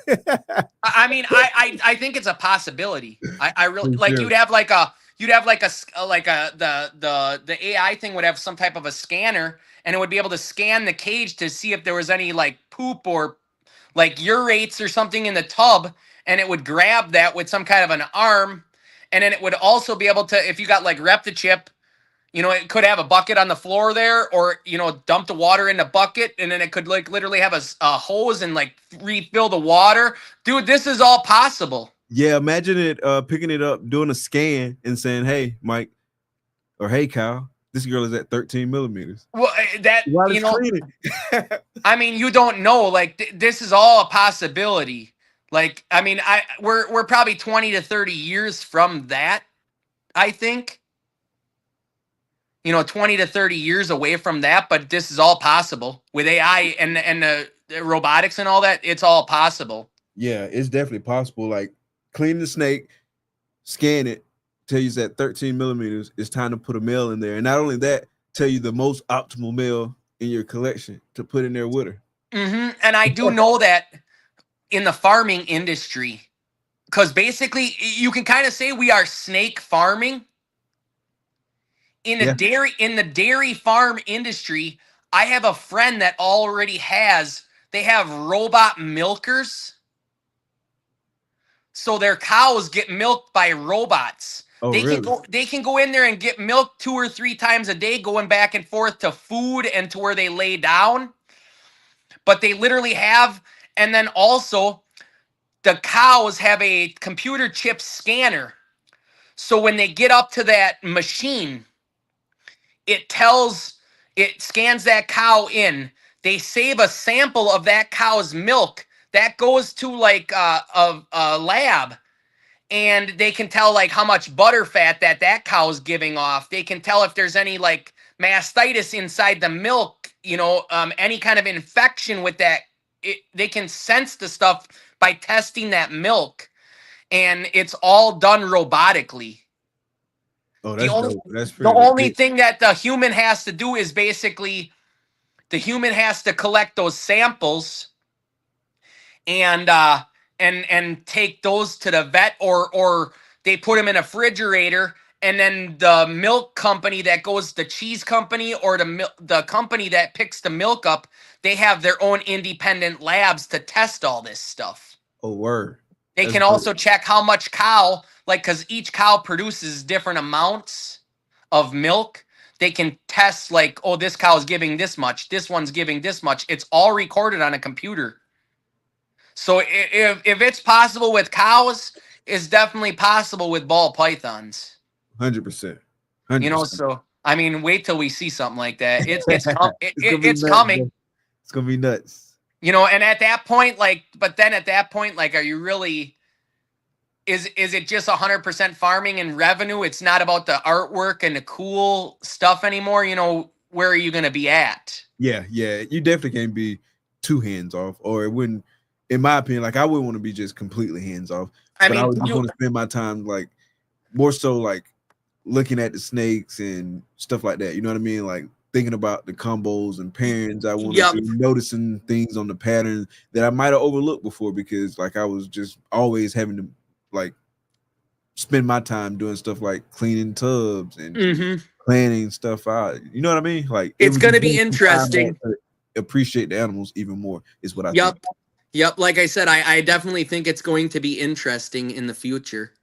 I mean, I think it's a possibility. I really like you'd have like the AI thing would have some type of a scanner and it would be able to scan the cage to see if there was any like poop or like urates or something in the tub, and it would grab that with some kind of an arm, and then it would also be able to, if you got like ReptiChip, you know, it could have a bucket on the floor there, or, you know, dump the water in the bucket, and then it could like literally have a hose and like refill the water. Dude, this is all possible. Yeah, imagine it picking it up, doing a scan, and saying, "Hey, Mike," or "Hey, Kyle, this girl is at 13 millimeters." Well, that While you it's know, cleaning. I mean, you don't know. Like this is all a possibility. Like, I mean, we're probably 20 to 30 years from that. I think. You know, 20 to 30 years away from that, but this is all possible with AI and the robotics and all that. It's all possible. Yeah, it's definitely possible. Like, clean the snake, scan it, tell you it's at 13 millimeters. It's time to put a male in there, and not only that, tell you the most optimal male in your collection to put in there with her. Mm-hmm. And I do know that in the farming industry, because basically you can kind of say we are snake farming. In the dairy farm industry, I have a friend that already they have robot milkers. So their cows get milked by robots. Oh, They can go in there and get milk 2 or 3 times a day, going back and forth to food and to where they lay down. But they literally have, and then also the cows have a computer chip scanner. So when they get up to that machine, it scans that cow in. They save a sample of that cow's milk that goes to like a lab, and they can tell like how much butter fat that cow's giving off. They can tell if there's any like mastitis inside the milk, you know, any kind of infection with that. They can sense the stuff by testing that milk, and it's all done robotically. Oh, that's dope. That's the only thing that the human has to do is basically the human has to collect those samples and take those to the vet, or they put them in a refrigerator, and then the milk company that goes, the cheese company or the company that picks the milk up, they have their own independent labs to test all this stuff. Oh, word. They can also check how much cow, like, because each cow produces different amounts of milk. They can test, like, oh, this cow is giving this much. This one's giving this much. It's all recorded on a computer. So if it's possible with cows, it's definitely possible with ball pythons. 100%. You know, so, I mean, wait till we see something like that. It's coming. It's going to be nuts. You know, and at that point, like, but then at that point, like, are you really, is it just 100% farming and revenue? It's not about the artwork and the cool stuff anymore. You know, where are you going to be at? Yeah. You definitely can't be too hands off, or it wouldn't, in my opinion, like, I wouldn't want to be just completely hands off. I would just want to spend my time, like, more so, like, looking at the snakes and stuff like that. You know what I mean? Like, thinking about the combos and pairings. I want to be noticing things on the pattern that I might have overlooked before, because like I was just always having to like spend my time doing stuff like cleaning tubs and planning stuff out. You know what I mean? Like, it's going to be interesting. Appreciate the animals even more is what I think. Yep. Like I said, I definitely think it's going to be interesting in the future.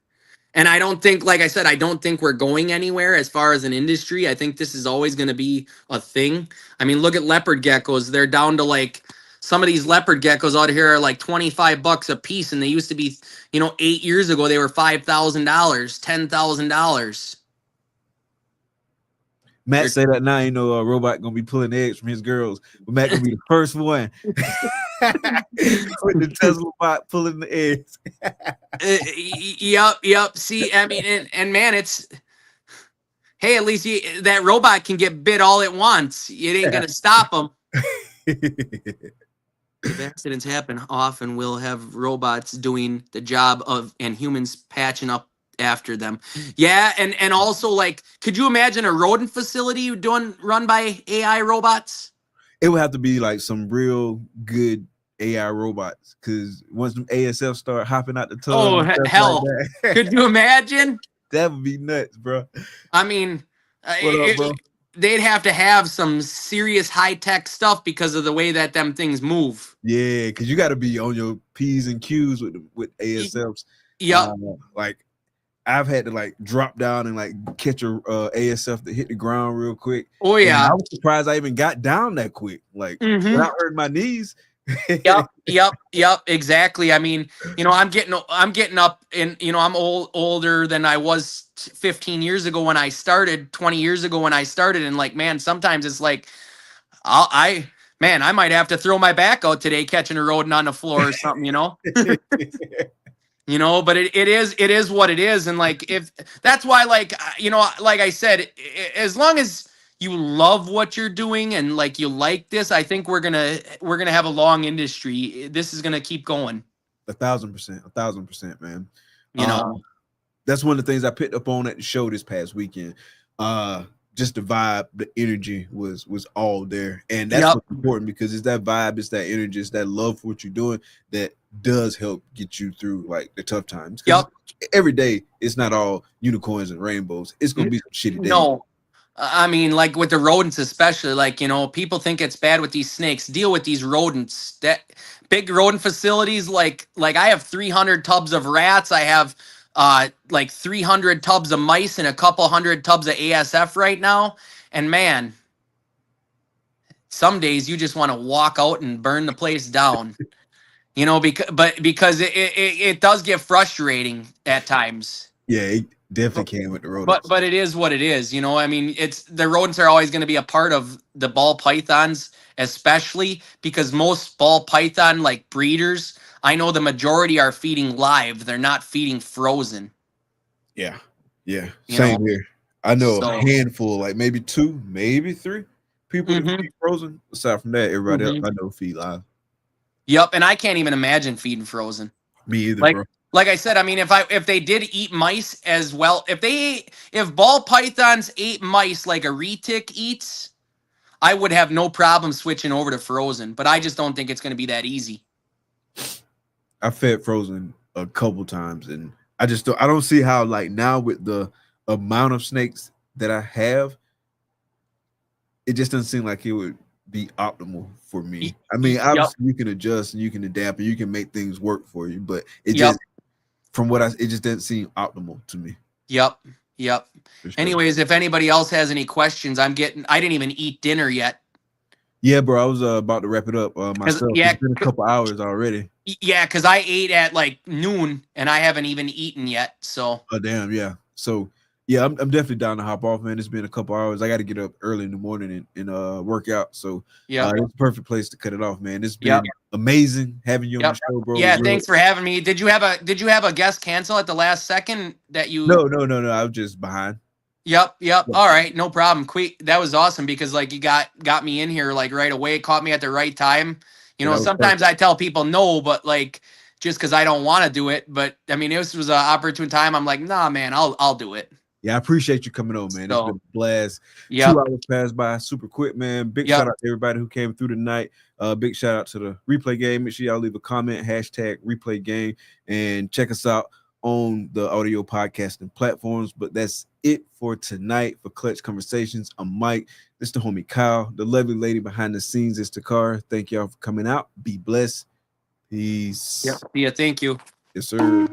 And I don't think, like I said, I don't think we're going anywhere as far as an industry. I think this is always going to be a thing. I mean, look at leopard geckos. They're down to like, some of these leopard geckos out here are like $25 a piece. And they used to be, 8 years ago, they were $5,000, $10,000. Matt say that now, a robot gonna be pulling eggs from his girls, but Matt gonna be the first one with the Tesla bot pulling the eggs. Yep. See, I mean, and man, it's, hey, at least that robot can get bit all it wants. It ain't gonna stop them. If accidents happen often, we'll have robots doing the job of, and humans patching up after them. Yeah, and also, like, could you imagine a rodent facility run by AI robots? It would have to be like some real good AI robots, because once them ASF start hopping out the tub, oh hell, like could you imagine? That would be nuts, bro. I mean, what up, bro? They'd have to have some serious high-tech stuff because of the way that them things move. Yeah, because you got to be on your P's and Q's with ASFs. Yep. Like, I've had to like drop down and like catch a ASF to hit the ground real quick. Oh yeah, and I was surprised I even got down that quick. Like, without hurting my knees. Yep, exactly. I mean, I'm getting up, and I'm older than I was 15 years ago when I started, 20 years ago when I started, and like, man, sometimes it's like, I might have to throw my back out today catching a rodent on the floor or something, but it is what it is, and like, if that's why, like, like I said, as long as you love what you're doing and like you like this, I think we're gonna have a long industry. This is gonna keep going. 1,000%, man. That's one of the things I picked up on at the show this past weekend. Just the vibe, the energy was all there, and that's what's important, because it's that vibe, it's that energy, it's that love for what you're doing that does help get you through like the tough times. Every day it's not all unicorns and rainbows. It's gonna be some shitty days. No. I mean, like with the rodents, especially, like, people think it's bad with these snakes. Deal with these rodents. That big rodent facilities, like I have 300 tubs of rats. I have like 300 tubs of mice and a couple hundred tubs of ASF right now. And man, some days you just want to walk out and burn the place down. Because it does get frustrating at times. Yeah, it definitely can with the rodents. But it is what it is, I mean, it's the rodents are always going to be a part of the ball pythons, especially because most ball python like breeders, I know the majority are feeding live. They're not feeding frozen. Yeah. Same here. I know a handful, like maybe 2, maybe 3 people that feed frozen. Aside from that, everybody else I know feed live. Yep, and I can't even imagine feeding frozen. Me either, bro. Like I said, I mean, if they did eat mice as well, if ball pythons ate mice like a retic eats, I would have no problem switching over to frozen. But I just don't think it's going to be that easy. I fed frozen a couple times, and I don't see how, like, now with the amount of snakes that I have, it just doesn't seem like it would be optimal for me. I mean, obviously you can adjust and you can adapt and you can make things work for you, but it just, from what it just didn't seem optimal to me. Yep. Sure. Anyways, if anybody else has any questions, I didn't even eat dinner yet. Yeah, bro, I was about to wrap it up myself. It's been a couple hours already. Yeah, because I ate at like noon and I haven't even eaten yet. So. Oh damn, yeah. So yeah, I'm definitely down to hop off, man. It's been a couple hours. I got to get up early in the morning and work out. So it's a perfect place to cut it off, man. It's been amazing having you on the show, bro. Yeah, thanks for having me. Did you have a guest cancel at the last second that you? No. I was just behind. Yep. All right, no problem. Quick, that was awesome because like you got me in here like right away, caught me at the right time. Sometimes I tell people no, but like just because I don't want to do it. But I mean, this was an opportune time. I'm like, nah, man, I'll do it. Yeah, I appreciate you coming on, man. It's been a blast. 2 hours passed by super quick, man. Big shout out to everybody who came through tonight. Big shout out to the replay game. Make sure y'all leave a comment, #replay game, and check us out on the audio podcasting platforms. But that's it for tonight for Clutch Conversations. I'm Mike. This is the homie Kyle. The lovely lady behind the scenes is Takar. Thank y'all for coming out. Be blessed. Peace. Yeah, thank you. Yes, sir.